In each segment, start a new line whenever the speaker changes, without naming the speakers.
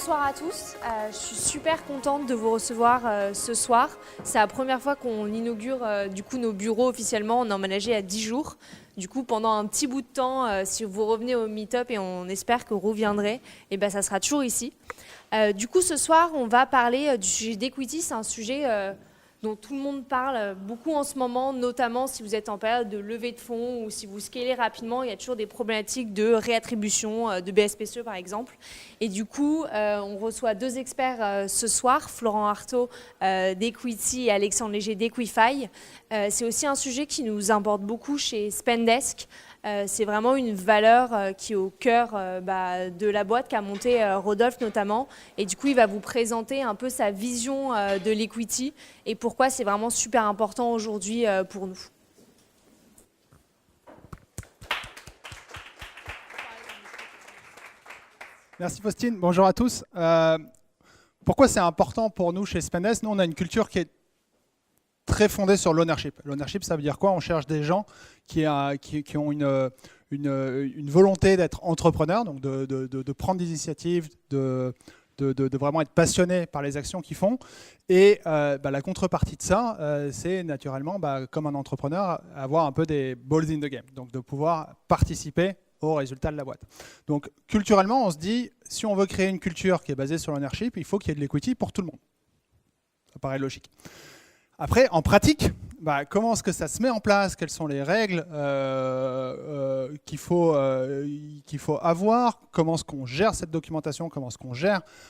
Bonsoir à tous, je suis super contente de vous recevoir ce soir. C'est la première fois qu'on inaugure du coup nos bureaux officiellement, on est emménagé à 10 jours. Du coup pendant un petit bout de temps, si vous revenez au meet-up et on espère que vous reviendrez, et ben, ça sera toujours ici. Du coup ce soir on va parler du sujet d'equity, c'est un sujet dont tout le monde parle beaucoup en ce moment, notamment si vous êtes en période de levée de fonds ou si vous scalez rapidement, il y a toujours des problématiques de réattribution de BSPCE par exemple. Et du coup, on reçoit deux experts ce soir, Florent Artaud d'Equity et Alexandre Léger d'Equify. C'est aussi un sujet qui nous importe beaucoup chez Spendesk. C'est vraiment une valeur qui est au cœur de la boîte qu'a monté Rodolphe notamment. Et du coup, il va vous présenter un peu sa vision de l'equity et pourquoi c'est vraiment super important aujourd'hui pour nous.
Merci Faustine, bonjour à tous. Pourquoi c'est important pour nous chez Spendesk? Nous, on a une culture qui est très fondée sur l'ownership. L'ownership, ça veut dire quoi? On cherche des gens qui ont une volonté d'être entrepreneurs, donc de prendre des initiatives, de vraiment être passionnés par les actions qu'ils font. Et la contrepartie de ça, c'est naturellement, comme un entrepreneur, avoir un peu des balls in the game, donc de pouvoir participer au résultat de la boîte. Donc culturellement, on se dit, si on veut créer une culture qui est basée sur l'ownership, il faut qu'il y ait de l'equity pour tout le monde. Ça paraît logique. Après, en pratique, comment est-ce que ça se met en place? Quelles sont les règles qu'il faut avoir? Comment est-ce qu'on gère cette documentation? Comment est-ce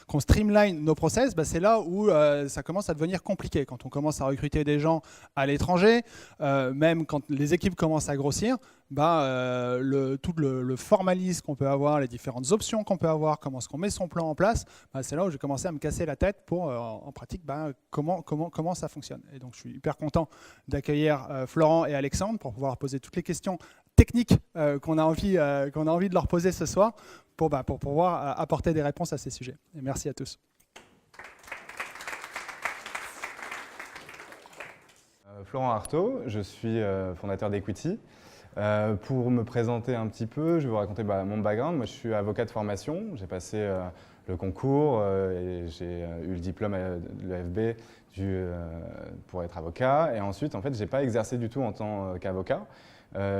qu'on streamline nos process? C'est là où ça commence à devenir compliqué. Quand on commence à recruter des gens à l'étranger, même quand les équipes commencent à grossir, tout le formalisme qu'on peut avoir, les différentes options qu'on peut avoir, comment est-ce qu'on met son plan en place, c'est là où j'ai commencé à me casser la tête pour, en pratique, comment ça fonctionne. Et donc, je suis hyper content d'accueillir Florent et Alexandre pour pouvoir poser toutes les questions techniques qu'on a envie de leur poser ce soir pour pouvoir apporter des réponses à ces sujets. Et merci à tous.
Florent Artaud, je suis fondateur d'Equity. Pour me présenter un petit peu, je vais vous raconter mon background. Moi, je suis avocat de formation. J'ai passé le concours et j'ai eu le diplôme de l'EFB pour être avocat. Et ensuite, en fait, je n'ai pas exercé du tout en tant qu'avocat.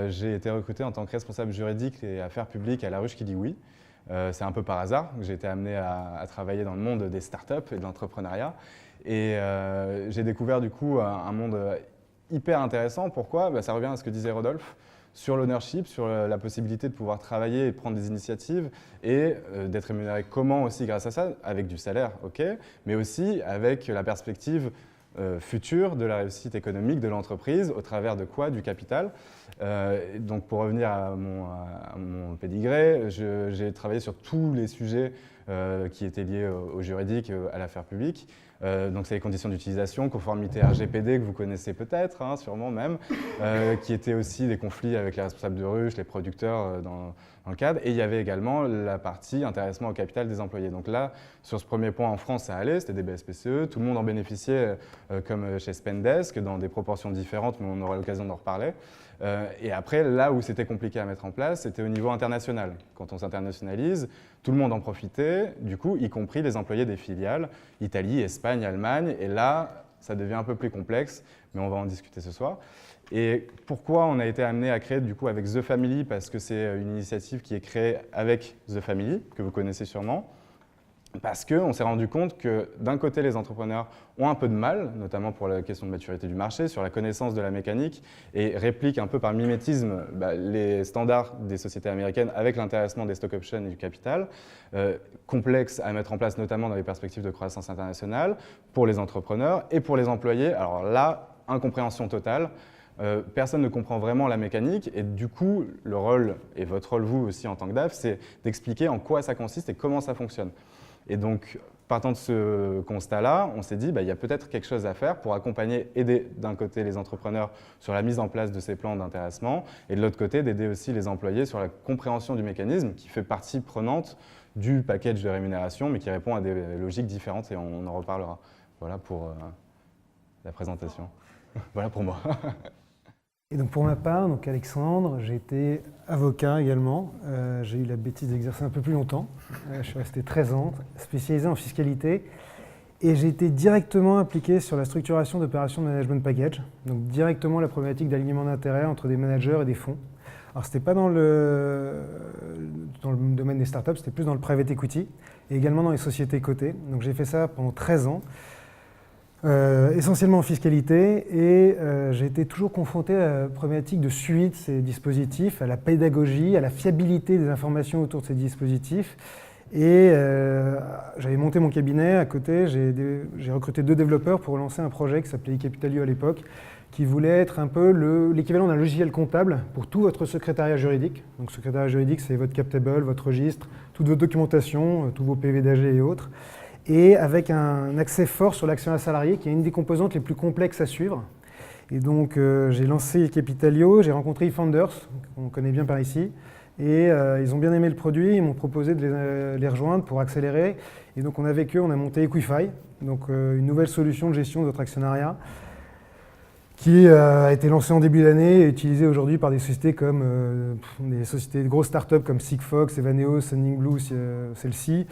J'ai été recruté en tant que responsable juridique et affaires publiques à La Ruche qui dit oui. C'est un peu par hasard que j'ai été amené à travailler dans le monde des startups et de l'entrepreneuriat. Et j'ai découvert du coup un monde hyper intéressant. Pourquoi? Ça revient à ce que disait Rodolphe sur l'ownership, sur la possibilité de pouvoir travailler et prendre des initiatives et d'être rémunéré comment aussi grâce à ça, avec du salaire, ok, mais aussi avec la perspective future de la réussite économique de l'entreprise au travers de quoi? Du capital. Donc pour revenir à mon pédigré, j'ai travaillé sur tous les sujets qui étaient liés au juridique, à l'affaire publique. Donc c'est les conditions d'utilisation, conformité RGPD que vous connaissez peut-être, hein, sûrement même, qui étaient aussi des conflits avec les responsables de ruche, les producteurs dans le cadre. Et il y avait également la partie intéressement au capital des employés. Donc là, sur ce premier point en France, ça allait, c'était des BSPCE, tout le monde en bénéficiait comme chez Spendesk, dans des proportions différentes, mais on aura l'occasion d'en reparler. Et après, là où c'était compliqué à mettre en place, c'était au niveau international. Quand on s'internationalise, tout le monde en profitait, du coup, y compris les employés des filiales, Italie, Espagne, Allemagne. Et là, ça devient un peu plus complexe, mais on va en discuter ce soir. Et pourquoi on a été amené à créer du coup avec The Family? Parce que c'est une initiative qui est créée avec The Family, que vous connaissez sûrement. Parce qu'on s'est rendu compte que d'un côté, les entrepreneurs ont un peu de mal, notamment pour la question de maturité du marché, sur la connaissance de la mécanique, et répliquent un peu par mimétisme les standards des sociétés américaines avec l'intéressement des stock options et du capital, complexe à mettre en place notamment dans les perspectives de croissance internationale, pour les entrepreneurs et pour les employés. Alors là, incompréhension totale. Personne ne comprend vraiment la mécanique et du coup, le rôle, et votre rôle vous aussi en tant que DAF, c'est d'expliquer en quoi ça consiste et comment ça fonctionne. Et donc, partant de ce constat-là, on s'est dit il y a peut-être quelque chose à faire pour accompagner, aider d'un côté les entrepreneurs sur la mise en place de ces plans d'intéressement et de l'autre côté d'aider aussi les employés sur la compréhension du mécanisme qui fait partie prenante du package de rémunération mais qui répond à des logiques différentes et on en reparlera. Voilà pour la présentation. Voilà pour moi.
Et donc pour ma part, donc Alexandre, j'ai été avocat également. J'ai eu la bêtise d'exercer un peu plus longtemps. Je suis resté 13 ans, spécialisé en fiscalité. Et j'ai été directement impliqué sur la structuration d'opérations de management package. Donc directement la problématique d'alignement d'intérêts entre des managers et des fonds. Alors ce n'était pas dans le domaine des startups, c'était plus dans le private equity et également dans les sociétés cotées. Donc j'ai fait ça pendant 13 ans. Essentiellement en fiscalité, et j'ai été toujours confronté à la problématique de suivi de ces dispositifs, à la pédagogie, à la fiabilité des informations autour de ces dispositifs. Et j'avais monté mon cabinet à côté, j'ai recruté 2 développeurs pour lancer un projet qui s'appelait eCapitalio à l'époque, qui voulait être un peu l'équivalent d'un logiciel comptable pour tout votre secrétariat juridique. Donc secrétariat juridique, c'est votre cap table, votre registre, toute votre documentation, tous vos PV d'AG et autres. Et avec un accès fort sur l'actionnaire salarié, qui est une des composantes les plus complexes à suivre. Et donc, j'ai lancé Capitalio, j'ai rencontré eFounders, qu'on connaît bien par ici, et ils ont bien aimé le produit, ils m'ont proposé de les rejoindre pour accélérer. Et donc, avec eux, on a monté Equify, donc une nouvelle solution de gestion de votre actionnariat, qui a été lancée en début d'année et utilisée aujourd'hui par des sociétés comme des sociétés de grosses startups comme Sigfox, Evaneos, Sending Blue, celle-ci,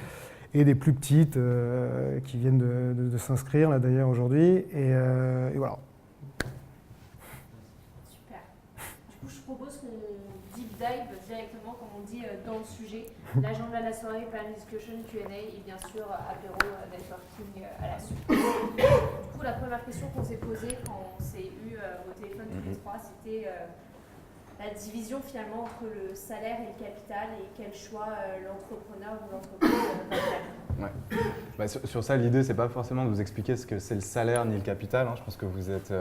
et des plus petites qui viennent de s'inscrire là d'ailleurs aujourd'hui. Et voilà.
Super. Du coup, je propose qu'on deep dive directement, comme on dit, dans le sujet. L'agenda de la soirée, panel discussion, Q&A et bien sûr apéro networking à la suite. Du coup, la première question qu'on s'est posée quand on s'est eu au téléphone tous les trois, c'était la division finalement entre le salaire et le capital et quel choix l'entrepreneur ou l'entreprise va faire.
Ouais. Bah, sur ça, l'idée, c'est pas forcément de vous expliquer ce que c'est le salaire ni le capital. Je pense que vous êtes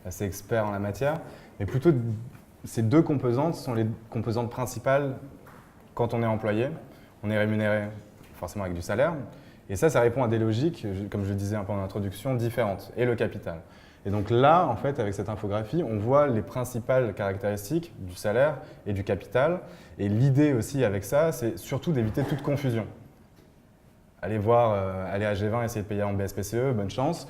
assez expert en la matière. Mais plutôt, ces 2 composantes sont les composantes principales quand on est employé. On est rémunéré forcément avec du salaire. Et ça répond à des logiques, comme je le disais un peu en introduction, différentes. Et le capital. Et donc là, en fait, avec cette infographie, on voit les principales caractéristiques du salaire et du capital. Et l'idée aussi avec ça, c'est surtout d'éviter toute confusion. Allez à G20, essayer de payer en BSPCE, bonne chance.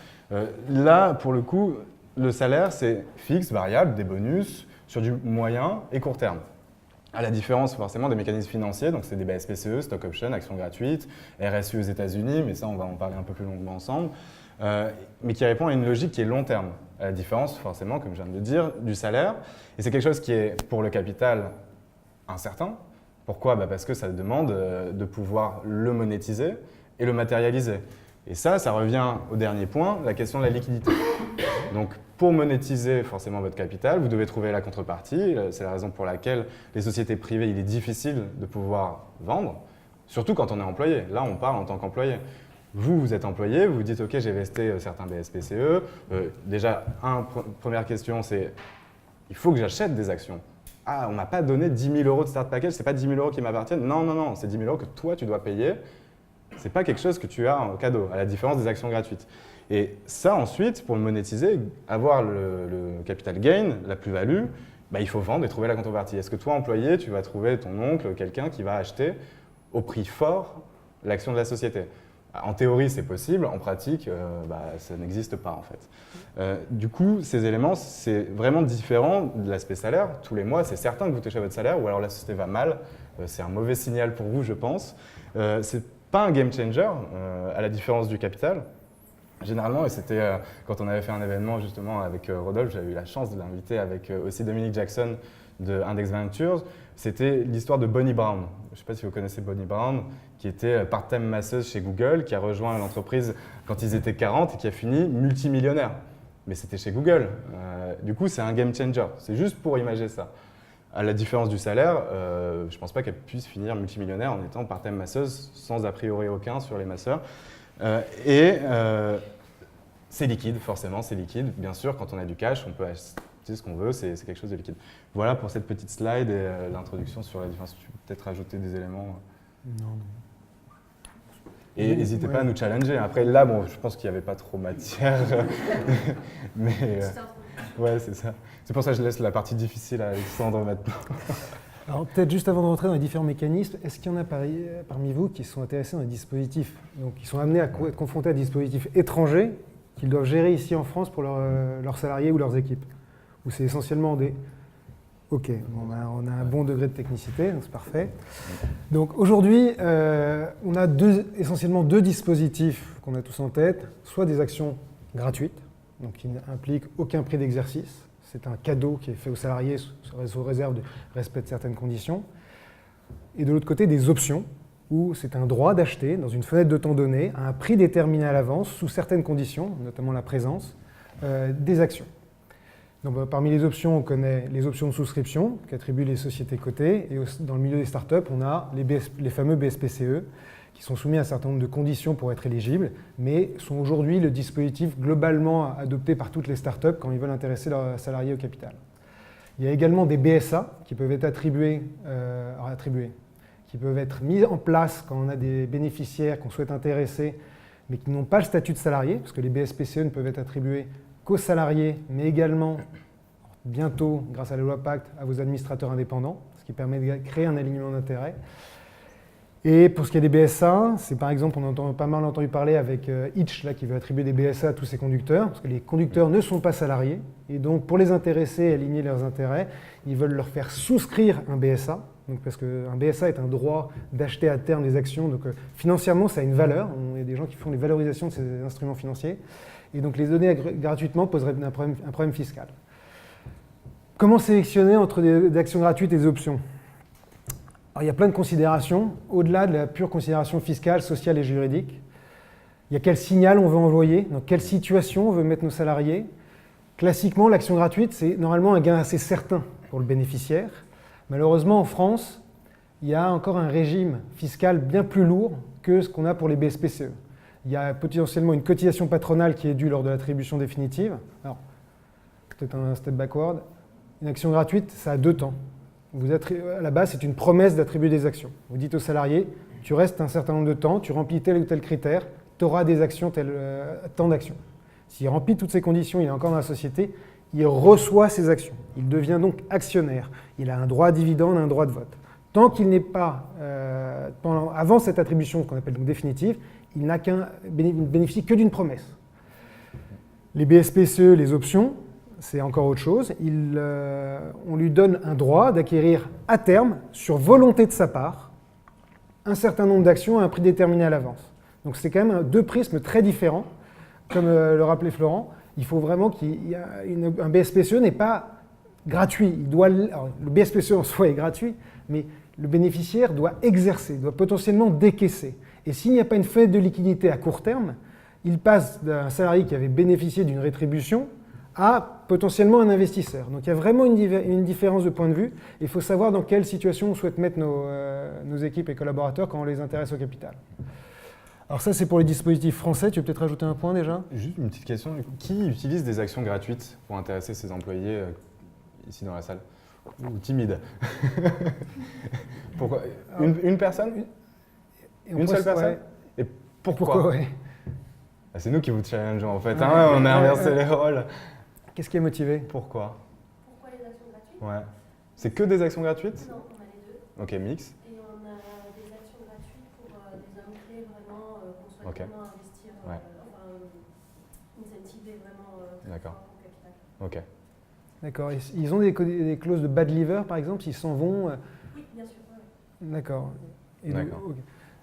Là, pour le coup, le salaire, c'est fixe, variable, des bonus, sur du moyen et court terme. À la différence forcément des mécanismes financiers, donc c'est des BSPCE, stock option, actions gratuites, RSU aux États-Unis, mais ça on va en parler un peu plus longuement ensemble, mais qui répond à une logique qui est long terme, à la différence forcément, comme je viens de le dire, du salaire. Et c'est quelque chose qui est pour le capital incertain. Pourquoi ? Parce que ça demande de pouvoir le monétiser et le matérialiser. Et ça revient au dernier point, la question de la liquidité. Donc, pour monétiser forcément votre capital, vous devez trouver la contrepartie. C'est la raison pour laquelle les sociétés privées, il est difficile de pouvoir vendre, surtout quand on est employé. Là, on parle en tant qu'employé. Vous êtes employé, vous vous dites « Ok, j'ai vesté certains BSPCE. Déjà, première question, c'est « Il faut que j'achète des actions. » Ah, on ne m'a pas donné 10 000 € de start package, ce n'est pas 10 000 € qui m'appartiennent. Non, c'est 10 000 € que toi, tu dois payer. Ce n'est pas quelque chose que tu as en cadeau, à la différence des actions gratuites. Et ça, ensuite, pour le monétiser, avoir le capital gain, la plus-value, il faut vendre et trouver la contrepartie. Est-ce que toi, employé, tu vas trouver ton oncle, quelqu'un qui va acheter au prix fort l'action de la société ? En théorie, c'est possible. En pratique, ça n'existe pas, en fait. Du coup, ces éléments, c'est vraiment différent de l'aspect salaire. Tous les mois, c'est certain que vous touchez votre salaire, ou alors la société va mal. C'est un mauvais signal pour vous, je pense. C'est pas un game changer, à la différence du capital. Généralement, et c'était quand on avait fait un événement justement avec Rodolphe, j'avais eu la chance de l'inviter avec aussi Dominique Jackson de Index Ventures, c'était l'histoire de Bonnie Brown. Je ne sais pas si vous connaissez Bonnie Brown, qui était part-time masseuse chez Google, qui a rejoint l'entreprise quand ils étaient 40 et qui a fini multimillionnaire. Mais c'était chez Google. Du coup, c'est un game changer. C'est juste pour imager ça. À la différence du salaire, je ne pense pas qu'elle puisse finir multimillionnaire en étant part-time masseuse sans a priori aucun sur les masseurs. C'est liquide, forcément, c'est liquide. Bien sûr, quand on a du cash, on peut acheter ce qu'on veut, c'est quelque chose de liquide. Voilà pour cette petite slide et l'introduction sur la différence. Tu peux peut-être rajouter des éléments.
Non.
Et n'hésitez pas à nous challenger. Après, là, je pense qu'il n'y avait pas trop matière. Mais ouais, c'est ça. C'est pour ça que je laisse la partie difficile à Alexandre maintenant.
Alors peut-être juste avant de rentrer dans les différents mécanismes, est-ce qu'il y en a parmi vous qui sont intéressés dans les dispositifs, donc qui sont amenés à être confrontés à des dispositifs étrangers qu'ils doivent gérer ici en France pour leurs salariés ou leurs équipes? Où c'est essentiellement des... Ok, bon, ben, on a un bon degré de technicité, donc c'est parfait. Donc aujourd'hui, on a essentiellement deux dispositifs qu'on a tous en tête, soit des actions gratuites, donc qui n'impliquent aucun prix d'exercice. C'est un cadeau qui est fait aux salariés sous réserve du respect de certaines conditions. Et de l'autre côté, des options, où c'est un droit d'acheter dans une fenêtre de temps donnée, à un prix déterminé à l'avance, sous certaines conditions, notamment la présence, des actions. Donc, parmi les options, on connaît les options de souscription qu'attribuent les sociétés cotées. Et dans le milieu des startups, on a les fameux BSPCE qui sont soumis à un certain nombre de conditions pour être éligibles, mais sont aujourd'hui le dispositif globalement adopté par toutes les startups quand ils veulent intéresser leurs salariés au capital. Il y a également des BSA qui peuvent être qui peuvent être mis en place quand on a des bénéficiaires qu'on souhaite intéresser, mais qui n'ont pas le statut de salarié, parce que les BSPCE ne peuvent être attribués qu'aux salariés, mais également, bientôt, grâce à la loi Pacte, à vos administrateurs indépendants, ce qui permet de créer un alignement d'intérêts. Et pour ce qui est des BSA, c'est par exemple, on entend pas mal entendu parler avec Hitch, là, qui veut attribuer des BSA à tous ses conducteurs, parce que les conducteurs ne sont pas salariés, et donc pour les intéresser et aligner leurs intérêts, ils veulent leur faire souscrire un BSA, donc parce qu'un BSA est un droit d'acheter à terme des actions, donc financièrement ça a une valeur, il y a des gens qui font les valorisations de ces instruments financiers, et donc les donner gratuitement poserait un problème fiscal. Comment sélectionner entre des actions gratuites et des options ? Alors, il y a plein de considérations, au-delà de la pure considération fiscale, sociale et juridique. Il y a quel signal on veut envoyer, dans quelle situation on veut mettre nos salariés. Classiquement, l'action gratuite, c'est normalement un gain assez certain pour le bénéficiaire. Malheureusement, en France, il y a encore un régime fiscal bien plus lourd que ce qu'on a pour les BSPCE. Il y a potentiellement une cotisation patronale qui est due lors de l'attribution définitive. Alors, peut-être un step backward. Une action gratuite, ça a 2 temps. À la base, c'est une promesse d'attribuer des actions. Vous dites au salarié, tu restes un certain nombre de temps, tu remplis tel ou tel critère, tu auras des actions, tant d'actions. S'il remplit toutes ces conditions, il est encore dans la société, il reçoit ces actions. Il devient donc actionnaire. Il a un droit à dividende, un droit de vote. Tant qu'il n'est pas, avant cette attribution, qu'on appelle donc définitive, il ne bénéficie que d'une promesse. Les BSPCE, les options, c'est encore autre chose. On lui donne un droit d'acquérir à terme, sur volonté de sa part, un certain nombre d'actions à un prix déterminé à l'avance. Donc c'est quand même 2 prismes très différents. Comme le rappelait Florent, il faut vraiment un BSPCE n'est pas gratuit. Le BSPCE en soi est gratuit, mais le bénéficiaire doit exercer, doit potentiellement décaisser. Et s'il n'y a pas une fenêtre de liquidité à court terme, il passe d'un salarié qui avait bénéficié d'une rétribution à potentiellement un investisseur. Donc il y a vraiment une différence de point de vue. Il faut savoir dans quelle situation on souhaite mettre nos équipes et collaborateurs quand on les intéresse au capital. Alors ça, c'est pour les dispositifs français. Tu veux peut-être rajouter un point déjà ?
Juste une petite question. Qui utilise des actions gratuites pour intéresser ses employés ici dans la salle ? Ou timide. Pourquoi ? Une personne ? Une seule personne ?
Ouais.
Et pourquoi
ouais.
C'est nous qui vous challengeons en fait. On a inversé les rôles.
Qu'est-ce qui est motivé ?
Pourquoi
Les actions gratuites ?
Ouais. C'est que des actions gratuites ?
Non, on a les 2.
Ok, mix.
Et on a des actions gratuites pour des hommes clés vraiment qu'on souhaite
Ok.
vraiment investir,
Ouais.
incentiver vraiment
D'accord.
au capital.
Ok.
D'accord. Ils ont des clauses de bad liver, par exemple, s'ils s'en vont.
Oui, bien sûr. Ouais.
D'accord. Et donc,
D'accord.
ok.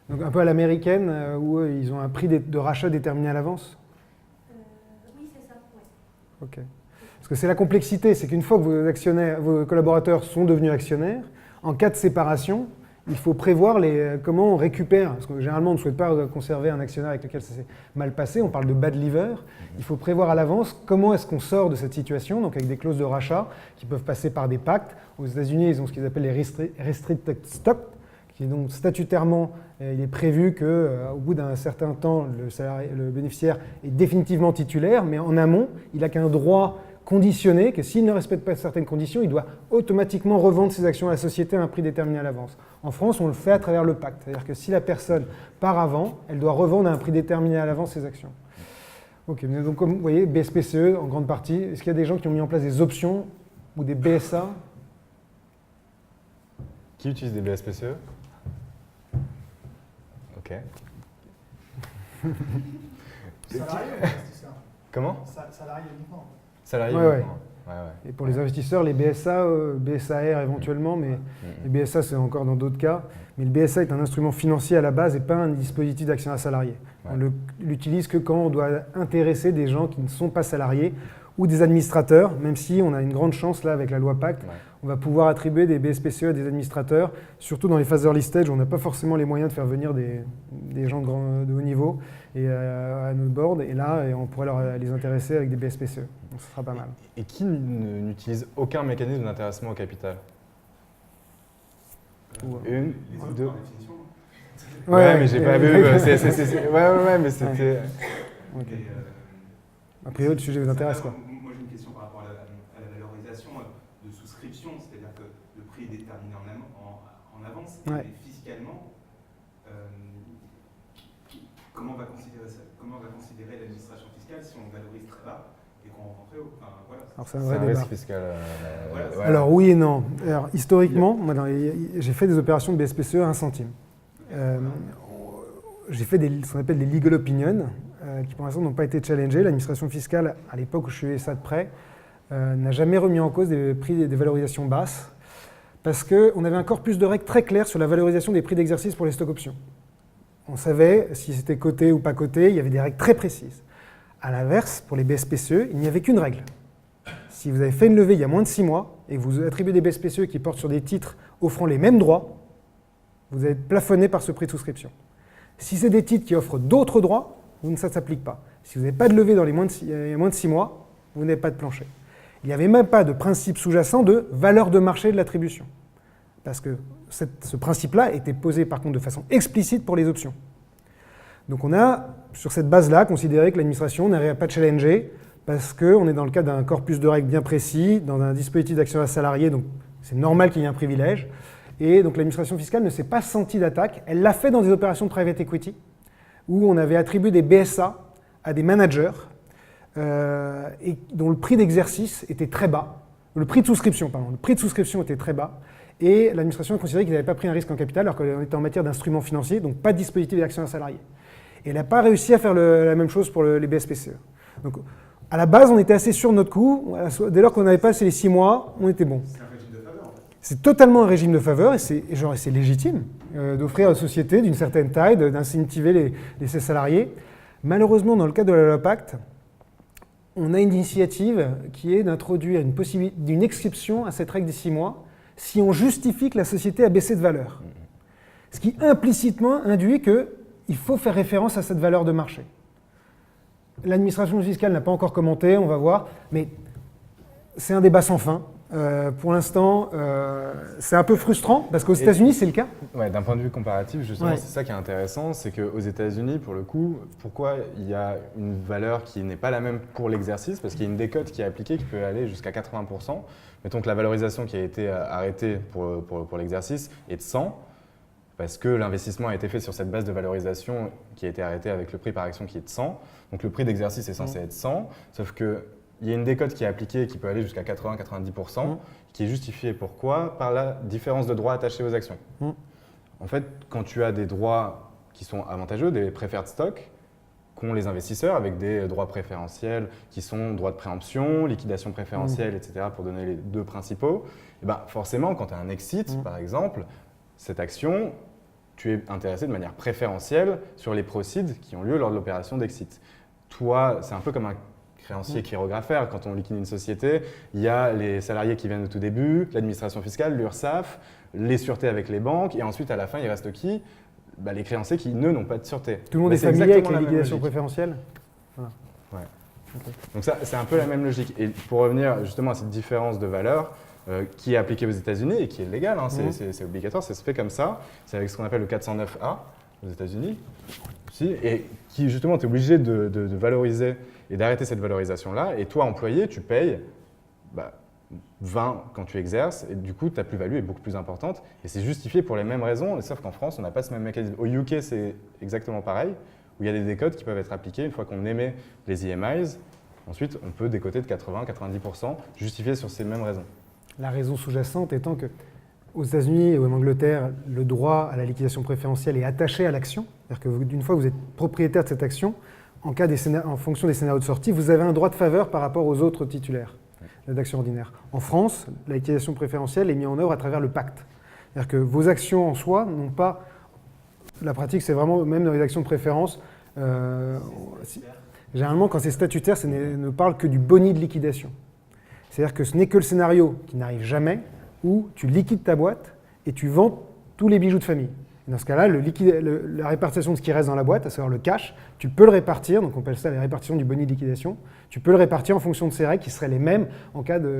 Donc un peu à l'américaine, où ils ont un prix de rachat déterminé à l'avance.
Oui, c'est ça. Ouais.
Ok. Parce que c'est la complexité, c'est qu'une fois que vos collaborateurs sont devenus actionnaires, en cas de séparation, il faut prévoir comment on récupère. Parce que généralement, on ne souhaite pas conserver un actionnaire avec lequel ça s'est mal passé. On parle de bad liver. Il faut prévoir à l'avance comment est-ce qu'on sort de cette situation, donc avec des clauses de rachat qui peuvent passer par des pactes. Aux États-Unis, ils ont ce qu'ils appellent les restricted stock, qui est donc statutairement, il est prévu qu'au bout d'un certain temps, le bénéficiaire est définitivement titulaire, mais en amont, il n'a qu'un droit conditionné, que s'il ne respecte pas certaines conditions, il doit automatiquement revendre ses actions à la société à un prix déterminé à l'avance. En France, on le fait à travers le pacte, c'est-à-dire que si la personne part avant, elle doit revendre à un prix déterminé à l'avance ses actions. Ok, donc comme vous voyez, BSPCE en grande partie, est-ce qu'il y a des gens qui ont mis en place des options ou des BSA ?
Qui utilise des BSPCE ? Ok.
Salarié ou investisseur ?
Comment ?
Salarié uniquement.
Salarié
Ouais, ouais.
uniquement.
Et pour les investisseurs, les BSA, BSAR éventuellement, mais les BSA c'est encore dans d'autres cas. Mais le BSA est un instrument financier à la base et pas un dispositif d'actionnaire salarié. On l'utilise que quand on doit intéresser des gens qui ne sont pas salariés ou des administrateurs, même si on a une grande chance là avec la loi Pacte, on va pouvoir attribuer des BSPCE à des administrateurs, surtout dans les phases early stage où on n'a pas forcément les moyens de faire venir des gens de haut niveau et à notre board, et là on pourrait les intéresser avec des BSPCE, donc ce sera pas mal.
Et qui n'utilise aucun mécanisme d'intéressement au capital? Une, deux. Ouais, mais j'ai pas vu. Ouais, mais c'était.
A priori, le sujet vous intéresse, quoi.
Moi, j'ai une question par rapport à la valorisation de souscription, c'est-à-dire que le prix est déterminé en avance, mais fiscalement, comment on va considérer l'administration fiscale si on valorise très bas et qu'on rend très haut?
Alors, c'est un vrai débat.
Risque fiscal.
Alors, oui et non. Alors, historiquement, moi, j'ai fait des opérations de BSPCE à 1 centime. J'ai fait ce qu'on appelle des legal opinions, qui pour l'instant n'ont pas été challengés. L'administration fiscale, à l'époque où je suivais ça de près, n'a jamais remis en cause des prix des valorisations basses, parce qu'on avait un corpus de règles très clair sur la valorisation des prix d'exercice pour les stock options. On savait si c'était coté ou pas coté, il y avait des règles très précises. À l'inverse, pour les BSPCE, il n'y avait qu'une règle. Si vous avez fait une levée il y a moins de 6 mois et que vous attribuez des BSPCE qui portent sur des titres offrant les mêmes droits, vous êtes plafonné par ce prix de souscription. Si c'est des titres qui offrent d'autres droits, ça ne s'applique pas. Si vous n'avez pas de levée dans les moins de 6 mois, vous n'avez pas de plancher. Il n'y avait même pas de principe sous-jacent de valeur de marché de l'attribution. Parce que ce principe-là était posé par contre de façon explicite pour les options. Donc on a, sur cette base-là, considéré que l'administration n'arrivait pas de challenger parce qu'on est dans le cadre d'un corpus de règles bien précis, dans un dispositif d'actionnaire salarié, donc c'est normal qu'il y ait un privilège. Et donc l'administration fiscale ne s'est pas sentie d'attaque. Elle l'a fait dans des opérations de private equity, où on avait attribué des BSA à des managers et dont le prix d'exercice était très bas. Le prix de souscription était très bas. Et l'administration a considéré qu'ils n'avaient pas pris un risque en capital alors qu'on était en matière d'instruments financiers, donc pas de dispositif d'actionnaire salarié. Et elle n'a pas réussi à faire la même chose pour les BSPCE. Donc à la base, on était assez sûr de notre coup. Dès lors qu'on n'avait pas passé les 6 mois, on était bon.
C'est un régime de faveur, en fait.
C'est totalement un régime de faveur et c'est légitime d'offrir à une société d'une certaine taille, d'incentiver ses salariés. Malheureusement, dans le cadre de la loi Pacte, on a une initiative qui est d'introduire une exception à cette règle des 6 mois si on justifie que la société a baissé de valeur. Ce qui implicitement induit qu'il faut faire référence à cette valeur de marché. L'administration fiscale n'a pas encore commenté, on va voir, mais c'est un débat sans fin. Pour l'instant, c'est un peu frustrant, parce qu'aux États-Unis, c'est le cas.
Ouais, d'un point de vue comparatif, justement, c'est ça qui est intéressant, c'est qu'aux États-Unis, pour le coup, pourquoi il y a une valeur qui n'est pas la même pour l'exercice? Parce qu'il y a une décote qui est appliquée qui peut aller jusqu'à 80%. Mettons que la valorisation qui a été arrêtée pour l'exercice est de 100, parce que l'investissement a été fait sur cette base de valorisation qui a été arrêtée avec le prix par action qui est de 100. Donc le prix d'exercice est censé être 100, sauf que il y a une décote qui est appliquée qui peut aller jusqu'à 80-90%, qui est justifiée pourquoi? Par la différence de droits attachés aux actions. En fait, quand tu as des droits qui sont avantageux, des preferred stock, qu'ont les investisseurs avec des droits préférentiels qui sont droits de préemption, liquidation préférentielle, etc., pour donner les deux principaux, et ben forcément, quand tu as un exit, par exemple, cette action, tu es intéressé de manière préférentielle sur les proceeds qui ont lieu lors de l'opération d'exit. Toi, c'est un peu comme un créancier chirographaire. Quand on liquide une société, il y a les salariés qui viennent au tout début, l'administration fiscale, l'URSSAF, les sûretés avec les banques, et ensuite à la fin, il reste qui? Les créanciers qui, eux, n'ont pas de sûreté.
Tout le monde est familier avec la liquidation préférentielle?
Voilà. Ouais. Okay. Donc ça, c'est un peu la même logique. Et pour revenir justement à cette différence de valeur qui est appliquée aux États-Unis et qui est légale, hein, c'est obligatoire, ça se fait comme ça. C'est avec ce qu'on appelle le 409A aux États-Unis, et qui justement, tu es obligé de valoriser et d'arrêter cette valorisation-là. Et toi, employé, tu payes 20 quand tu exerces, et du coup, ta plus-value est beaucoup plus importante. Et c'est justifié pour les mêmes raisons, sauf qu'en France, on n'a pas ce même mécanisme. Au UK, c'est exactement pareil, où il y a des décotes qui peuvent être appliquées une fois qu'on émet les EMIs. Ensuite, on peut décoter de 80-90%, justifié sur ces mêmes raisons.
La raison sous-jacente étant que aux États-Unis et en Angleterre, le droit à la liquidation préférentielle est attaché à l'action. C'est-à-dire qu'une fois que vous êtes propriétaire de cette action, en fonction des scénarios de sortie, vous avez un droit de faveur par rapport aux autres titulaires. d'actions ordinaires. En France, la liquidation préférentielle est mise en œuvre à travers le pacte. C'est-à-dire que vos actions en soi n'ont pas... La pratique, c'est vraiment, même dans les actions de préférence, généralement, quand c'est statutaire, ça ne parle que du boni de liquidation. C'est-à-dire que ce n'est que le scénario qui n'arrive jamais, où tu liquides ta boîte et tu vends tous les bijoux de famille. Et dans ce cas-là, la répartition de ce qui reste dans la boîte, à savoir le cash, tu peux le répartir, donc on appelle ça la répartition du boni de liquidation, tu peux le répartir en fonction de ces règles qui seraient les mêmes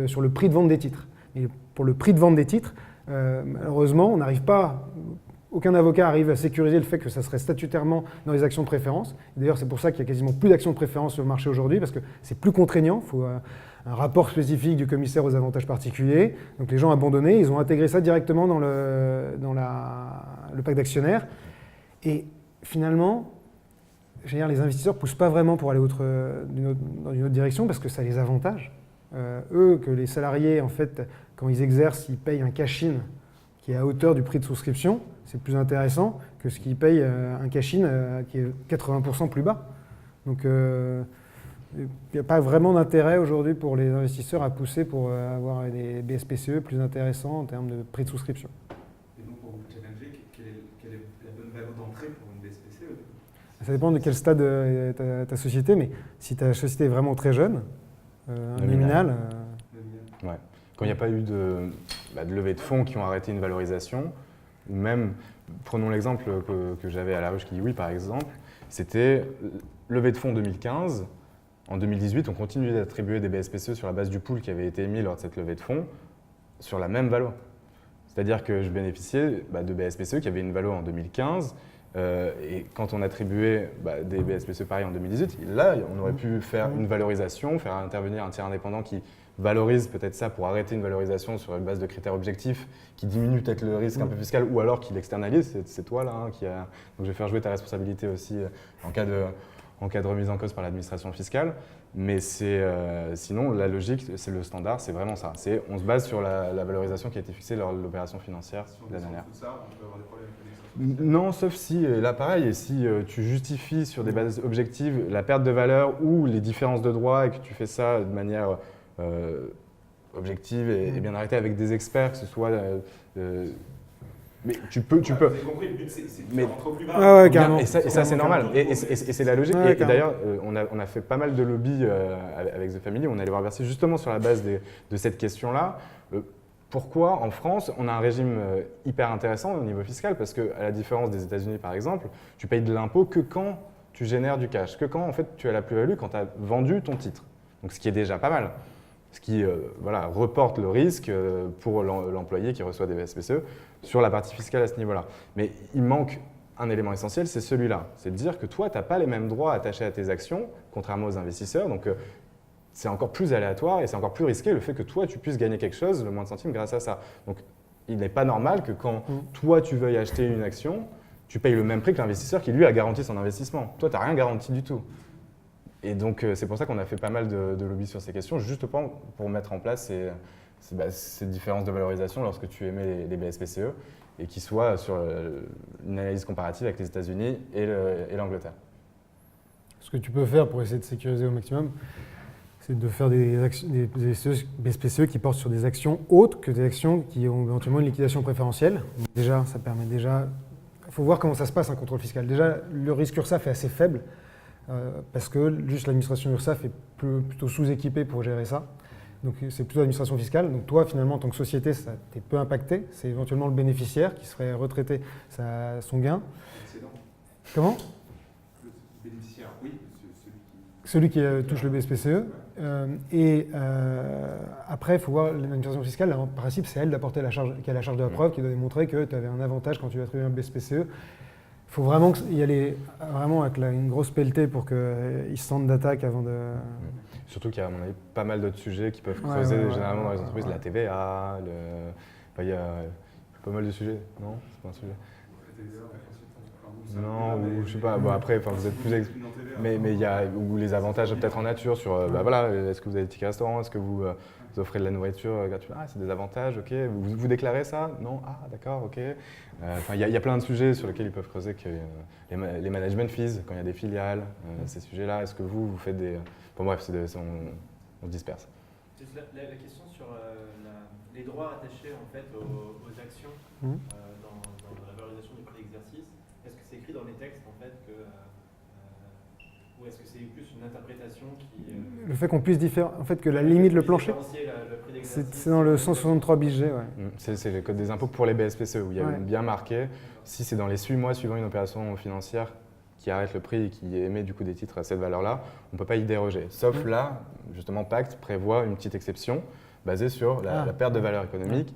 sur le prix de vente des titres. Et pour le prix de vente des titres, malheureusement, on n'arrive pas... Aucun avocat arrive à sécuriser le fait que ça serait statutairement dans les actions de préférence. D'ailleurs, c'est pour ça qu'il y a quasiment plus d'actions de préférence sur le marché aujourd'hui, parce que c'est plus contraignant. Il faut un rapport spécifique du commissaire aux avantages particuliers. Donc les gens abandonnés, ils ont intégré ça directement dans le pacte d'actionnaires. Et finalement, je veux dire, les investisseurs ne poussent pas vraiment pour aller dans une autre direction, parce que ça les avantage. Eux, que les salariés, en fait, quand ils exercent, ils payent un cash-in qui est à hauteur du prix de souscription, c'est plus intéressant que ce qu'ils payent un cash-in qui est 80% plus bas. Donc il n'y a pas vraiment d'intérêt aujourd'hui pour les investisseurs à pousser pour avoir des BSPCE plus intéressants en termes de prix de souscription.
Et donc pour vous challenger, quelle est la bonne valeur d'entrée pour une BSPCE?
Ça dépend de quel stade est ta société, mais si ta société est vraiment très jeune, nominal.
Ouais. Quand il n'y a pas eu de levée de fonds qui ont arrêté une valorisation, ou même, prenons l'exemple que j'avais à La Ruche Kiwi par exemple, c'était levée de fonds 2015. En 2018, on continuait d'attribuer des BSPCE sur la base du pool qui avait été émis lors de cette levée de fonds sur la même valeur. C'est-à-dire que je bénéficiais de BSPCE qui avaient une valeur en 2015. Et quand on attribuait des BSPCE pareils en 2018, là, on aurait pu faire une valorisation, faire intervenir un tiers indépendant qui valorise peut-être ça pour arrêter une valorisation sur une base de critères objectifs qui diminue peut-être le risque un peu fiscal, ou alors qui l'externalise, c'est toi là qui a... Donc je vais faire jouer ta responsabilité aussi en cas de remise en cause par l'administration fiscale. Mais sinon, la logique, c'est le standard, c'est vraiment ça. On se base sur la valorisation qui a été fixée lors de l'opération financière de l'année dernière.
Tout ça, on peut avoir des problèmes avec les
Non, sauf si, là pareil, si tu justifies sur des bases objectives la perte de valeur ou les différences de droit et que tu fais ça de manière objective et bien arrêtée avec des experts, que ce soit... mais tu peux...
Vous avez compris, le but c'est de rentrer au plus bas.
Ah ouais, carrément.
Et ça c'est normal. Et c'est la logique.
Ouais,
et d'ailleurs, on a fait pas mal de lobby avec The Family. On allait voir verser justement sur la base de cette question-là. Pourquoi en France, on a un régime hyper intéressant au niveau fiscal? Parce qu'à la différence des États-Unis par exemple, tu payes de l'impôt que quand tu génères du cash, que quand en fait, tu as la plus-value quand tu as vendu ton titre. Donc ce qui est déjà pas mal. Ce qui reporte le risque pour l'employé qui reçoit des BSPCE sur la partie fiscale à ce niveau-là. Mais il manque un élément essentiel, c'est celui-là. C'est de dire que toi, tu n'as pas les mêmes droits attachés à tes actions, contrairement aux investisseurs. Donc, c'est encore plus aléatoire et c'est encore plus risqué le fait que toi, tu puisses gagner quelque chose, le moins de centimes, grâce à ça. Donc, il n'est pas normal que quand toi, tu veuilles acheter une action, tu payes le même prix que l'investisseur qui, lui, a garanti son investissement. Toi, tu n'as rien garanti du tout. Et donc, c'est pour ça qu'on a fait pas mal de lobby sur ces questions, justement pour mettre en place ces différences de valorisation lorsque tu émets les BSPCE et qui soient sur une analyse comparative avec les États-Unis et l'Angleterre.
Ce que tu peux faire pour essayer de sécuriser au maximum, c'est de faire des BSPCE qui portent sur des actions autres que des actions qui ont éventuellement une liquidation préférentielle. Déjà, ça permet déjà... Il faut voir comment ça se passe un contrôle fiscal. Déjà, le risque URSSAF est assez faible. Parce que juste l'administration URSSAF est plutôt sous-équipée pour gérer ça. Donc c'est plutôt l'administration fiscale. Donc toi, finalement, en tant que société, ça t'est peu impacté. C'est éventuellement le bénéficiaire qui serait retraité son gain.
Excédent.
Comment?
Le bénéficiaire, oui,
celui qui touche le BSPCE. Après, il faut voir l'administration fiscale. En principe, c'est elle d'apporter qui a la charge de la preuve, qui doit démontrer que tu avais un avantage quand tu as trouvé un BSPCE. Il faut vraiment y aller avec une grosse pelletée pour qu'ils se sentent d'attaque avant de...
Surtout qu'il y a, à mon avis, pas mal d'autres sujets qui peuvent creuser généralement dans les entreprises, la TVA, il y a pas mal de sujets, non? C'est pas un sujet. Non, ou je sais pas, après, vous êtes plus... Mais il y a ou les avantages peut-être en nature sur, est-ce que vous avez des tickets restaurants, est-ce que vous offrez de la nourriture gratuite? Ah, c'est des avantages, ok. Vous déclarez ça? Non? Ah, d'accord, ok. Il y a plein de sujets sur lesquels ils peuvent creuser, que les management fees, quand il y a des filiales, ces sujets-là, est-ce que vous faites des... Bon bref, on se disperse.
C'est
Juste la question sur les droits rattachés en fait aux actions
Mhm.
dans la valorisation du prix d'exercice. Est-ce que c'est écrit dans les textes en fait ou est-ce que c'est plus une interprétation qui
Le fait qu'on puisse en fait que la limite, le plancher,
différencier le prix d'exercice
c'est dans le 163 bis G, ouais.
C'est le code des impôts pour les BSPCE où il y a
Ouais.
bien marqué si c'est dans les 8 mois suivant une opération financière qui arrête le prix et qui émet du coup des titres à cette valeur-là, on ne peut pas y déroger. Sauf là, justement, Pacte prévoit une petite exception basée sur la perte de valeur économique.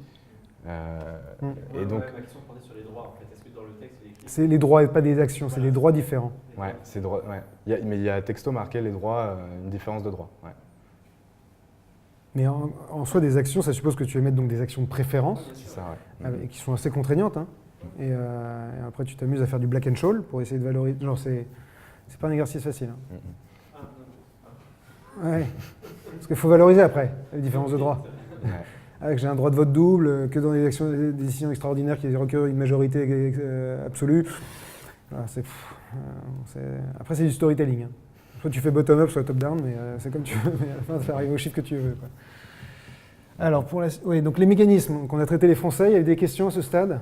Et donc,
ma question portait sur les droits en fait. Est-ce que dans le texte il est écrit
C'est les droits et pas des actions, c'est les droits différents.
ouais, c'est droit. Ouais. Mais il y a texto marqué les droits, une différence de droit. Ouais.
Mais en soi, des actions, ça suppose que tu émettes donc des actions de préférence,
C'est ça, ouais.
qui sont assez contraignantes. Hein. Et après, tu t'amuses à faire du black and shall pour essayer de valoriser. Genre, c'est pas un exercice facile. Hein. Ouais. Parce qu'il faut valoriser après, les différences de droit.
Ouais.
Avec j'ai un droit de vote double, que dans des décisions extraordinaires qui requièrent une majorité absolue. Voilà, après, c'est du storytelling. Hein. Soit tu fais bottom-up, soit top-down, mais c'est comme tu veux. Mais à la fin, ça arrive au chiffre que tu veux. Quoi. Alors, oui, donc les mécanismes. Donc on a traité les Français. Il y a eu des questions à ce stade.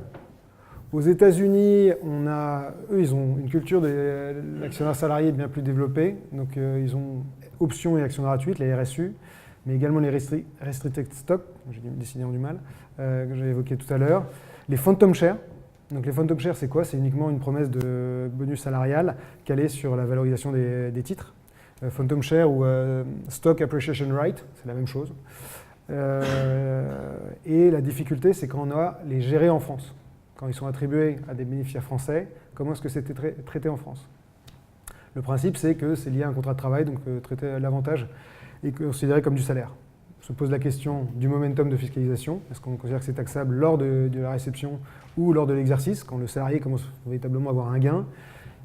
Aux États-Unis, eux, ils ont une culture de l'actionnaire salarié bien plus développée. Donc, ils ont options et actions gratuites, les RSU, mais également les restricted stock, j'ai décidément du mal, que j'ai évoqué tout à l'heure. Les phantom shares. Donc, les phantom shares, c'est quoi? C'est uniquement une promesse de bonus salarial calée sur la valorisation des titres. Phantom share ou stock appreciation right, c'est la même chose. Et la difficulté, c'est quand on a les gérés en France. Quand ils sont attribués à des bénéficiaires français, comment est-ce que c'était traité en France? Le principe, c'est que c'est lié à un contrat de travail, donc traiter l'avantage est considéré comme du salaire. On se pose la question du momentum de fiscalisation. Est-ce qu'on considère que c'est taxable lors de la réception ou lors de l'exercice, quand le salarié commence véritablement à avoir un gain?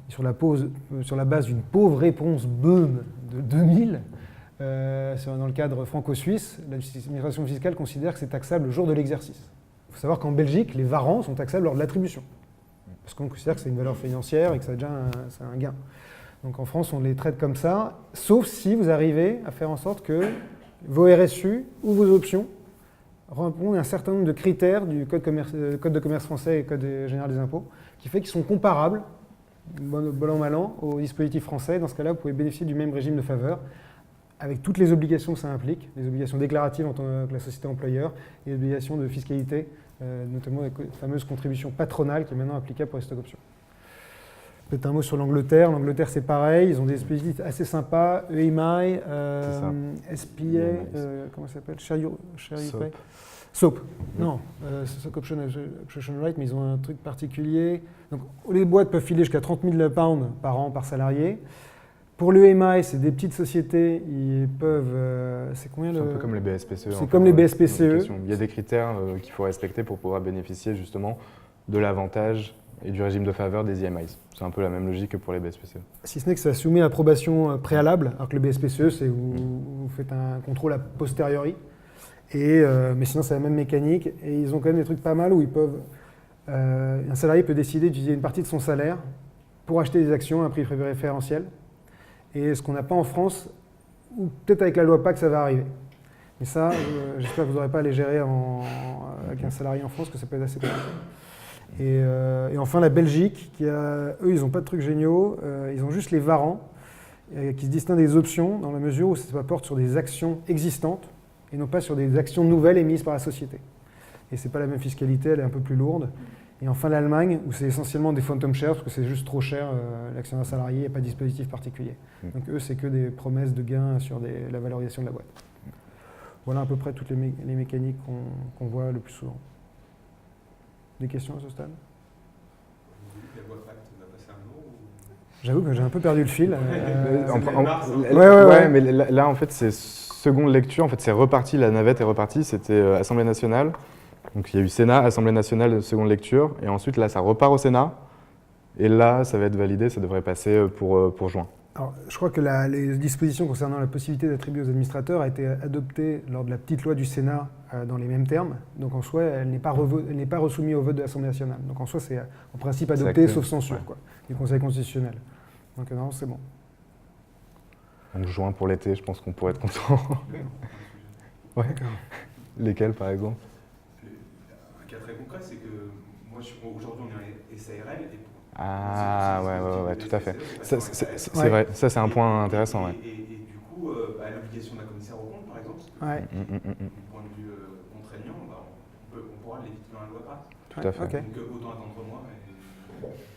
Sur la base d'une pauvre réponse BEUM de 2000, dans le cadre franco-suisse, l'administration fiscale considère que c'est taxable le jour de l'exercice. Il faut savoir qu'en Belgique, les varants sont taxables lors de l'attribution, parce qu'on considère que c'est une valeur financière et que ça a déjà un gain. Donc en France, on les traite comme ça, sauf si vous arrivez à faire en sorte que vos RSU ou vos options répondent à un certain nombre de critères du code de commerce français et code général des impôts, qui fait qu'ils sont comparables, bon an mal an, au dispositif français. Dans ce cas-là, vous pouvez bénéficier du même régime de faveur, avec toutes les obligations que ça implique, les obligations déclaratives en tant que la société employeur et les obligations de fiscalité, notamment la fameuse contribution patronale qui est maintenant applicable pour les stock options. Peut-être un mot sur l'Angleterre. L'Angleterre, c'est pareil, ils ont des dispositifs assez sympas, EMI, SPA, comment ça s'appelle? Share Pay. SOAP. Non, Stock Option Right, mais ils ont un truc particulier. Donc, les boîtes peuvent filer jusqu'à 30 000 pounds par an par salarié. Pour l'EMI, c'est des petites sociétés, ils peuvent... c'est combien
C'est un peu comme les BSPCE.
C'est comme les BSPCE.
Il y a des critères qu'il faut respecter pour pouvoir bénéficier justement de l'avantage et du régime de faveur des IMIs. C'est un peu la même logique que pour les BSPCE.
Si ce n'est que ça soumet à approbation préalable, alors que le BSPCE, c'est vous faites un contrôle a posteriori. Mais sinon, c'est la même mécanique. Et ils ont quand même des trucs pas mal où ils peuvent... un salarié peut décider d'utiliser une partie de son salaire pour acheter des actions à un prix préférentiel. Et ce qu'on n'a pas en France, ou peut-être avec la loi PAC, ça va arriver. Mais ça, j'espère que vous n'aurez pas à les gérer avec un salarié en France, que ça peut être assez compliqué. Et enfin, la Belgique, eux, ils n'ont pas de trucs géniaux. Ils ont juste les varants, qui se distinguent des options, dans la mesure où ça porte sur des actions existantes, et non pas sur des actions nouvelles émises par la société. Et ce n'est pas la même fiscalité, elle est un peu plus lourde. Et enfin l'Allemagne, où c'est essentiellement des phantom shares, parce que c'est juste trop cher, l'actionnaire salarié, il n'y a pas de dispositif particulier. Donc eux, c'est que des promesses de gains sur la valorisation de la boîte. Voilà à peu près toutes les mécaniques qu'on voit le plus souvent. Des questions à ce stade?
La loi Pacte va passer un jour
J'avoue que j'ai un peu perdu le fil.
Ouais, mais là, en fait, c'est seconde lecture. En fait, c'est reparti, la navette est repartie. C'était Assemblée nationale. Donc il y a eu Sénat, Assemblée nationale, seconde lecture, et ensuite là ça repart au Sénat, et là ça va être validé, ça devrait passer pour juin.
Alors, je crois que les dispositions concernant la possibilité d'attribuer aux administrateurs a été adoptée lors de la petite loi du Sénat dans les mêmes termes, donc en soi elle n'est pas resoumise au vote de l'Assemblée nationale. Donc en soi c'est en principe adopté sauf censure quoi, du Conseil constitutionnel. Donc non, c'est bon.
Donc juin pour l'été, je pense qu'on pourrait être content. Ouais.
D'accord.
Lesquels, par exemple?
Un cas très concret, c'est que moi, aujourd'hui, on est en SARL. Et
Ah, ouais, tout à fait.
C'est
C'est vrai, ça c'est un point intéressant. Ouais.
Et du coup, l'obligation d'un commissaire aux comptes, par exemple,
Ouais.
du point de vue contraignant, on pourra l'éviter dans la loi grave.
Tout à fait.
Ok.
Donc autant attendre 3 mois.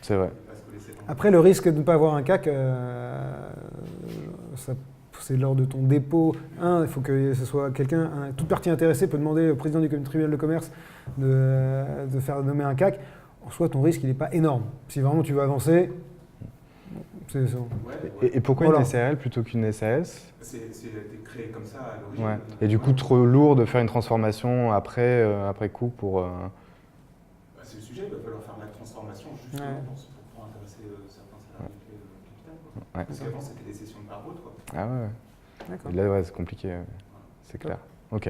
C'est vrai.
Pas se laisser tenter.
Après, le risque de ne pas avoir un CAC, c'est lors de ton dépôt. Il faut que ce soit quelqu'un, toute partie intéressée peut demander au président du tribunal de commerce de faire nommer un CAC. En soi, ton risque, il n'est pas énorme. Si vraiment tu veux avancer, c'est ça.
Et pourquoi
Voilà.
une SARL plutôt qu'une SAS?
C'est été créé comme ça à l'origine.
Ouais. Et du coup, trop lourd de faire une transformation après coup pour.
C'est le sujet, il va falloir faire la transformation justement pour pouvoir intéresser certains salariés capital.
Ouais.
Parce qu'avant, c'était des sessions de par route.
Ah ouais.
D'accord.
Et là, ouais, c'est compliqué. C'est clair. Ok.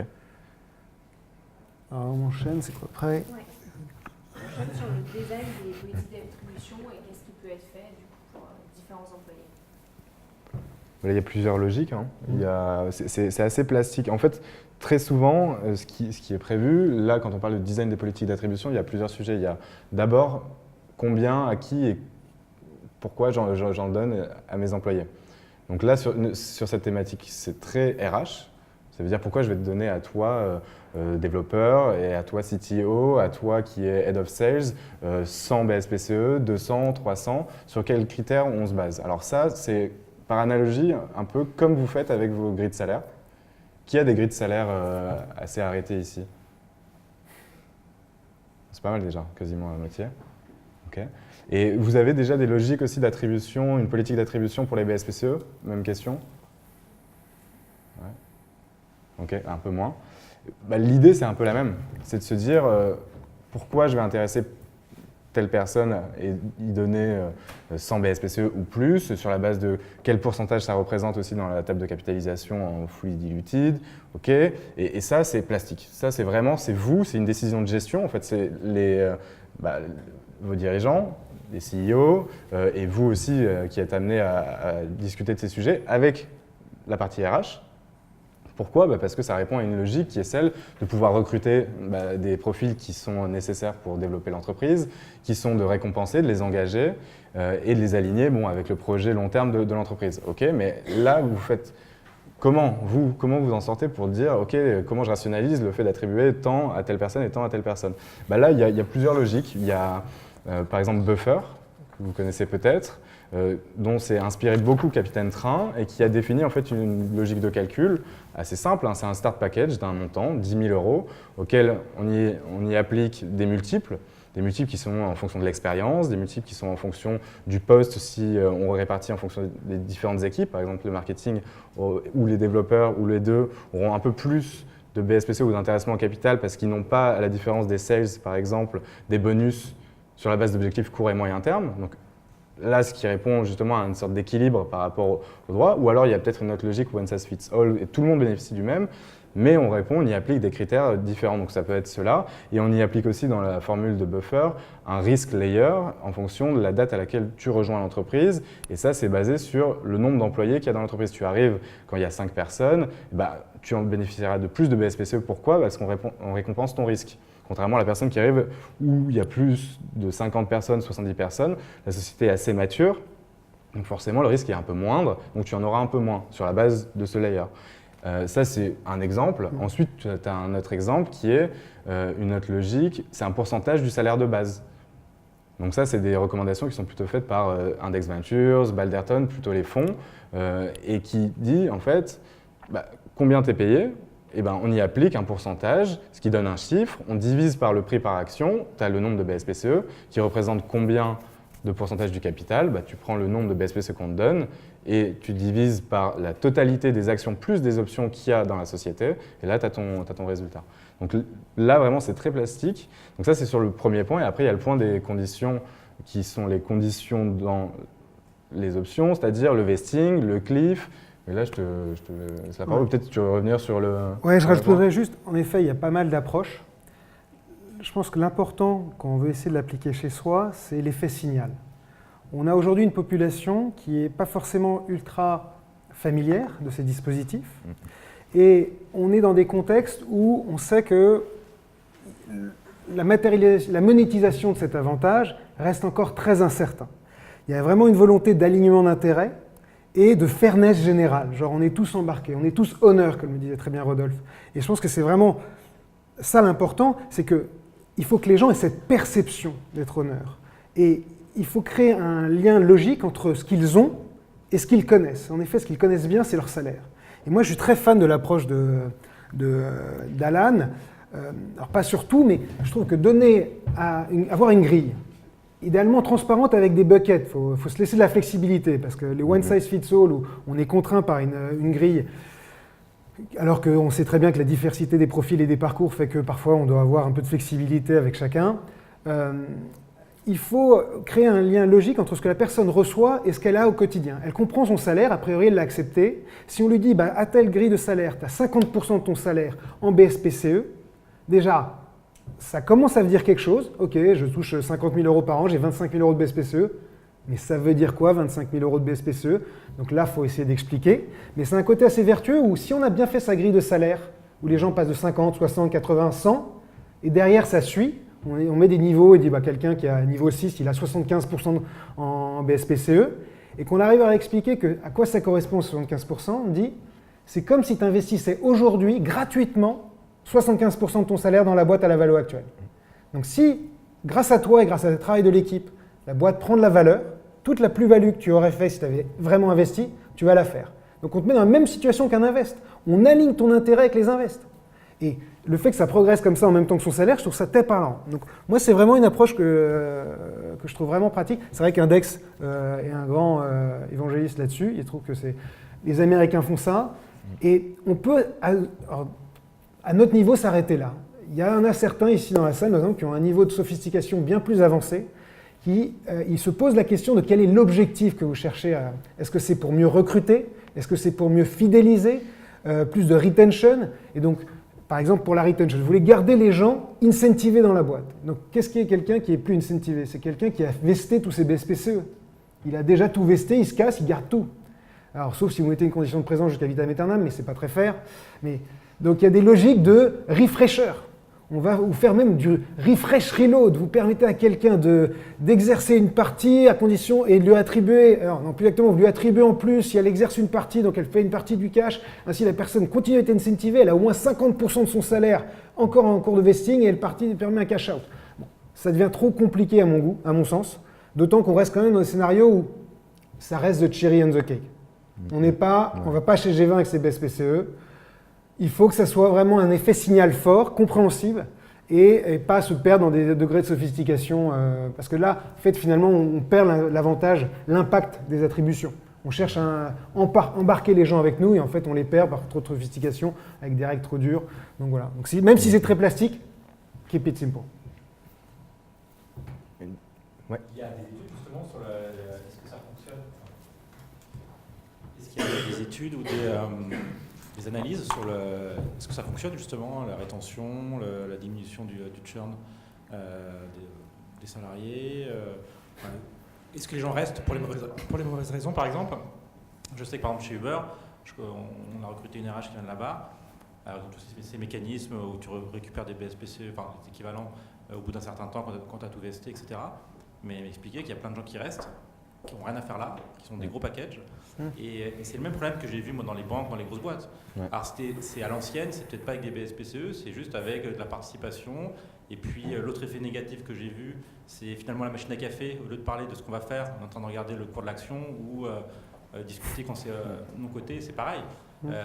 Alors, on enchaîne, c'est quoi après?
On enchaîne sur le design des politiques d'attribution et qu'est-ce qui peut être fait du coup, pour différents employés.
Là, il y a plusieurs logiques. Hein. C'est assez plastique. En fait, très souvent, ce qui est prévu, là, quand on parle de design des politiques d'attribution, il y a plusieurs sujets. Il y a d'abord combien, à qui et pourquoi j'en donne à mes employés. Donc là, sur cette thématique, c'est très RH. Ça veut dire pourquoi je vais te donner à toi, développeur, et à toi, CTO, à toi qui est Head of Sales, 100 BSPCE, 200, 300, sur quels critères on se base. Alors ça, c'est par analogie un peu comme vous faites avec vos grilles de salaire. Qui a des grilles de salaire assez arrêtées ici? C'est pas mal déjà, quasiment la moitié. Ok. Et vous avez déjà des logiques aussi d'attribution, une politique d'attribution pour les BSPCE? Même question? Ouais. Ok, un peu moins. Bah, l'idée, c'est un peu la même. C'est de se dire pourquoi je vais intéresser telle personne et y donner 100 BSPCE ou plus, sur la base de quel pourcentage ça représente aussi dans la table de capitalisation en fully diluted. Ok. Et ça, c'est plastique. Ça, c'est vraiment, c'est vous, c'est une décision de gestion. En fait, c'est vos dirigeants, les CEO, et vous aussi qui êtes amenés à discuter de ces sujets avec la partie RH. Pourquoi? Parce que ça répond à une logique qui est celle de pouvoir recruter des profils qui sont nécessaires pour développer l'entreprise, qui sont de récompenser, de les engager et de les aligner avec le projet long terme de l'entreprise. Okay, mais là, vous faites comment vous en sortez pour dire comment je rationalise le fait d'attribuer tant à telle personne et tant à telle personne? Là, il y a plusieurs logiques. Il y a par exemple Buffer, que vous connaissez peut-être, dont s'est inspiré beaucoup Capitaine Train et qui a défini en fait une logique de calcul assez simple. Hein. C'est un start package d'un montant, 10 000 €, auquel on y applique des multiples qui sont en fonction de l'expérience, des multiples qui sont en fonction du poste si on répartit en fonction des différentes équipes. Par exemple, le marketing ou les développeurs ou les deux auront un peu plus de BSPC ou d'intéressement au capital parce qu'ils n'ont pas, à la différence des sales par exemple, des bonus sur la base d'objectifs court et moyen terme. Donc, là, ce qui répond justement à une sorte d'équilibre par rapport au droit, ou alors il y a peut-être une autre logique one size fits all et tout le monde bénéficie du même, mais on y applique des critères différents, donc ça peut être cela, et on y applique aussi dans la formule de Buffer un risk layer en fonction de la date à laquelle tu rejoins l'entreprise, et ça c'est basé sur le nombre d'employés qu'il y a dans l'entreprise. Tu arrives quand il y a 5 personnes, tu en bénéficieras de plus de BSPCE, pourquoi? Parce qu'on récompense ton risque. Contrairement à la personne qui arrive où il y a plus de 50 personnes, 70 personnes, la société est assez mature, donc forcément le risque est un peu moindre, donc tu en auras un peu moins sur la base de ce layer. Ça c'est un exemple. Ensuite tu as un autre exemple qui est une autre logique, c'est un pourcentage du salaire de base. Donc ça c'est des recommandations qui sont plutôt faites par Index Ventures, Balderton, plutôt les fonds, et qui dit en fait combien tu es payé. On y applique un pourcentage, ce qui donne un chiffre, on divise par le prix par action, tu as le nombre de BSPCE qui représente combien de pourcentage du capital, tu prends le nombre de BSPCE qu'on te donne et tu divises par la totalité des actions plus des options qu'il y a dans la société et là tu as ton résultat. Donc là vraiment c'est très plastique, donc ça c'est sur le premier point et après il y a le point des conditions qui sont les conditions dans les options, c'est-à-dire le vesting, le cliff. Et là, je te laisse la parole.
Ouais.
Peut-être tu veux revenir sur le…
Oui, je rajouterais juste, en effet, il y a pas mal d'approches. Je pense que l'important, quand on veut essayer de l'appliquer chez soi, c'est l'effet signal. On a aujourd'hui une population qui n'est pas forcément ultra familière de ces dispositifs. Et on est dans des contextes où on sait que la monétisation de cet avantage reste encore très incertain. Il y a vraiment une volonté d'alignement d'intérêts et de fairness générale. Genre on est tous embarqués, on est tous honneurs, comme le disait très bien Rodolphe. Et je pense que c'est vraiment ça l'important, c'est qu'il faut que les gens aient cette perception d'être honneurs. Et il faut créer un lien logique entre ce qu'ils ont et ce qu'ils connaissent. En effet, ce qu'ils connaissent bien, c'est leur salaire. Et moi, je suis très fan de l'approche d'Alan. Alors pas sur tout, mais je trouve que avoir une grille, idéalement transparente avec des buckets, il faut se laisser de la flexibilité, parce que les one size fits all, où on est contraint par une grille, alors qu'on sait très bien que la diversité des profils et des parcours fait que parfois on doit avoir un peu de flexibilité avec chacun, il faut créer un lien logique entre ce que la personne reçoit et ce qu'elle a au quotidien. Elle comprend son salaire, a priori elle l'a accepté. Si on lui dit, à telle grille de salaire, tu as 50% de ton salaire en BSPCE, déjà, ça commence à dire quelque chose. Ok, je touche 50 000 euros par an, j'ai 25 000 euros de BSPCE. Mais ça veut dire quoi, 25 000 euros de BSPCE? Donc là, il faut essayer d'expliquer. Mais c'est un côté assez vertueux où si on a bien fait sa grille de salaire, où les gens passent de 50, 60, 80, 100, et derrière ça suit, on met des niveaux et dit quelqu'un qui a niveau 6, il a 75% en BSPCE, et qu'on arrive à expliquer à quoi ça correspond 75%, on dit c'est comme si tu investissais aujourd'hui gratuitement 75% de ton salaire dans la boîte à la valeur actuelle. Donc si, grâce à toi et grâce à le travail de l'équipe, la boîte prend de la valeur, toute la plus-value que tu aurais fait si tu avais vraiment investi, tu vas la faire. Donc on te met dans la même situation qu'un invest. On aligne ton intérêt avec les invests. Et le fait que ça progresse comme ça en même temps que son salaire, je trouve ça très parlant. Donc moi, c'est vraiment une approche que je trouve vraiment pratique. C'est vrai qu'Index est un grand évangéliste là-dessus. Il trouve que les Américains font ça. Et on peut, à notre niveau, s'arrêter là. Il y en a certains ici dans la salle, par exemple, qui ont un niveau de sophistication bien plus avancé, ils se posent la question de quel est l'objectif que vous cherchez. Est-ce que c'est pour mieux recruter? Est-ce que c'est pour mieux fidéliser? Plus de retention? Et donc, par exemple, pour la retention, je voulais garder les gens incentivés dans la boîte. Donc, qu'est-ce qui est quelqu'un qui est plus incentivé? C'est quelqu'un qui a vesté tous ses BSPCE. Il a déjà tout vesté, il se casse, il garde tout. Alors, sauf si vous mettez une condition de présence jusqu'à vitam aeternam, mais c'est pas très fair. Donc, il y a des logiques de refresher. On va vous faire même du refresh reload. Vous permettez à quelqu'un d'exercer une partie à condition et de lui attribuer, alors non plus exactement, vous lui attribuez en plus si elle exerce une partie, donc elle fait une partie du cash. Ainsi, la personne continue à être incentivée, elle a au moins 50% de son salaire encore en cours de vesting et elle permet un cash out. Bon, ça devient trop compliqué à mon goût, à mon sens, d'autant qu'on reste quand même dans des scénarios où ça reste the cherry on the cake. On ne va pas chez G20 avec ses BSPCE. Il faut que ça soit vraiment un effet signal fort, compréhensible, et pas se perdre dans des degrés de sophistication. Parce que là, en fait, finalement, on perd l'avantage, l'impact des attributions. On cherche à embarquer les gens avec nous, et en fait, on les perd par trop de sophistication, avec des règles trop dures. Donc voilà. Donc, même si c'est très plastique, keep it simple.
Ouais.
Il y a des études justement sur est-ce que ça fonctionne? Est-ce qu'il y a des études ou des analyses sur est-ce que ça fonctionne justement, la rétention, la diminution du churn des salariés? Est-ce que les gens restent pour les mauvaises raisons, par exemple? Je sais que par exemple chez Uber, on a recruté une RH qui vient de là-bas. Ces mécanismes où tu récupères des BSPCE, enfin des équivalents au bout d'un certain temps quand tu as tout vesté, etc. Mais m'expliquer qu'il y a plein de gens qui restent, qui n'ont rien à faire là, qui sont des gros packages. Et c'est le même problème que j'ai vu moi dans les banques, dans les grosses boîtes. Ouais. Alors c'est à l'ancienne, c'est peut-être pas avec des BSPCE, c'est juste avec de la participation. Et puis l'autre effet négatif que j'ai vu, c'est finalement la machine à café. Au lieu de parler de ce qu'on va faire, on est en train de regarder le cours de l'action ou discuter quand c'est de mon côté, c'est pareil.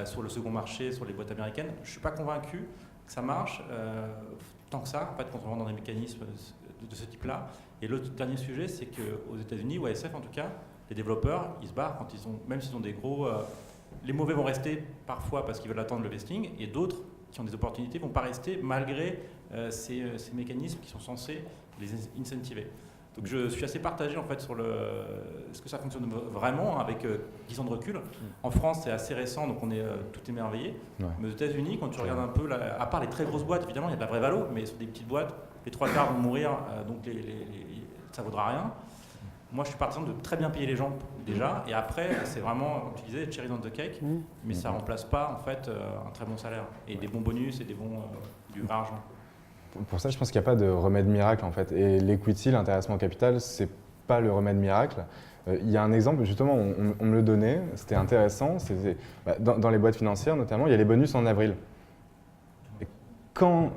Sur le second marché, sur les boîtes américaines, je ne suis pas convaincu que ça marche tant que ça, en fait, quand on rentre dans des mécanismes de ce type-là. Et l'autre dernier sujet, c'est qu'aux États-Unis, ou à SF en tout cas, les développeurs, ils se barrent quand même s'ils ont des gros... les mauvais vont rester parfois parce qu'ils veulent attendre le vesting, et d'autres qui ont des opportunités ne vont pas rester malgré ces mécanismes qui sont censés les incentiver. Donc je suis assez partagé en fait sur est-ce que ça fonctionne vraiment avec 10 ans de recul. En France, c'est assez récent, donc on est tout émerveillé. Ouais. Mais aux États-Unis, quand tu regardes un peu, à part les très grosses boîtes, évidemment, il y a de la vraie valo, mais sur des petites boîtes, les 3 quarts vont mourir, donc ça ne vaudra rien. moi, je suis partisan de très bien payer les gens déjà, et après, c'est vraiment, comme tu disais, cherry on the cake, mais ça remplace pas en fait un très bon salaire et des bons bonus et du vrai argent.
Pour ça, je pense qu'il n'y a pas de remède miracle en fait. Et l'equity, l'intéressement au capital, c'est pas le remède miracle. Il y a un exemple, justement, on me le donnait, c'était intéressant. Dans les boîtes financières notamment, il y a les bonus en avril. Et quand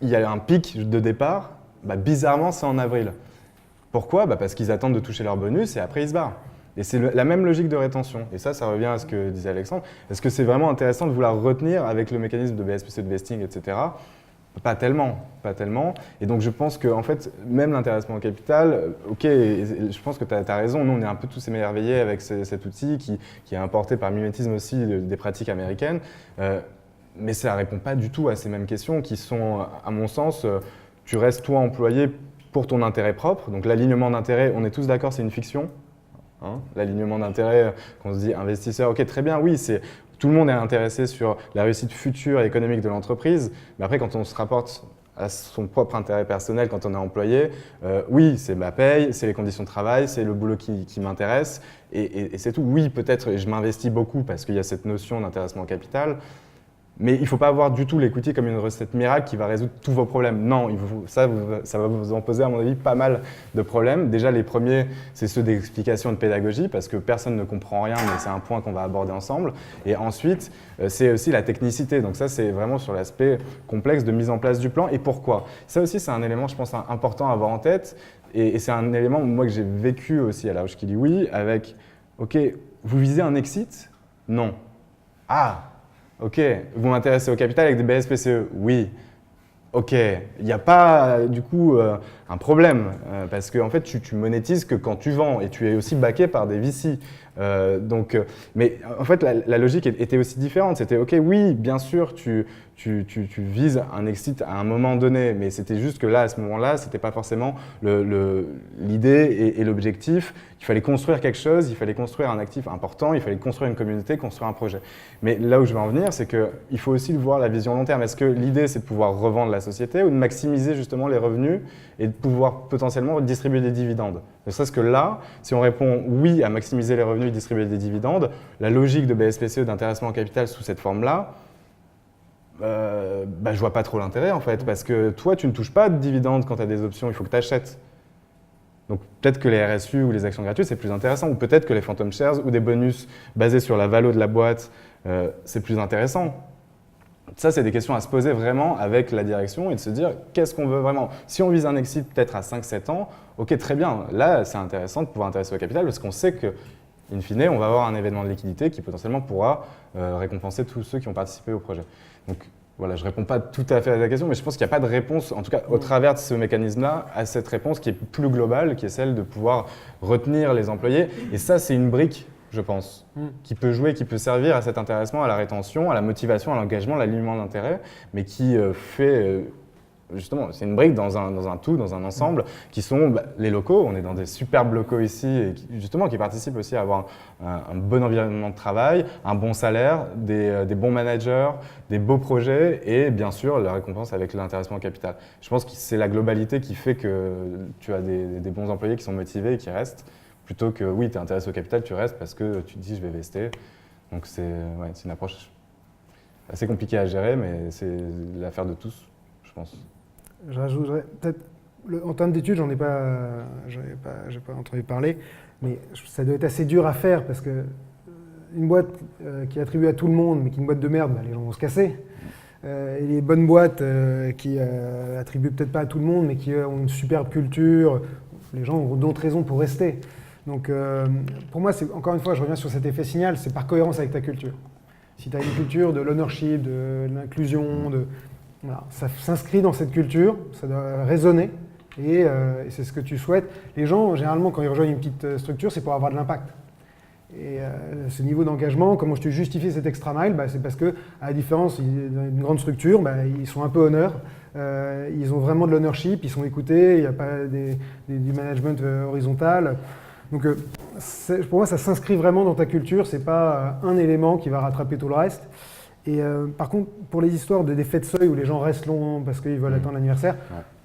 il y a un pic de départ, bizarrement, c'est en avril. Pourquoi ? Parce qu'ils attendent de toucher leur bonus et après ils se barrent. Et c'est la même logique de rétention. Et ça revient à ce que disait Alexandre. Est-ce que c'est vraiment intéressant de vouloir retenir avec le mécanisme de BSPC de vesting, etc. Pas tellement. Et donc je pense que en fait, même l'intéressement au capital, ok, je pense que tu as raison, nous on est un peu tous émerveillés avec cet outil qui est importé par mimétisme aussi des pratiques américaines, mais ça ne répond pas du tout à ces mêmes questions qui sont, à mon sens, tu restes toi employé pour ton intérêt propre. Donc l'alignement d'intérêt, on est tous d'accord, c'est une fiction. L'alignement d'intérêt, quand on se dit investisseur, ok, très bien, oui, tout le monde est intéressé sur la réussite future et économique de l'entreprise, mais après, quand on se rapporte à son propre intérêt personnel, quand on est employé, oui, c'est ma paye, c'est les conditions de travail, c'est le boulot qui m'intéresse, et c'est tout. Oui, peut-être, je m'investis beaucoup parce qu'il y a cette notion d'intéressement au capital, mais il ne faut pas avoir du tout l'equity comme une recette miracle qui va résoudre tous vos problèmes. Non, ça va vous en poser, à mon avis, pas mal de problèmes. Déjà, les premiers, c'est ceux d'explication et de pédagogie, parce que personne ne comprend rien, mais c'est un point qu'on va aborder ensemble. Et ensuite, c'est aussi la technicité. Donc ça, c'est vraiment sur l'aspect complexe de mise en place du plan. Et pourquoi ? Ça aussi, c'est un élément, je pense, important à avoir en tête. Et c'est un élément, moi, que j'ai vécu aussi à La Roche qui dit oui, avec, OK, vous visez un exit ? Non. Ah ! Ok, vous m'intéressez au capital avec des BSPCE ? Oui. Ok, il n'y a pas du coup un problème parce que en fait, tu monétises que quand tu vends et tu es aussi backé par des VC. Mais en fait, la logique était aussi différente. C'était ok, oui, bien sûr, tu vises un exit à un moment donné, mais c'était juste que là, à ce moment-là, c'était pas forcément l'idée et l'objectif. Il fallait construire quelque chose, il fallait construire un actif important, il fallait construire une communauté, construire un projet. Mais là où je veux en venir, c'est qu'il faut aussi voir la vision long terme. Est-ce que l'idée, c'est de pouvoir revendre la société ou de maximiser justement les revenus et de pouvoir potentiellement distribuer des dividendes ? Ne serait-ce que là, si on répond oui à maximiser les revenus et distribuer des dividendes, la logique de BSPCE, d'intéressement au capital sous cette forme-là, je vois pas trop l'intérêt en fait, parce que toi, tu ne touches pas de dividendes quand tu as des options, il faut que tu achètes. Donc peut-être que les RSU ou les actions gratuites, c'est plus intéressant, ou peut-être que les phantom shares ou des bonus basés sur la valo de la boîte, c'est plus intéressant. Ça, c'est des questions à se poser vraiment avec la direction et de se dire qu'est-ce qu'on veut vraiment. Si on vise un exit peut-être à 5-7 ans, ok, très bien, là, c'est intéressant de pouvoir intéresser au capital parce qu'on sait que, in fine, on va avoir un événement de liquidité qui potentiellement pourra récompenser tous ceux qui ont participé au projet. Donc voilà, je ne réponds pas tout à fait à ta question, mais je pense qu'il n'y a pas de réponse, en tout cas au travers de ce mécanisme-là, à cette réponse qui est plus globale, qui est celle de pouvoir retenir les employés. Et ça, c'est une brique, je pense, qui peut jouer, qui peut servir à cet intéressement, à la rétention, à la motivation, à l'engagement, à l'alignement d'intérêt, mais qui fait, justement, c'est une brique dans un tout, dans un ensemble, qui sont les locaux. On est dans des superbes locaux ici, et qui participent aussi à avoir un bon environnement de travail, un bon salaire, des bons managers, des beaux projets, et bien sûr, la récompense avec l'intéressement au capital. Je pense que c'est la globalité qui fait que tu as des bons employés qui sont motivés et qui restent. Plutôt que, oui, tu es intéressé au capital, tu restes parce que tu te dis, je vais vester. Donc, c'est une approche assez compliquée à gérer, mais c'est l'affaire de tous, je pense.
Je rajouterais peut-être, en termes d'études, j'en ai pas entendu parler, mais ça doit être assez dur à faire parce que une boîte qui est attribuée à tout le monde, mais qui est une boîte de merde, les gens vont se casser. Et les bonnes boîtes qui attribuent peut-être pas à tout le monde, mais qui ont une superbe culture, les gens ont d'autres raisons pour rester. Donc, pour moi, encore une fois, je reviens sur cet effet signal, c'est par cohérence avec ta culture. Si tu as une culture de l'ownership, de l'inclusion, voilà, ça s'inscrit dans cette culture, ça doit résonner, et c'est ce que tu souhaites. Les gens, généralement, quand ils rejoignent une petite structure, c'est pour avoir de l'impact. Et ce niveau d'engagement, comment je te justifie cet extra mile, c'est parce que, à la différence d'une grande structure, ils sont un peu honneurs. Ils ont vraiment de l'ownership, ils sont écoutés, il n'y a pas du management horizontal. Donc pour moi, ça s'inscrit vraiment dans ta culture, c'est pas un élément qui va rattraper tout le reste. Et par contre, pour les histoires des fêtes de seuil où les gens restent longs parce qu'ils veulent attendre l'anniversaire,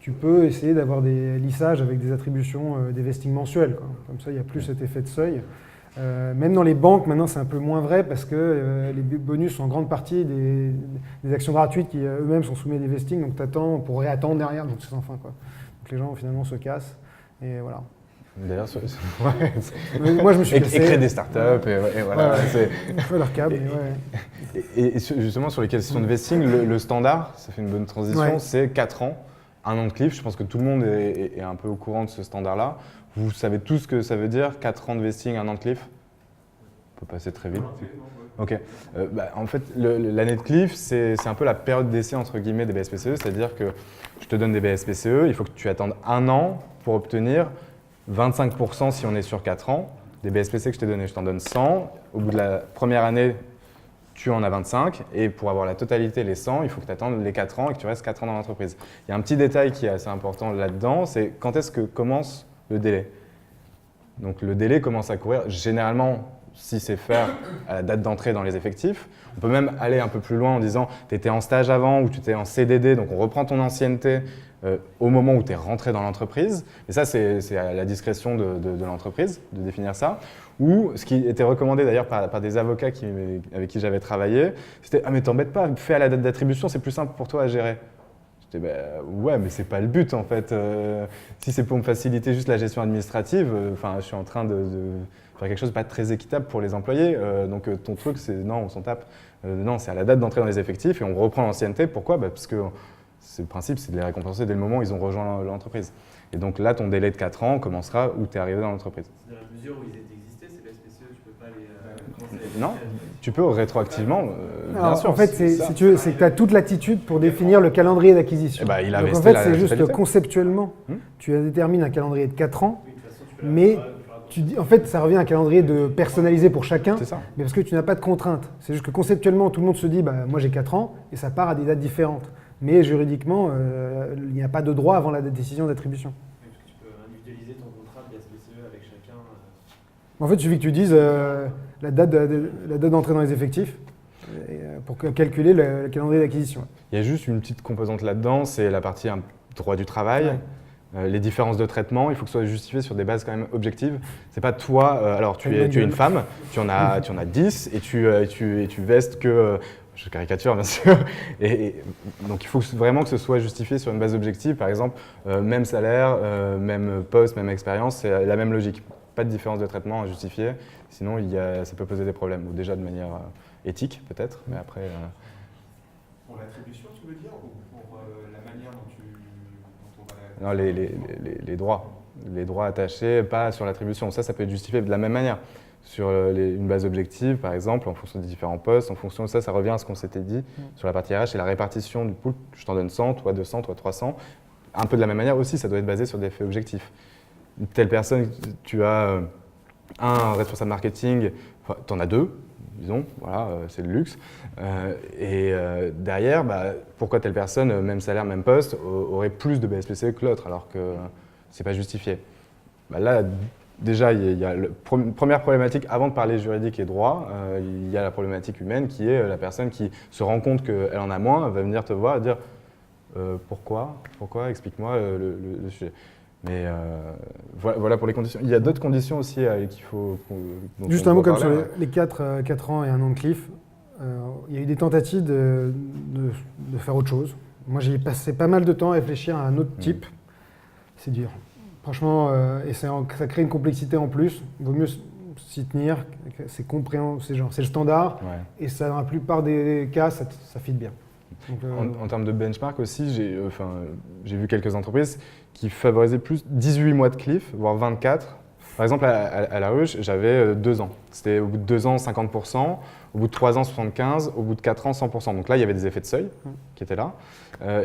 tu peux essayer d'avoir des lissages avec des attributions, des vestings mensuels, quoi. Comme ça, il n'y a plus cet effet de seuil. Même dans les banques, maintenant, c'est un peu moins vrai parce que les bonus sont en grande partie des actions gratuites qui eux-mêmes sont soumises à des vestings. Donc, tu attends, on pourrait attendre derrière, donc c'est sans fin, quoi. Donc, les gens, finalement, se cassent. Et voilà.
D'ailleurs,
Moi, je me suis
cassé. Et créer des startups, et voilà.
Ouais,
c'est
un peu leur câble, mais ouais.
et justement, sur les questions de vesting, le standard, ça fait une bonne transition, c'est 4 ans, 1 an de cliff. Je pense que tout le monde est un peu au courant de ce standard-là. Vous savez tous ce que ça veut dire, 4 ans de vesting, 1 an de cliff? On peut passer très vite. Ok. En fait, l'année de cliff, c'est un peu la période d'essai entre guillemets des BSPCE, c'est-à-dire que je te donne des BSPCE, il faut que tu attendes 1 an pour obtenir 25% si on est sur 4 ans. Des BSPC que je t'ai donné, je t'en donne 100. Au bout de la première année, tu en as 25. Et pour avoir la totalité, les 100, il faut que tu attendes les 4 ans et que tu restes 4 ans dans l'entreprise. Il y a un petit détail qui est assez important là-dedans, c'est quand est-ce que commence le délai. Donc le délai commence à courir généralement, si c'est faire à la date d'entrée dans les effectifs. On peut même aller un peu plus loin en disant tu étais en stage avant ou tu étais en CDD, donc on reprend ton ancienneté au moment où tu es rentré dans l'entreprise. Et ça, c'est à la discrétion de l'entreprise de définir ça. Ou ce qui était recommandé d'ailleurs par des avocats avec qui j'avais travaillé, c'était « Ah mais t'embête pas, fais à la date d'attribution, c'est plus simple pour toi à gérer ». J'étais ouais, mais c'est pas le but en fait. Si c'est pour me faciliter juste la gestion administrative, je suis en train de faire quelque chose de pas très équitable pour les employés. Donc ton truc, c'est non, on s'en tape. Non, c'est à la date d'entrée dans les effectifs et on reprend l'ancienneté. Pourquoi? Parce que le principe, c'est de les récompenser dès le moment où ils ont rejoint l'entreprise. Et donc là, ton délai de 4 ans commencera où tu es arrivé dans l'entreprise.
Dans la mesure où ils existaient, ces BSPCE, tu peux pas les...
Non, tu peux rétroactivement, bien sûr.
En fait, si tu veux, c'est que tu as toute l'attitude pour définir le calendrier d'acquisition.
Il a
Donc en
resté
fait, c'est juste
totalité.
conceptuellement, tu détermines un calendrier de 4 ans, mais tu dis, en fait, ça revient à un calendrier personnalisé pour chacun,
C'est ça.
mais parce que tu n'as pas de contraintes. C'est juste que conceptuellement, tout le monde se dit, moi j'ai 4 ans, et ça part à des dates différentes. Mais juridiquement, il n'y a pas de droit avant la décision d'attribution.
Oui, parce que tu peux individualiser ton contrat de BSPCE avec chacun.
En fait, il suffit que tu dises la date d'entrée dans les effectifs pour calculer le calendrier d'acquisition.
Il y a juste une petite composante là-dedans, c'est la partie droit du travail.
Ouais.
Les différences de traitement, il faut que ce soit justifié sur des bases quand même objectives. C'est pas toi, alors tu es une femme, tu en as 10 et tu vestes que, je caricature bien sûr, et donc il faut vraiment que ce soit justifié sur une base objective. Par exemple, même salaire, même poste, même expérience, c'est la même logique. Pas de différence de traitement à justifier, sinon ça peut poser des problèmes, ou déjà de manière éthique peut-être, mais après…
Pour l'attribution, tu veux dire, ou pour la manière dont on va…
Non, les droits attachés, pas sur l'attribution. Ça peut être justifié de la même manière. Sur une base objective, par exemple, en fonction des différents postes, en fonction de ça revient à ce qu'on s'était dit sur la partie RH, et la répartition du pool, je t'en donne 100, toi 200, toi 300. Un peu de la même manière aussi, ça doit être basé sur des faits objectifs. Telle personne, tu as un responsable marketing, tu en as 2, disons, voilà, c'est le luxe. Derrière, pourquoi telle personne, même salaire, même poste, aurait plus de BSPCE que l'autre, alors que c'est pas justifié. Là, déjà, il y a première problématique, avant de parler juridique et droit, il y a la problématique humaine qui est la personne qui se rend compte qu'elle en a moins, elle va venir te voir et dire pourquoi, explique-moi le sujet. Mais voilà pour les conditions. Il y a d'autres conditions aussi qu'il faut…
Juste un mot comme sur les 4 ans et 1 an de cliff. Il y a eu des tentatives de faire autre chose. Moi, j'ai passé pas mal de temps à réfléchir à un autre type. C'est dur. Franchement, et ça crée une complexité en plus. Il vaut mieux s'y tenir. C'est le standard. Ouais. Et ça, dans la plupart des cas, ça fit bien. Donc,
en termes de benchmark aussi, j'ai vu quelques entreprises qui favorisaient plus 18 mois de cliff, voire 24. Par exemple, à la ruche, j'avais 2 ans. C'était au bout de 2 ans, 50%, au bout de 3 ans, 75%, au bout de 4 ans, 100%. Donc là, il y avait des effets de seuil qui étaient là.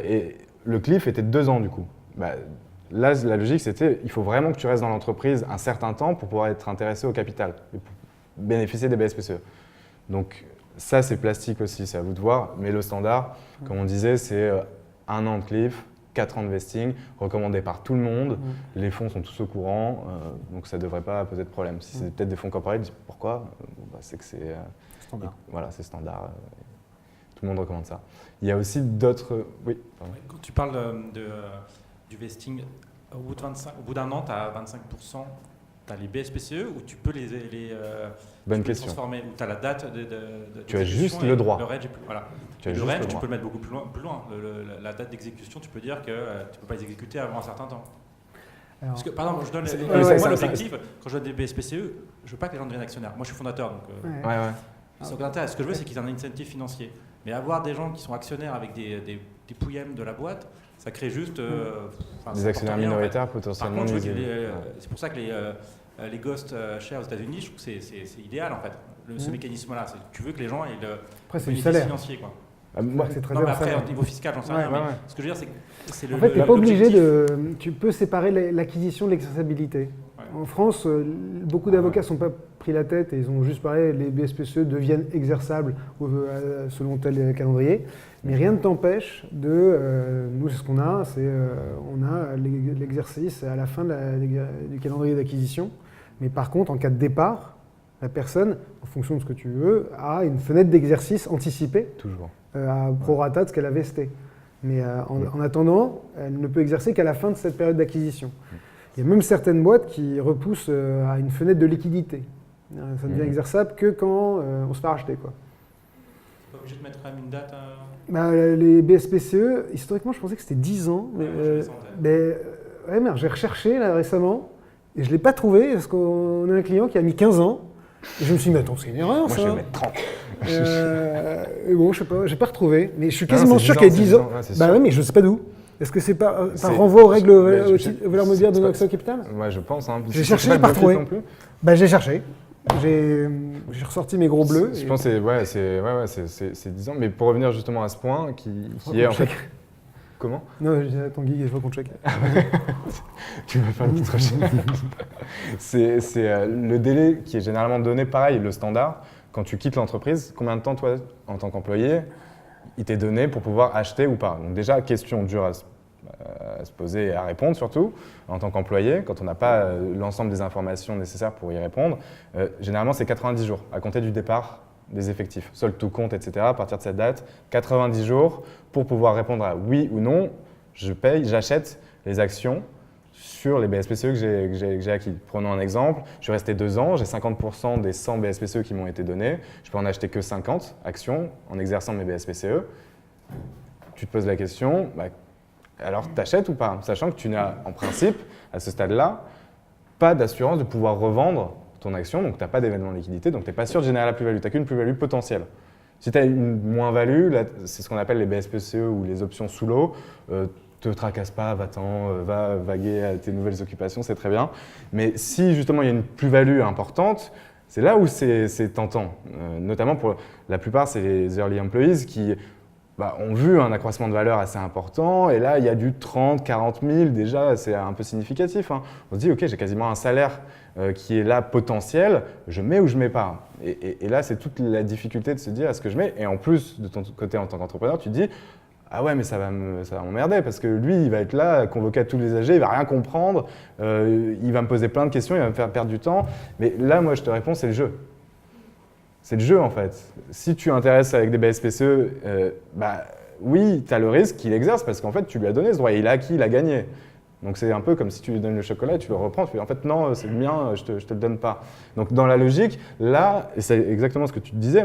Et le cliff était de 2 ans du coup. Là, la logique, c'était il faut vraiment que tu restes dans l'entreprise un certain temps pour pouvoir être intéressé au capital et pour bénéficier des BSPCE. Donc ça, c'est plastique aussi, c'est à vous de voir. Mais le standard, comme on disait, c'est 1 an de cliff, 4 ans de vesting, recommandé par tout le monde. Les fonds sont tous au courant, donc ça ne devrait pas poser de problème. Si c'est peut-être des fonds corporate, pourquoi? C'est que c'est standard. Voilà, c'est standard. Tout le monde recommande ça. Il y a aussi d'autres… Oui, pardon.
Quand tu parles du vesting. Au bout d'un an, tu as 25%. Tu as les BSPCE où tu peux les
Bonne
tu peux les
question.
transformer, où tu as la date de
Tu as
d'exécution
juste
et
le droit.
Le range, voilà.
Tu as
Et le
juste
range,
le
tu
droit.
peux le mettre beaucoup plus loin. La date d'exécution, tu peux dire que tu ne peux pas les exécuter avant un certain temps.
Alors,
Parce que, par exemple, je donne
ça,
l'objectif, quand je donne des BSPCE, je veux pas que les gens deviennent actionnaires. Moi, je suis fondateur, donc
ouais.
Ouais, ouais.
c'est aucun intérêt. Ce que je veux, c'est qu'ils aient un incentive financier. Mais avoir des gens qui sont actionnaires avec des pouillèmes de la boîte, ça crée juste
Des actionnaires minoritaires
Par
potentiellement
contre, je veux que
nuisibles.
c'est pour ça que les ghost shares aux États-Unis, je trouve que c'est idéal en fait. Ce mécanisme-là, tu veux que les gens aient le
Après, c'est du
bénéfice
salaire.
financier, quoi.
Moi,
C'est très
Non, mais
bien,
après,
salaire.
au niveau fiscal, j'en sais rien.
Ouais,
mais
ouais.
ce que je veux dire, c'est que c'est le.
En fait, tu n'es pas obligé
l'objectif.
de. Tu peux séparer l'acquisition de l'exerçabilité.
Ouais.
En France, beaucoup d'avocats ne sont pas pris la tête et ils ont juste parlé les BSPCE deviennent exerçables selon tel calendrier. Mais rien ne t'empêche de. Nous, c'est ce qu'on a, on a l'exercice à la fin du calendrier d'acquisition. Mais par contre, en cas de départ, la personne, en fonction de ce que tu veux, a une fenêtre d'exercice anticipée
toujours.
à prorata de ce qu'elle a vesté. Mais en attendant, elle ne peut exercer qu'à la fin de cette période d'acquisition. Il y a même certaines boîtes qui repoussent à une fenêtre de liquidité. Ça ne devient exerçable que quand on se fait racheter, quoi.
Pas obligé de mettre quand même une date.
Les BSPCE, historiquement, je pensais que c'était 10 ans. Mais, merde, j'ai recherché là, récemment et je ne l'ai pas trouvé parce qu'on a un client qui a mis 15 ans. Et je me suis dit, mais attends, c'est une erreur,
Moi,
ça.
je vais mettre 30.
Et bon, je sais pas, j'ai pas retrouvé. Mais je suis quasiment sûr qu'il y a 10 ans.
Ouais, c'est
Bah
sûr.
ouais, mais je sais pas d'où. Est-ce que c'est par
C'est-
renvoi aux règles
mais
aux valeurs mobilières de
c'est pas-
Noxo Capital?
Ouais, je pense. Hein.
J'ai
C'est
cherché,
pas
j'ai pas
de
retrouvé.
non plus.
Bah j'ai cherché. J'ai ressorti mes gros bleus.
Je pense que c'est 10 ans. Mais pour revenir justement à ce point, qui est en fait. Comment?
Non, je dis à ton geek et je vois qu'on check.
Tu vas faire une petite recherche. C'est le délai qui est généralement donné, pareil, le standard. Quand tu quittes l'entreprise, combien de temps, toi, en tant qu'employé, il t'est donné pour pouvoir acheter ou pas? Donc déjà, question dure à se poser et à répondre surtout, en tant qu'employé, quand on n'a pas l'ensemble des informations nécessaires pour y répondre. Généralement, c'est 90 jours à compter du départ des effectifs, solde tout compte, etc. À partir de cette date, 90 jours pour pouvoir répondre à oui ou non, je paye, j'achète les actions sur les BSPCE que j'ai acquis. Prenons un exemple, je suis resté 2 ans, j'ai 50% des 100 BSPCE qui m'ont été donnés, je peux en acheter que 50 actions en exerçant mes BSPCE. Tu te poses la question, alors tu achètes ou pas? Sachant que tu n'as en principe, à ce stade-là, pas d'assurance de pouvoir revendre ton action, donc tu n'as pas d'événement de liquidité, donc tu n'es pas sûr de générer la plus-value, tu n'as qu'une plus-value potentielle. Si tu as une moins-value, c'est ce qu'on appelle les BSPCE ou les options sous l'eau, te tracasse pas, va-t'en, va vaguer à tes nouvelles occupations, c'est très bien. Mais si justement il y a une plus-value importante, c'est là où c'est tentant. Notamment pour la plupart, c'est les early employees qui ont vu un accroissement de valeur assez important, et là il y a du 30, 40 000, déjà c'est un peu significatif. Hein. On se dit, ok, j'ai quasiment un salaire qui est là potentiel, je mets ou je mets pas. Et là c'est toute la difficulté de se dire, est-ce que je mets? Et en plus, de ton côté en tant qu'entrepreneur, tu te dis, ah ouais, mais ça va m'emmerder parce que lui, il va être là, convoqué à tous les AG, il va rien comprendre, il va me poser plein de questions, il va me faire perdre du temps. Mais là, moi, je te réponds, c'est le jeu. C'est le jeu, en fait. Si tu intéresses avec des BSPCE, oui, tu as le risque qu'il exerce parce qu'en fait, tu lui as donné ce droit. Il a acquis, il a gagné. Donc, c'est un peu comme si tu lui donnes le chocolat, tu le reprends, tu fais en fait, non, c'est le mien, je te le donne pas. Donc, dans la logique, là, et c'est exactement ce que tu disais,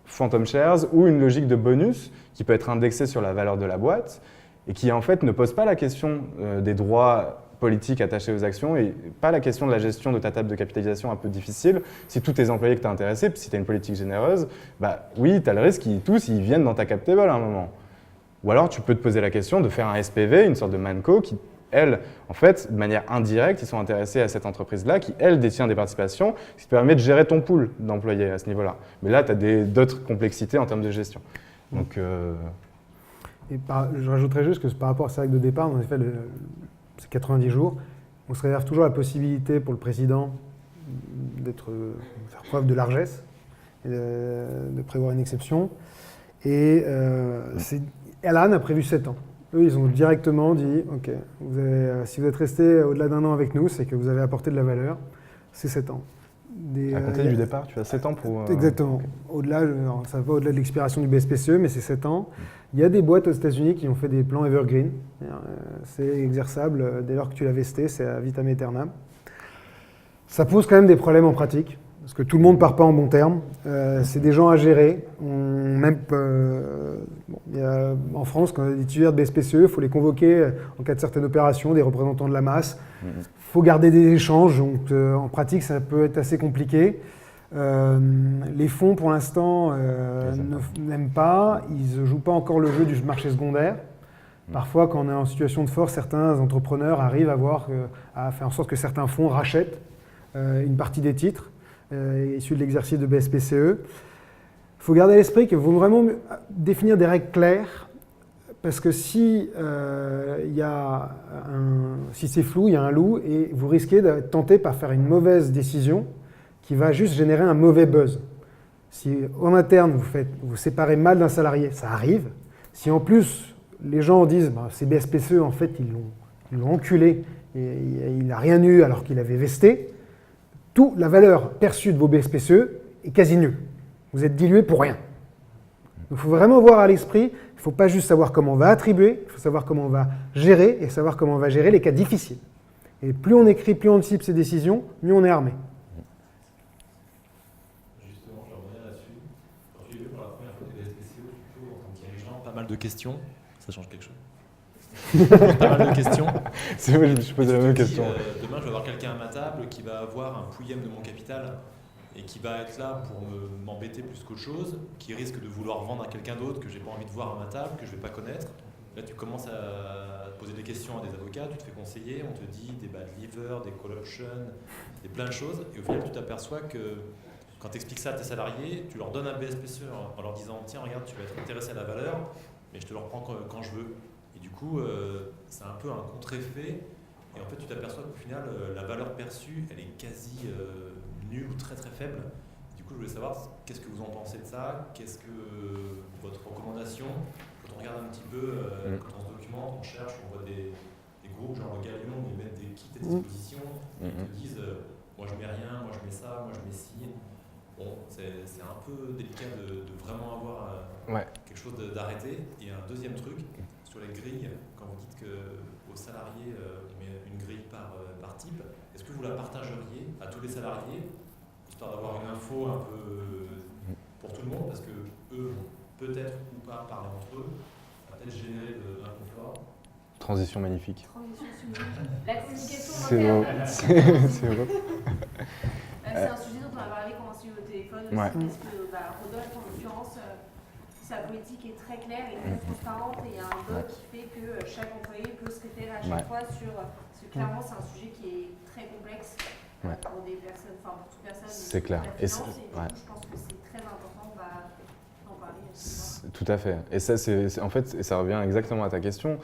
Phantom Shares ou une logique de bonus qui peut être indexée sur la valeur de la boîte et qui en fait ne pose pas la question des droits politiques attachés aux actions et pas la question de la gestion de ta table de capitalisation un peu difficile. Si tous tes employés que tu as intéressés, si tu as une politique généreuse, oui, tu as le risque qu'ils tous ils viennent dans ta cap table à un moment. Ou alors tu peux te poser la question de faire un SPV, une sorte de manco qui, elle, en fait, de manière indirecte, ils sont intéressés à cette entreprise-là qui, elle, détient des participations, ce qui te permet de gérer ton pool d'employés à ce niveau-là. Mais là, tu as d'autres complexités en termes de gestion. Donc,
je rajouterais juste que par rapport à ces règles de départ, en effet, c'est 90 jours. On se réserve toujours la possibilité pour le président de faire preuve de largesse et de prévoir une exception. Et Alan a prévu 7 ans. Eux, ils ont directement dit, OK, si vous êtes resté au-delà d'un an avec nous, c'est que vous avez apporté de la valeur, c'est 7 ans.
À compter du départ, tu as 7 ans pour...
Exactement. Au-delà, ça va au-delà de l'expiration du BSPCE, mais c'est 7 ans. Il y a des boîtes aux États-Unis qui ont fait des plans evergreen. C'est exerçable dès lors que tu l'as vesté, c'est à vitam aeternam. Ça pose quand même des problèmes en pratique, parce que tout le monde ne part pas en bons termes. C'est des gens à gérer. En France, quand il y a des titulaires de BSPCE, il faut les convoquer en cas de certaines opérations, des représentants de la masse. Il faut garder des échanges, donc en pratique, ça peut être assez compliqué. Les fonds, pour l'instant, n'aiment pas. Ils ne jouent pas encore le jeu du marché secondaire. Parfois, quand on est en situation de force, certains entrepreneurs arrivent à faire en sorte que certains fonds rachètent une partie des titres issus de l'exercice de BSPCE. Il faut garder à l'esprit qu'il faut vraiment définir des règles claires. Parce que si c'est flou, il y a un loup, et vous risquez d'être tenté par faire une mauvaise décision qui va juste générer un mauvais buzz. Si en interne, vous séparez mal d'un salarié, ça arrive. Si en plus, les gens disent c'est BSPCE, en fait, ils l'ont enculé, et il n'a rien eu alors qu'il avait vesté, la valeur perçue de vos BSPCE est quasi nulle. Vous êtes dilué pour rien. Donc il faut vraiment voir à l'esprit, il ne faut pas juste savoir comment on va attribuer, il faut savoir comment on va gérer et savoir comment on va gérer les cas difficiles. Et plus on écrit, plus on anticipe ces décisions, mieux on est armé.
Justement, je reviens là-dessus. Quand tu es vu pour la première fois des SPCE, tu trouves en tant que dirigeant pas mal de questions. Ça change quelque chose. Pas mal de questions.
C'est vrai, je me suis posé la même question.
Demain, je vais avoir quelqu'un à ma table qui va avoir un pouillème de mon capital et qui va être là pour m'embêter plus qu'autre chose, qui risque de vouloir vendre à quelqu'un d'autre que j'ai pas envie de voir à ma table, que je vais pas connaître. Là, tu commences à poser des questions à des avocats, tu te fais conseiller, on te dit des bad leavers, des call options, des plein de choses, et au final, tu t'aperçois que quand tu expliques ça à tes salariés, tu leur donnes un BSPCE en leur disant tiens, regarde, tu vas être intéressé à la valeur, mais je te le reprends quand je veux. Et du coup, c'est un peu un contre-effet, et en fait, tu t'aperçois qu'au final, la valeur perçue, elle est quasi nulle ou très très faible. Du coup, je voulais savoir qu'est-ce que vous en pensez de ça, qu'est-ce que votre recommandation, quand on regarde un petit peu, quand on se documente, on cherche, on voit des groupes genre le Galion, ils mettent des kits à disposition, ils te disent moi je mets rien, moi je mets ça, moi je mets ci. Bon, c'est un peu délicat de vraiment avoir quelque chose d'arrêté. Et un deuxième truc, sur les grilles, quand vous dites qu'aux salariés, on met une grille par type, est-ce que vous la partageriez à tous les salariés, histoire d'avoir une info un peu pour tout le monde, parce que eux vont peut-être ou pas parler entre eux, ça va peut-être générer de l'inconfort.
Transition magnifique.
La communication
C'est beau. C'est beau.
c'est un sujet dont on a parlé quand on s'est eu au téléphone aussi, parce que Rodolphe, en l'occurrence, sa politique est très claire et très transparente, et il y a un doc qui fait que chaque employé peut se référer à chaque fois sur... Parce que clairement, c'est un sujet qui est très complexe pour des personnes, enfin pour toute personne.
C'est clair.
Et du coup, je pense que c'est très important d'en parler.
Tout à fait. Et ça, en fait, et ça revient exactement à ta question.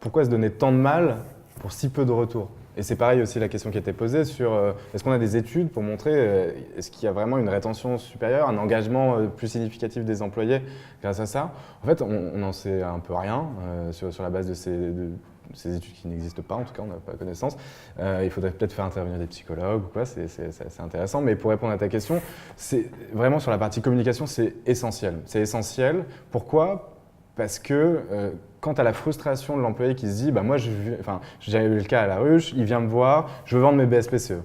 Pourquoi se donner tant de mal pour si peu de retour? Et c'est pareil aussi la question qui était posée sur est-ce qu'on a des études pour montrer est-ce qu'il y a vraiment une rétention supérieure, un engagement plus significatif des employés grâce à ça? En fait, on n'en sait un peu rien sur la base de ces études qui n'existent pas, en tout cas on n'a pas connaissance. Il faudrait peut-être faire intervenir des psychologues ou quoi, c'est assez intéressant. Mais pour répondre à ta question, c'est vraiment sur la partie communication, c'est essentiel. C'est essentiel. Pourquoi? Parce que quant à la frustration de l'employé qui se dit moi j'avais eu le cas à la ruche, il vient me voir, je veux vendre mes BSPCE.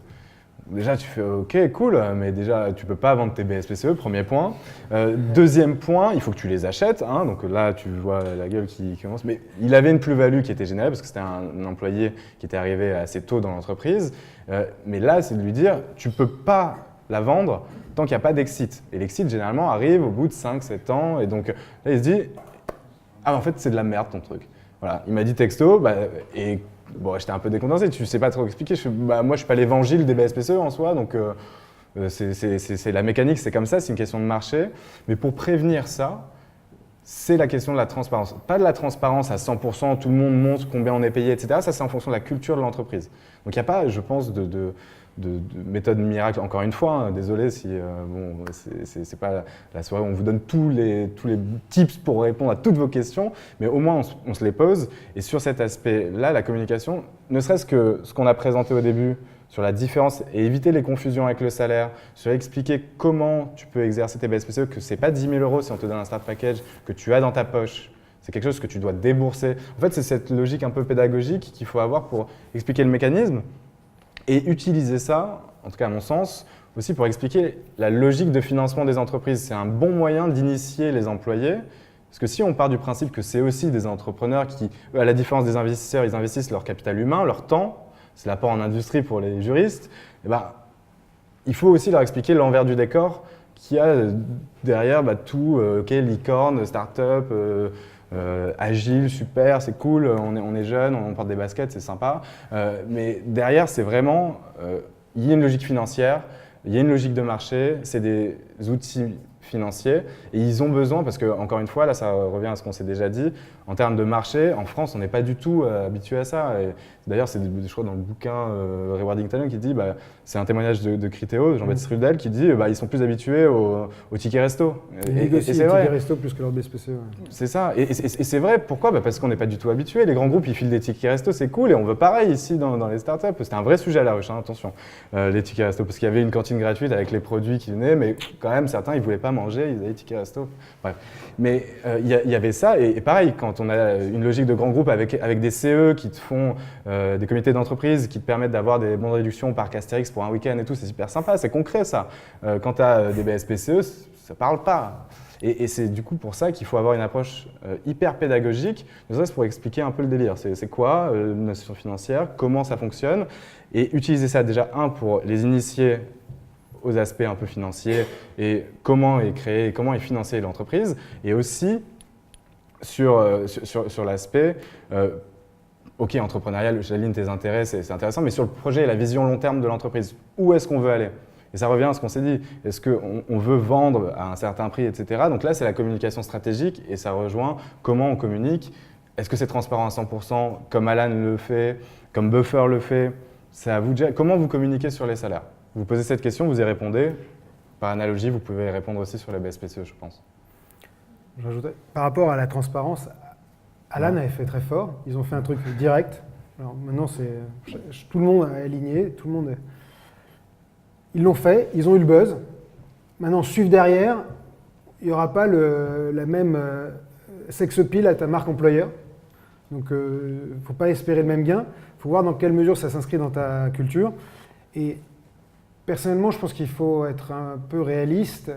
Déjà tu fais ok cool, mais déjà tu peux pas vendre tes BSPCE, premier point. Deuxième point, il faut que tu les achètes, hein, donc là tu vois la gueule qui commence, mais il avait une plus-value qui était générée parce que c'était un employé qui était arrivé assez tôt dans l'entreprise, mais là c'est de lui dire tu peux pas la vendre tant qu'il n'y a pas d'exit. Et l'exit généralement arrive au bout de 5-7 ans, et donc là il se dit en fait c'est de la merde ton truc. Voilà, il m'a dit texto, et bon, j'étais un peu décontenancé, tu sais pas trop expliquer. Moi je suis pas l'évangile des BSPCE en soi, donc c'est la mécanique, c'est comme ça, c'est une question de marché. Mais pour prévenir ça, c'est la question de la transparence. Pas de la transparence à 100%, tout le monde montre combien on est payé, etc. Ça c'est en fonction de la culture de l'entreprise. Donc il n'y a pas, je pense, de méthode miracle, encore une fois, hein, désolé si c'est pas la soirée où on vous donne tous les tips pour répondre à toutes vos questions, mais au moins on se les pose. Et sur cet aspect-là, la communication, ne serait-ce que ce qu'on a présenté au début sur la différence et éviter les confusions avec le salaire, sur expliquer comment tu peux exercer tes BSPCE, que ce n'est pas 10 000 € si on te donne un start package que tu as dans ta poche. C'est quelque chose que tu dois débourser. En fait, c'est cette logique un peu pédagogique qu'il faut avoir pour expliquer le mécanisme et utiliser ça, en tout cas à mon sens, aussi pour expliquer la logique de financement des entreprises. C'est un bon moyen d'initier les employés. Parce que si on part du principe que c'est aussi des entrepreneurs qui, à la différence des investisseurs, ils investissent leur capital humain, leur temps, c'est l'apport en industrie pour les juristes, et il faut aussi leur expliquer l'envers du décor qu'il y a derrière tout, licorne, start-up, agile, super, c'est cool, on est jeune, on porte des baskets, c'est sympa. Mais derrière, c'est vraiment, il y a une logique financière, il y a une logique de marché, c'est des outils financiers et ils ont besoin, parce que encore une fois, là ça revient à ce qu'on s'est déjà dit, en termes de marché, en France on n'est pas du tout habitué à ça. D'ailleurs c'est je crois dans le bouquin Rewarding Talent qui dit, c'est un témoignage de Criteo, Jean-Baptiste Rudel qui dit ils sont plus habitués au ticket resto.
Et c'est vrai. Ticket resto plus que leur BSPCE. Ouais.
C'est ça, et c'est vrai, pourquoi parce qu'on n'est pas du tout habitué. Les grands groupes ils filent des tickets resto, c'est cool, et on veut pareil ici dans les startups. C'était un vrai sujet à la ruche, attention, les tickets resto, parce qu'il y avait une cantine gratuite avec les produits qui venaient, mais quand même certains ils voulaient pas manger, ils avaient ticket resto. Bref. Mais il y avait ça, et pareil, quand on a une logique de grand groupe avec des CE qui te font des comités d'entreprise qui te permettent d'avoir des bons de réduction par Astérix pour un week-end et tout, c'est super sympa, c'est concret ça. Quand tu as des BSPCE, ça parle pas. Et c'est du coup pour ça qu'il faut avoir une approche hyper pédagogique, ne serait-ce pour expliquer un peu le délire. C'est quoi une notion financière, comment ça fonctionne, et utiliser ça déjà, pour les initier aux aspects un peu financiers et comment est créée, comment est financée l'entreprise, et aussi sur l'aspect entrepreneurial, j'aligne tes intérêts, c'est intéressant, mais sur le projet et la vision long terme de l'entreprise, où est-ce qu'on veut aller? Et ça revient à ce qu'on s'est dit, est-ce qu'on veut vendre à un certain prix, etc. Donc là, c'est la communication stratégique et ça rejoint comment on communique. Est-ce que c'est transparent à 100% comme Alan le fait, comme Buffer le fait? C'est à vous de gérer. Comment vous communiquez sur les salaires? Vous posez cette question, vous y répondez. Par analogie, vous pouvez répondre aussi sur la BSPCE, je pense.
J'ajouterais, par rapport à la transparence, Alan avait fait très fort. Ils ont fait un truc direct. Alors maintenant, tout le monde est aligné, tout le monde est... Ils l'ont fait, ils ont eu le buzz. Maintenant, suivre derrière, il n'y aura pas la même sex appeal à ta marque employeur. Donc, il ne faut pas espérer le même gain. Il faut voir dans quelle mesure ça s'inscrit dans ta culture. Et personnellement, je pense qu'il faut être un peu réaliste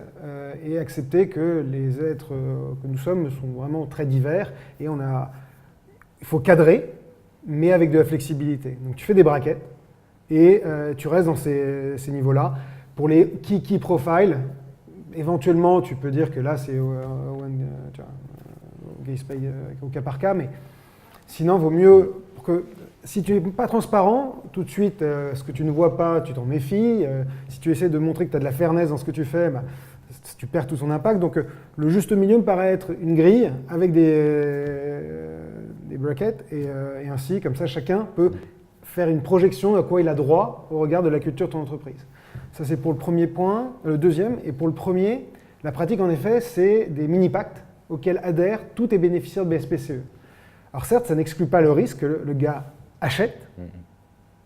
et accepter que les êtres que nous sommes sont vraiment très divers. Et il faut cadrer, mais avec de la flexibilité. Donc, tu fais des brackets. Et tu restes dans ces niveaux-là. Pour les key profile, éventuellement, tu peux dire que là, c'est au cas par cas, mais sinon, il vaut mieux que si tu n'es pas transparent, tout de suite, ce que tu ne vois pas, tu t'en méfies. Si tu essaies de montrer que tu as de la fairness dans ce que tu fais, tu perds tout son impact. Donc, le juste milieu me paraît être une grille avec des brackets, et ainsi, comme ça, chacun peut faire une projection à quoi il a droit au regard de la culture de ton entreprise. Ça, c'est pour le premier point. Le deuxième, et pour le premier, la pratique, en effet, c'est des mini-pactes auxquels adhèrent tous tes bénéficiaires de BSPCE. Alors certes, ça n'exclut pas le risque que le gars achète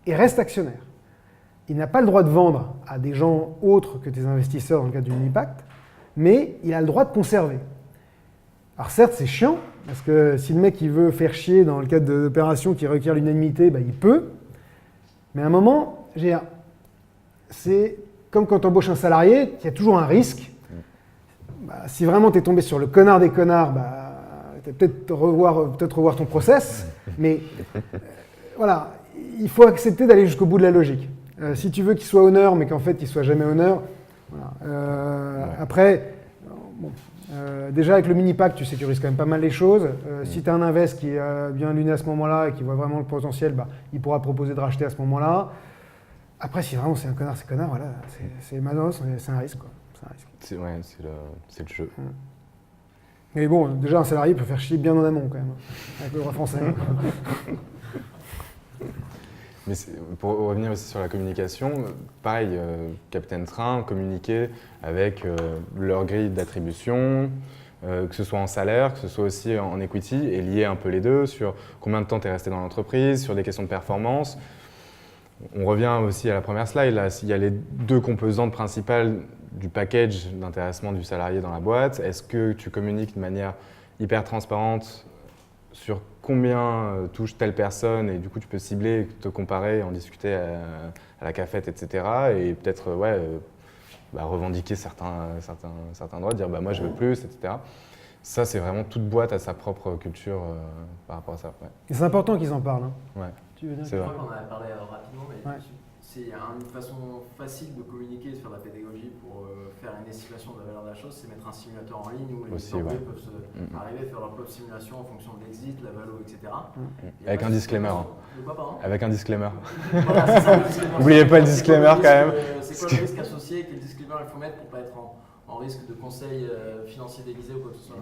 et reste actionnaire. Il n'a pas le droit de vendre à des gens autres que tes investisseurs dans le cadre du mini-pacte, mais il a le droit de conserver. Alors certes, c'est chiant, parce que si le mec il veut faire chier dans le cadre d'opérations qui requièrent l'unanimité, il peut. Mais à un moment, c'est comme quand tu embauches un salarié, il y a toujours un risque. Si vraiment tu es tombé sur le connard des connards, tu vas peut-être revoir ton process. Mais voilà, il faut accepter d'aller jusqu'au bout de la logique. Si tu veux qu'il soit honneur, mais qu'en fait il soit jamais honneur, voilà. Après, déjà avec le mini-pack, tu sécurises quand même pas mal les choses. Si tu as un invest qui est bien luné à ce moment-là et qui voit vraiment le potentiel, il pourra proposer de racheter à ce moment-là. Après, si vraiment c'est un connard, c'est connard, voilà, c'est manos, c'est un risque, quoi. C'est un risque.
C'est le jeu.
Mais bon, déjà un salarié peut faire chier bien en amont quand même, avec le droit français.
Mais pour revenir aussi sur la communication, pareil, Capitaine Train communiquait avec leur grille d'attribution, que ce soit en salaire, que ce soit aussi en equity, et lier un peu les deux sur combien de temps tu es resté dans l'entreprise, sur des questions de performance. On revient aussi à la première slide, là, il y a les 2 composantes principales du package d'intéressement du salarié dans la boîte. Est-ce que tu communiques de manière hyper transparente sur combien touche telle personne et du coup tu peux cibler, te comparer, en discuter à la cafette, etc. Et peut-être revendiquer certains droits, dire moi je veux plus, etc. Ça, c'est vraiment toute boîte à sa propre culture par rapport à ça. Ouais.
Et c'est important qu'ils en parlent. Hein.
Ouais.
Tu veux dire?
C'est vrai.
On en a parlé rapidement, mais
Ouais.
c'est une façon facile de communiquer, de faire de la pédagogie pour faire une estimation de la valeur de la chose, c'est mettre un simulateur en ligne où les
Aussi,
employés
ouais.
peuvent arriver à faire leur propre simulation en fonction de l'exit, la valo, etc. Et
Avec un disclaimer.
De quoi, pardon?
Avec un disclaimer.
Voilà, c'est ça, le disclaimer.
N'oubliez pas le disclaimer quand même.
C'est quoi le risque associé? Quel disclaimer il faut mettre pour pas être en risque de conseil financier déguisé ou quoi que ce soit?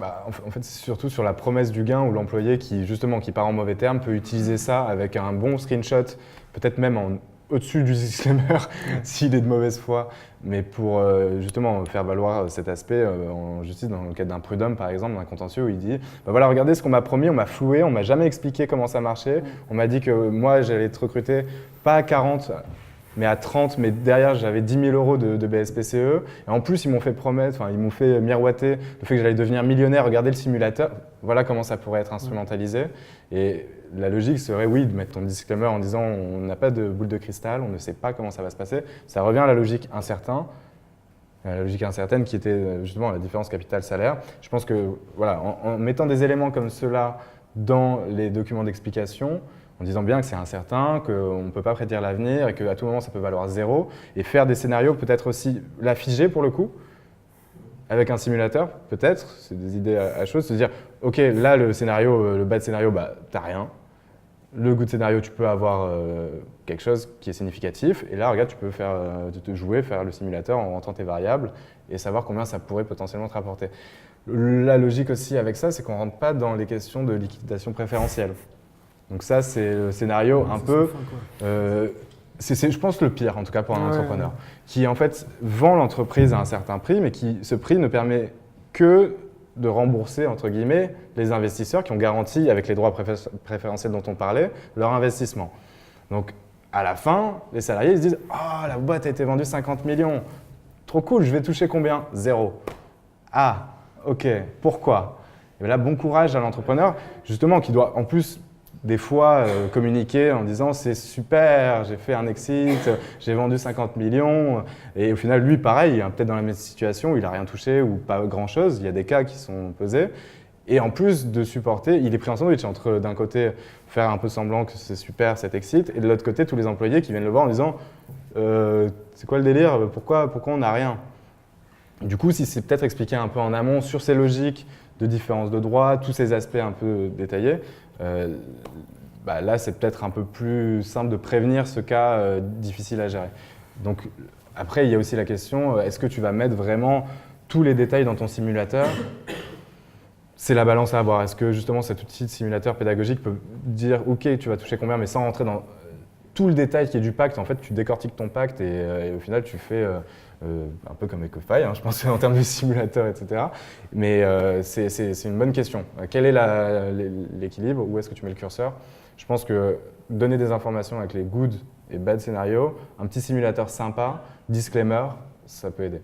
En fait, c'est surtout sur la promesse du gain où l'employé qui part en mauvais terme peut utiliser ça avec un bon screenshot, peut-être même au-dessus du disclaimer s'il est de mauvaise foi, mais pour justement faire valoir cet aspect en justice dans le cadre d'un prud'homme par exemple, d'un contentieux où il dit voilà, regardez ce qu'on m'a promis, on m'a floué, on m'a jamais expliqué comment ça marchait, on m'a dit que moi j'allais te recruter pas à 40 mais à 30, mais derrière j'avais 10 000 euros de BSPCE. Et en plus, ils m'ont fait promettre, ils m'ont fait miroiter le fait que j'allais devenir millionnaire, regardez le simulateur. Voilà comment ça pourrait être instrumentalisé. Et la logique serait, oui, de mettre ton disclaimer en disant on n'a pas de boule de cristal, on ne sait pas comment ça va se passer. Ça revient à la logique incertaine qui était justement la différence capital-salaire. Je pense que voilà, en mettant des éléments comme ceux-là dans les documents d'explication, en disant bien que c'est incertain, qu'on ne peut pas prédire l'avenir et qu'à tout moment ça peut valoir 0, et faire des scénarios, peut-être aussi la figer pour le coup, avec un simulateur, peut-être, c'est des idées à chose, se dire ok, là le scénario, le bas de scénario, t'as rien, le good scénario, tu peux avoir quelque chose qui est significatif, et là regarde, tu peux te jouer, faire le simulateur en rentrant tes variables et savoir combien ça pourrait potentiellement te rapporter. La logique aussi avec ça, c'est qu'on ne rentre pas dans les questions de liquidation préférentielle. Donc ça, c'est le scénario un peu, c'est je pense le pire en tout cas pour un entrepreneur, qui en fait vend l'entreprise à un certain prix, mais qui ce prix ne permet que de rembourser entre guillemets les investisseurs qui ont garanti avec les droits préférentiels dont on parlait leur investissement. Donc à la fin, les salariés ils se disent « la boîte a été vendue 50 millions, trop cool, je vais toucher combien? 0. Ah, ok, pourquoi ?» Et là, bon courage à l'entrepreneur, justement, qui doit en plus des fois communiquer en disant c'est super, j'ai fait un exit, j'ai vendu 50 millions et au final lui pareil, il est peut-être dans la même situation où il n'a rien touché ou pas grand-chose, il y a des cas qui sont pesés et en plus de supporter, il est pris en sandwich entre d'un côté faire un peu semblant que c'est super cet exit et de l'autre côté tous les employés qui viennent le voir en disant c'est quoi le délire, pourquoi on n'a rien? Du coup, si c'est peut-être expliqué un peu en amont sur ces logiques de différence de droit, tous ces aspects un peu détaillés, là, c'est peut-être un peu plus simple de prévenir ce cas difficile à gérer. Donc, après, il y a aussi la question, est-ce que tu vas mettre vraiment tous les détails dans ton simulateur? C'est la balance à avoir. Est-ce que justement cet outil de simulateur pédagogique peut dire « Ok, tu vas toucher combien ?» mais sans rentrer dans tout le détail qui est du pacte. En fait, tu décortiques ton pacte et au final, tu fais un peu comme Ecofy, je pense, en termes de simulateur, etc. Mais c'est une bonne question. Quel est l'équilibre? Où est-ce que tu mets le curseur? Je pense que donner des informations avec les good et bad scénarios, un petit simulateur sympa, disclaimer, ça peut aider.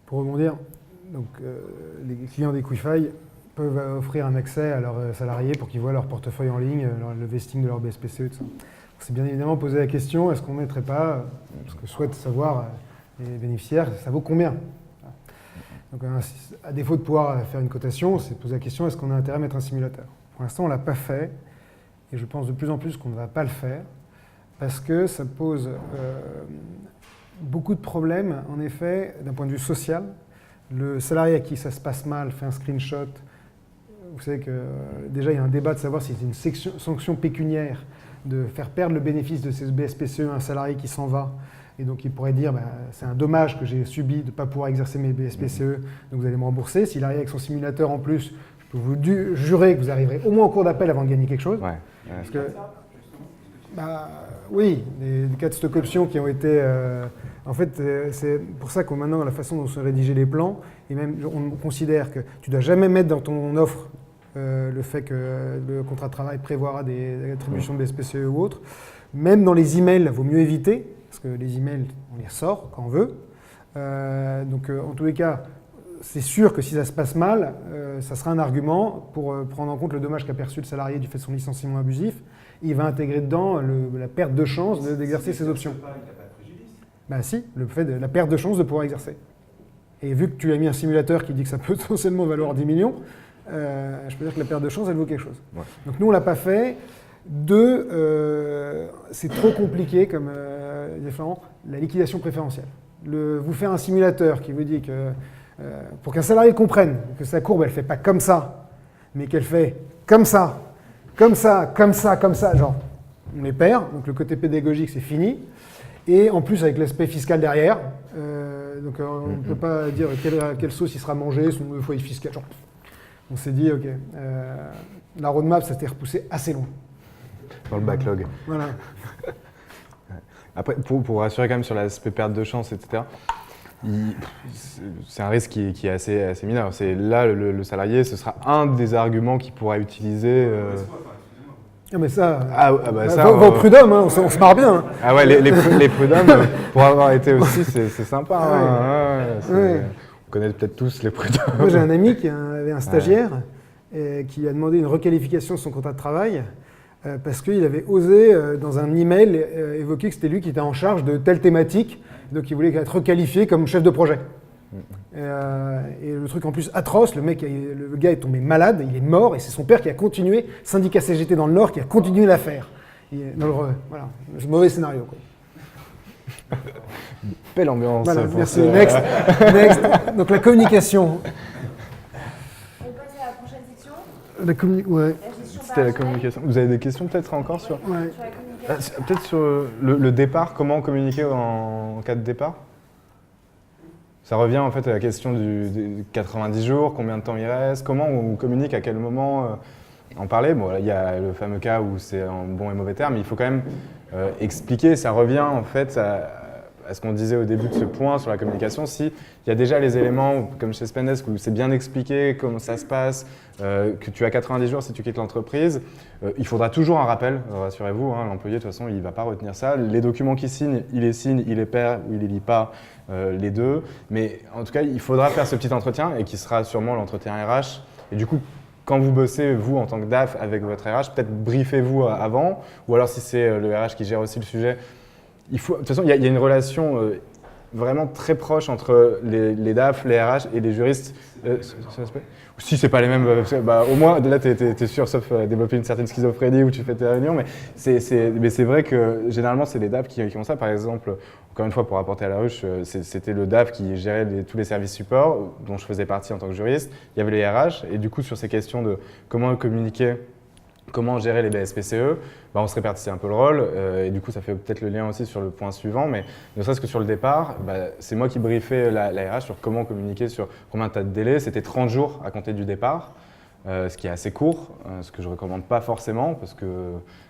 Pour rebondir, donc, les clients d'Equify peuvent offrir un accès à leurs salariés pour qu'ils voient leur portefeuille en ligne, le vesting de leur BSPCE, tout ça. C'est bien évidemment poser la question, est-ce qu'on ne mettrait pas, parce que souhaitent savoir les bénéficiaires, ça vaut combien? Donc, à défaut de pouvoir faire une cotation, c'est de poser la question, est-ce qu'on a intérêt à mettre un simulateur? Pour l'instant, on ne l'a pas fait, et je pense de plus en plus qu'on ne va pas le faire, parce que ça pose beaucoup de problèmes, en effet, d'un point de vue social. Le salarié à qui ça se passe mal fait un screenshot. Vous savez que déjà, il y a un débat de savoir si c'est une sanction pécuniaire de faire perdre le bénéfice de ses BSPCE à un salarié qui s'en va. Et donc, il pourrait dire, c'est un dommage que j'ai subi de ne pas pouvoir exercer mes BSPCE, donc vous allez me rembourser. S'il arrive avec son simulateur en plus, je peux vous jurer que vous arriverez au moins en cours d'appel avant de gagner quelque chose.
Ouais.
Parce que, oui, des cas de stock option qui ont été... en fait, c'est pour ça que maintenant, la façon dont sont rédigés les plans, et même on considère que tu ne dois jamais mettre dans ton offre le fait que le contrat de travail prévoira des attributions de BSPCE ou autre. Même dans les emails, il vaut mieux éviter, parce que les emails, on les ressort quand on veut. Donc en tous les cas, c'est sûr que si ça se passe mal, ça sera un argument pour prendre en compte le dommage qu'a perçu le salarié du fait de son licenciement abusif. Il va intégrer dedans la perte de chance d'exercer ses options.
Il n'a pas de préjudice.
Ben si, le fait de la perte de chance de pouvoir exercer. Et vu que tu as mis un simulateur qui dit que ça peut potentiellement valoir 10 millions, je peux dire que la perte de chance, elle vaut quelque chose.
Ouais.
Donc nous, on ne l'a pas fait. Deux, c'est trop compliqué, comme disait Florent, la liquidation préférentielle. Vous faire un simulateur qui vous dit que, pour qu'un salarié comprenne que sa courbe, elle ne fait pas comme ça, mais qu'elle fait comme ça, comme ça, comme ça, comme ça, genre, on les perd. Donc le côté pédagogique, c'est fini. Et en plus, avec l'aspect fiscal derrière, donc on ne peut pas dire quelle sauce il sera mangé, son foyer fiscal. Genre, on s'est dit, OK, la roadmap, ça s'était repoussé assez loin.
Dans le backlog.
Voilà.
Après, pour rassurer quand même sur l'aspect perte de chance, etc., c'est un risque qui est assez mineur. Là, le salarié, ce sera un des arguments qu'il pourra utiliser.
Ah mais ça,
ça,
va au prud'homme, hein, on se marre bien. Hein.
Ah ouais, les prud'hommes, pour avoir été aussi, c'est sympa. Hein, on connaît peut-être tous les prud'hommes.
Moi, j'ai un ami qui avait un stagiaire qui a demandé une requalification de son contrat de travail parce qu'il avait osé, dans un email, évoquer que c'était lui qui était en charge de telle thématique, donc il voulait être requalifié comme chef de projet. Et le truc en plus atroce, le gars est tombé malade, il est mort, et c'est son père qui a continué, syndicat CGT dans le Nord, qui a continué l'affaire. Voilà, c'est un mauvais scénario, quoi.
Belle ambiance.
Voilà, merci. Next. Donc la communication.
On passe à la prochaine section.
Ouais.
C'était la communication. Vous avez des questions peut-être encore sur
Sur la communication.
peut-être sur le départ, comment communiquer en cas de départ? Ça revient en fait à la question des 90 jours, combien de temps il reste, comment on communique, à quel moment en parler. Bon, là, il y a le fameux cas où c'est en bon et mauvais termes, mais il faut quand même expliquer. Ça revient en fait à ce qu'on disait au début de ce point sur la communication. Si il y a déjà les éléments, comme chez Spendesk, où c'est bien expliqué comment ça se passe, que tu as 90 jours si tu quittes l'entreprise, il faudra toujours un rappel, rassurez-vous, hein, l'employé de toute façon il ne va pas retenir ça. Les documents qu'il signe, il les perd ou il les lit pas, les deux. Mais en tout cas, il faudra faire ce petit entretien et qui sera sûrement l'entretien RH. Et du coup, quand vous bossez, vous, en tant que DAF, avec votre RH, peut-être briefez-vous avant, ou alors si c'est le RH qui gère aussi le sujet, de toute façon, il y a une relation vraiment très proche entre les DAF, les RH et les juristes. Si c'est pas les mêmes, au moins là tu es sûr, sauf développer une certaine schizophrénie où tu fais tes réunions, mais c'est vrai que généralement c'est les DAF qui ont ça. Par exemple, encore une fois pour apporter à la ruche, c'était le DAF qui gérait tous les services support dont je faisais partie en tant que juriste. Il y avait les RH et du coup sur ces questions de comment communiquer, comment gérer les BSPCE, on se répartissait un peu le rôle et du coup ça fait peut-être le lien aussi sur le point suivant, mais ne serait-ce que sur le départ, c'est moi qui briefais la RH sur comment communiquer, sur combien de délai. C'était 30 jours à compter du départ, ce qui est assez court, ce que je ne recommande pas forcément parce que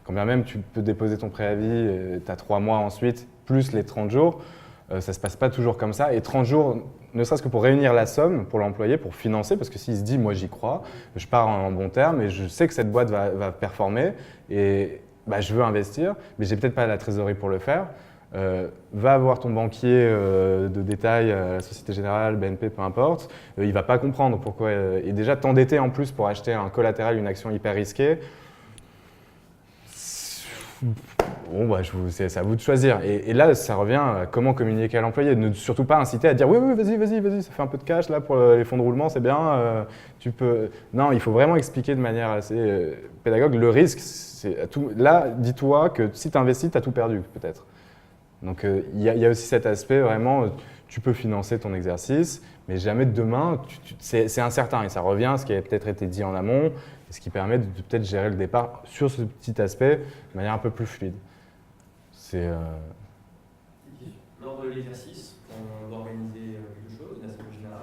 quand bien même tu peux déposer ton préavis, tu as 3 mois ensuite, plus les 30 jours, ça ne se passe pas toujours comme ça. Et 30 jours, ne serait-ce que pour réunir la somme pour l'employé, pour financer, parce que s'il se dit « moi j'y crois, je pars en bon terme et je sais que cette boîte va performer et je veux investir, mais j'ai peut-être pas la trésorerie pour le faire », va voir ton banquier de détail, la Société Générale, BNP, peu importe, il ne va pas comprendre pourquoi. Et déjà t'endetter en plus pour acheter un collatéral, une action hyper risquée, bon, c'est à vous de choisir. Et là, ça revient à comment communiquer à l'employé. Ne surtout pas inciter à dire oui, vas-y, ça fait un peu de cash là pour les fonds de roulement, c'est bien. Tu peux. Non, il faut vraiment expliquer de manière assez pédagogue le risque. Là, dis-toi que si tu investis, tu as tout perdu peut-être. Donc il y a aussi cet aspect vraiment, tu peux financer ton exercice, mais jamais demain, c'est incertain et ça revient à ce qui a peut-être été dit en amont, ce qui permet de peut-être gérer le départ sur ce petit aspect de manière un peu plus fluide.
Lors de l'exercice, on doit organiser quelque chose, une assemblée générale.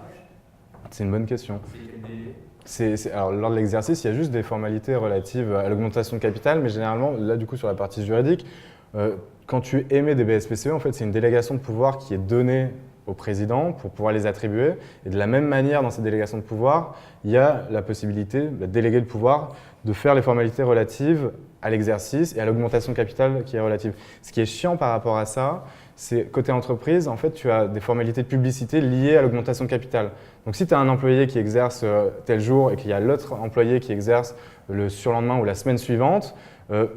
C'est une bonne question.
C'est quel délai ?
Alors, lors de l'exercice, il y a juste des formalités relatives à l'augmentation de capital, mais généralement, là, du coup, sur la partie juridique, quand tu émets des BSPCE, en fait, c'est une délégation de pouvoir qui est donnée au président pour pouvoir les attribuer. Et de la même manière, dans ces délégations de pouvoir, il y a la possibilité, la délégué de pouvoir, de faire les formalités relatives à l'exercice et à l'augmentation de capital qui est relative. Ce qui est chiant par rapport à ça, c'est côté entreprise, en fait, tu as des formalités de publicité liées à l'augmentation de capital. Donc si tu as un employé qui exerce tel jour et qu'il y a l'autre employé qui exerce le surlendemain ou la semaine suivante,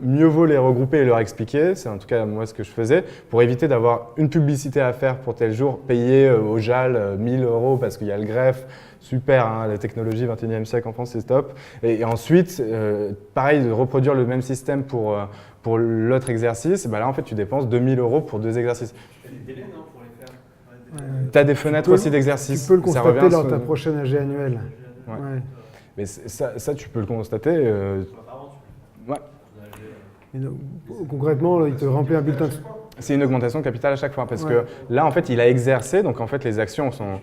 mieux vaut les regrouper et leur expliquer, c'est en tout cas moi ce que je faisais, pour éviter d'avoir une publicité à faire pour tel jour, payer au JAL 1000 € parce qu'il y a le greffe, super, hein, la technologie 21e siècle en France c'est top. Et ensuite, pareil, de reproduire le même système pour l'autre exercice, bah là en fait tu dépenses 2000 € pour 2 exercices.
Il y a des délais, non, pour les faire?
Tu as des fenêtres aussi d'exercice.
Tu peux le constater lors de ta prochaine AG annuelle.
Ouais.
Ouais.
Mais ça, tu peux le constater. Ouais.
Et donc, concrètement, là, il te remplit un bulletin.
C'est une augmentation de capital à chaque fois parce que là, en fait, il a exercé, donc en fait, les actions sont.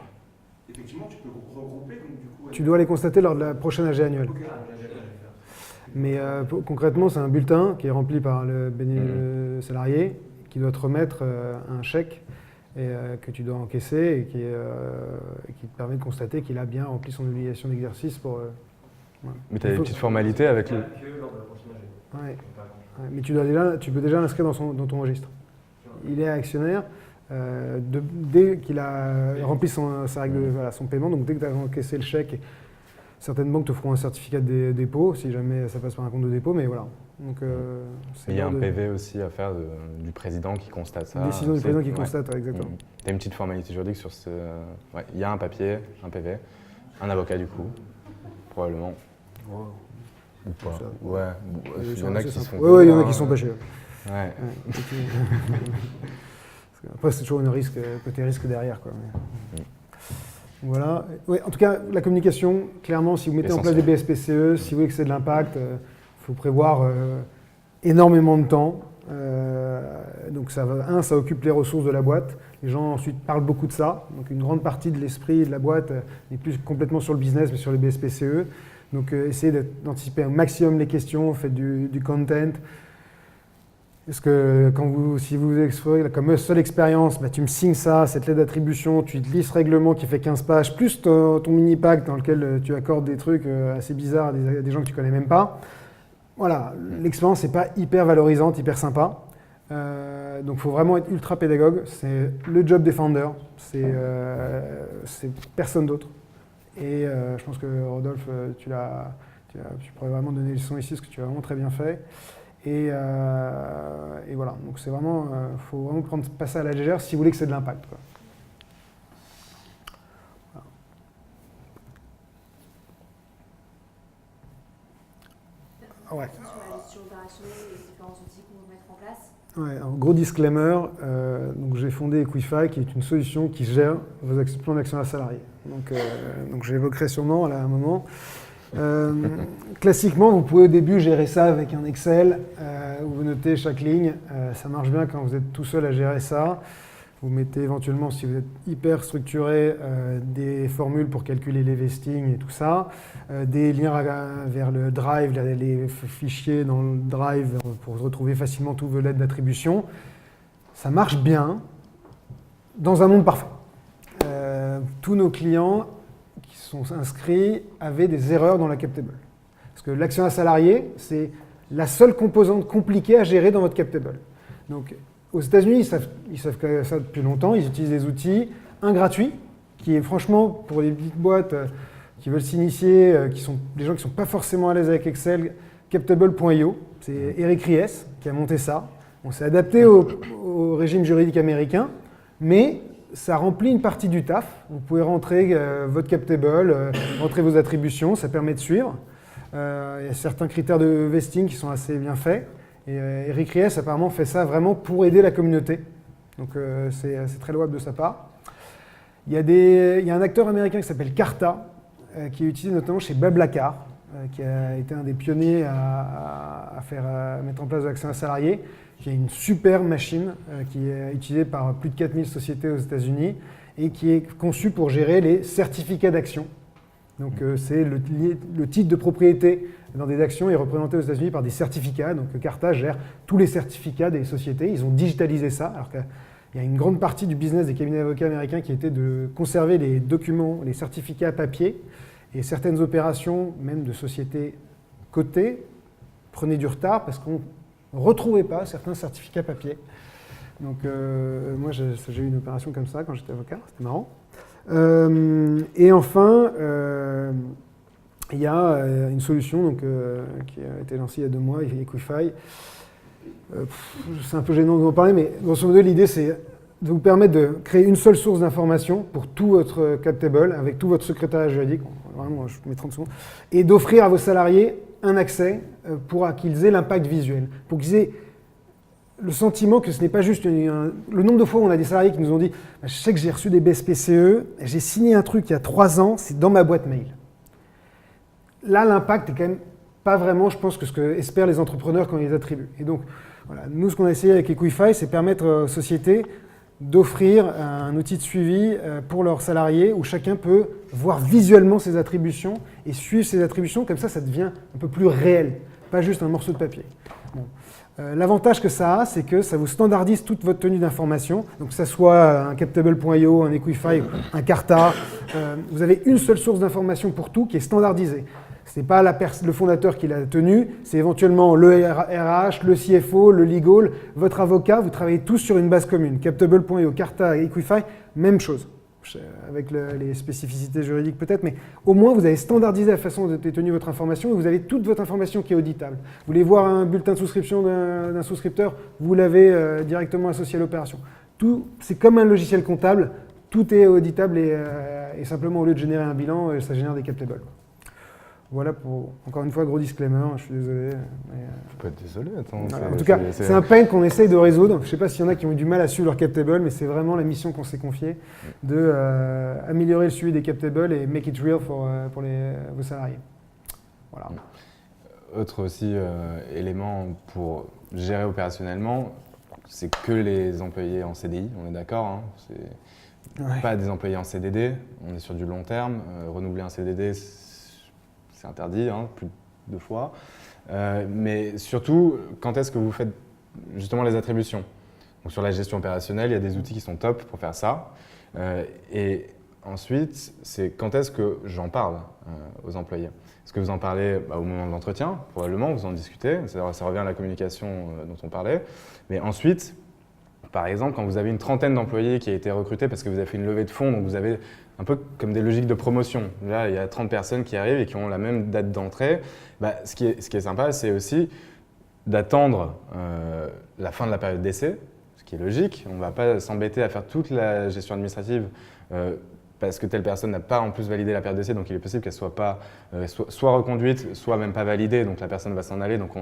Effectivement, tu peux regrouper. Donc, du coup,
Tu dois les constater lors de la prochaine AG annuelle. Mais concrètement, c'est un bulletin qui est rempli par le salarié qui doit te remettre un chèque et, que tu dois encaisser et qui te permet de constater qu'il a bien rempli son obligation d'exercice pour. Ouais.
Mais tu as des petites formalités avec le.
Ouais. Ouais, mais tu peux déjà l'inscrire dans ton registre. Il est actionnaire dès qu'il a rempli son paiement, donc dès que tu as encaissé le chèque, certaines banques te feront un certificat de dépôt si jamais ça passe par un compte de dépôt, mais voilà. Donc,
il y a un PV aussi à faire du président qui constate ça.
Une décision du président qui constate, ouais, exactement.
Tu as une petite formalité juridique sur ce. Ouais, il y a un papier, un PV, un avocat du coup, probablement.
Wow.
Ou pas. Ouais, il y en a qui sont.
Ouais, il y en a qui sont pas chers.
Ouais.
Après, c'est toujours un côté risque derrière, quoi. Mais... Voilà. Ouais, en tout cas, la communication, clairement, si vous mettez en place des BSPCE, si vous voulez que c'est de l'impact, il faut prévoir énormément de temps. Donc ça occupe les ressources de la boîte. Les gens ensuite parlent beaucoup de ça. Donc une grande partie de l'esprit de la boîte n'est plus complètement sur le business, mais sur les BSPCE. Donc essayez d'anticiper un maximum les questions, faites du content. Est-ce que si vous explorez comme seule expérience, bah, tu me signes ça, cette lettre d'attribution, tu lis ce règlement qui fait 15 pages, plus ton mini-pack dans lequel tu accordes des trucs assez bizarres à des gens que tu connais même pas. Voilà, l'expérience n'est pas hyper valorisante, hyper sympa. Donc il faut vraiment être ultra pédagogue. C'est le job des founders, c'est personne d'autre. Et je pense que Rodolphe, tu pourrais vraiment donner les leçons ici, parce que tu as vraiment très bien fait. Et voilà, donc c'est vraiment, faut vraiment passer à la légère si vous voulez que c'est de l'impact, quoi. Voilà. Ouais.
Sur la gestion opérationnelle et les différents outils qu'on va mettre en place.
Ouais, alors, gros disclaimer, donc j'ai fondé Equify, qui est une solution qui gère vos plans d'actionnaires salariés. Donc j'évoquerai sûrement à un moment. Classiquement, vous pouvez au début gérer ça avec un Excel où vous notez chaque ligne. Ça marche bien quand vous êtes tout seul à gérer ça. Vous mettez éventuellement, si vous êtes hyper structuré, des formules pour calculer les vestings et tout ça, des liens vers le Drive, les fichiers dans le Drive pour retrouver facilement toutes vos lettres d'attribution. Ça marche bien dans un monde parfait. Tous nos clients qui sont inscrits avaient des erreurs dans la cap table. Parce que l'actionnaire salarié, c'est la seule composante compliquée à gérer dans votre cap table. Donc, aux États-Unis, ils savent ça depuis longtemps. Ils utilisent des outils, un gratuit, qui est franchement pour les petites boîtes qui veulent s'initier, qui sont des gens qui ne sont pas forcément à l'aise avec Excel, captable.io. C'est Eric Ries qui a monté ça. On s'est adapté au régime juridique américain, mais ça remplit une partie du taf. Vous pouvez rentrer votre cap table, rentrer vos attributions, ça permet de suivre. Il y a certains critères de vesting qui sont assez bien faits. Et Eric Ries apparemment fait ça vraiment pour aider la communauté. Donc c'est très louable de sa part. Il y a un acteur américain qui s'appelle Carta, qui est utilisé notamment chez Blablacar, qui a été un des pionniers à mettre en place de l'actionnaire salarié, qui est une super machine qui est utilisée par plus de 4000 sociétés aux États-Unis et qui est conçue pour gérer les certificats d'action. Donc c'est le titre de propriété dans des actions est représenté aux États-Unis par des certificats. Donc Carta gère tous les certificats des sociétés. Ils ont digitalisé ça, alors qu'il Il y a une grande partie du business des cabinets d'avocats américains qui était de conserver les documents, les certificats à papier, et certaines opérations, même de sociétés cotées, prenaient du retard parce qu'on ne retrouvait pas certains certificats papier. Donc moi j'ai eu une opération comme ça quand j'étais avocat, c'était marrant. Et enfin, il y a une solution donc, qui a été lancée il y a 2 mois, Equify. C'est un peu gênant de vous en parler, mais grosso modo l'idée c'est de vous permettre de créer une seule source d'information pour tout votre cap table, avec tout votre secrétariat juridique, vraiment je mets 30 secondes, et d'offrir à vos salariés un accès pour qu'ils aient l'impact visuel, pour qu'ils aient le sentiment que ce n'est pas juste le nombre de fois où on a des salariés qui nous ont dit « je sais que j'ai reçu des BSPCE, j'ai signé un truc il y a 3 ans, c'est dans ma boîte mail ». Là, l'impact est quand même pas vraiment, je pense, que ce que espèrent les entrepreneurs quand ils les attribuent. Et donc, voilà, nous, ce qu'on a essayé avec Equify, c'est permettre aux sociétés d'offrir un outil de suivi pour leurs salariés où chacun peut voir visuellement ses attributions et suivre ses attributions. Comme ça devient un peu plus réel, pas juste un morceau de papier. Bon. L'avantage que ça a, c'est que ça vous standardise toute votre tenue d'information. Donc que ce soit un captable.io, un Equify, un Carta, vous avez une seule source d'information pour tout qui est standardisée. Ce n'est pas le fondateur qui l'a tenu, c'est éventuellement le RH, le CFO, le legal, votre avocat, vous travaillez tous sur une base commune. Captable.io, Carta, Equify, même chose, avec les spécificités juridiques peut-être, mais au moins vous avez standardisé la façon dont est tenue votre information et vous avez toute votre information qui est auditable. Vous voulez voir un bulletin de souscription d'un souscripteur, vous l'avez directement associé à l'opération. C'est comme un logiciel comptable, tout est auditable et simplement au lieu de générer un bilan, ça génère des captables. Voilà pour, encore une fois, gros disclaimer, je suis désolé.
Faut pas être désolé, attends.
Voilà, en tout cas, c'est un pain qu'on essaye de résoudre. Je ne sais pas s'il y en a qui ont eu du mal à suivre leur captable, mais c'est vraiment la mission qu'on s'est confiée de améliorer le suivi des captables et make it real pour vos salariés. Voilà.
Autre aussi élément pour gérer opérationnellement, c'est que les employés en CDI, on est d'accord, hein, c'est pas des employés en CDD, on est sur du long terme, renouveler un CDD, c'est interdit, hein, plus de 2 fois. Mais surtout, quand est-ce que vous faites justement les attributions? Donc sur la gestion opérationnelle, il y a des outils qui sont top pour faire ça. Et ensuite, c'est quand est-ce que j'en parle aux employés? Est-ce que vous en parlez au moment de l'entretien? Probablement, vous en discutez. Ça revient à la communication dont on parlait. Mais ensuite, par exemple, quand vous avez une trentaine d'employés qui a été recrutés parce que vous avez fait une levée de fonds, donc vous avez un peu comme des logiques de promotion. Là, il y a 30 personnes qui arrivent et qui ont la même date d'entrée. Ce qui est sympa, c'est aussi d'attendre la fin de la période d'essai, ce qui est logique. On ne va pas s'embêter à faire toute la gestion administrative parce que telle personne n'a pas en plus validé la période d'essai, donc il est possible qu'elle soit pas soit reconduite, soit même pas validée, donc la personne va s'en aller. Donc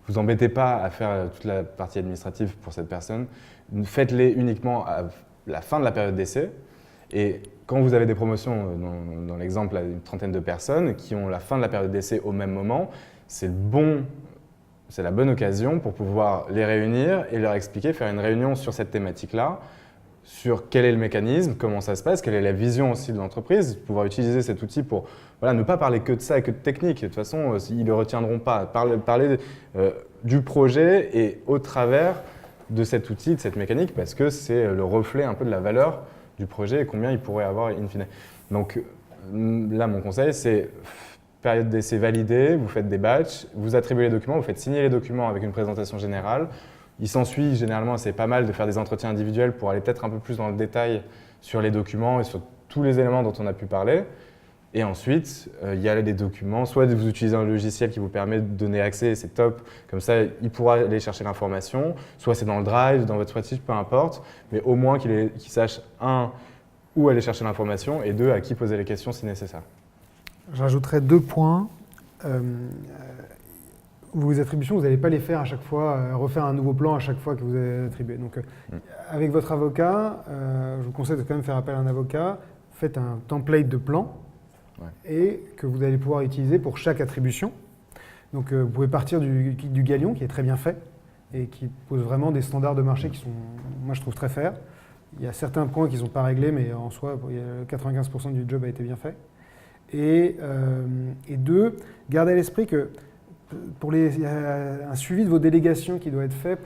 vous embêtez pas à faire toute la partie administrative pour cette personne. Faites-les uniquement à la fin de la période d'essai. Et quand vous avez des promotions, dans l'exemple, une trentaine de personnes qui ont la fin de la période d'essai au même moment, c'est la bonne occasion pour pouvoir les réunir et leur expliquer, faire une réunion sur cette thématique-là, sur quel est le mécanisme, comment ça se passe, quelle est la vision aussi de l'entreprise, pouvoir utiliser cet outil pour ne pas parler que de ça et que de technique. De toute façon, ils ne le retiendront pas. Parler du projet et au travers de cet outil, de cette mécanique, parce que c'est le reflet un peu de la valeur du projet et combien il pourrait avoir in fine. Donc là, mon conseil, c'est période d'essai validée, vous faites des batchs, vous attribuez les documents, vous faites signer les documents avec une présentation générale. Il s'ensuit généralement, c'est pas mal de faire des entretiens individuels pour aller peut-être un peu plus dans le détail sur les documents et sur tous les éléments dont on a pu parler. Et ensuite, il y a des documents, soit vous utilisez un logiciel qui vous permet de donner accès, c'est top, comme ça il pourra aller chercher l'information, soit c'est dans le Drive, dans votre spreadsheet, peu importe, mais au moins qu'il sache, 1, où aller chercher l'information, et 2, à qui poser les questions si nécessaire.
Je rajouterais 2 points. Vos attributions, vous n'allez pas les faire à chaque fois, refaire un nouveau plan à chaque fois que vous avez attribué. Donc, avec votre avocat, je vous conseille de quand même faire appel à un avocat, faites un template de plan, et que vous allez pouvoir utiliser pour chaque attribution. Donc vous pouvez partir du Galion, qui est très bien fait, et qui pose vraiment des standards de marché qui sont, moi je trouve, très fairs. Il y a certains points qui ne sont pas réglés, mais en soi, 95% du job a été bien fait. Et 2, gardez à l'esprit que il y a un suivi de vos délégations qui doit être fait,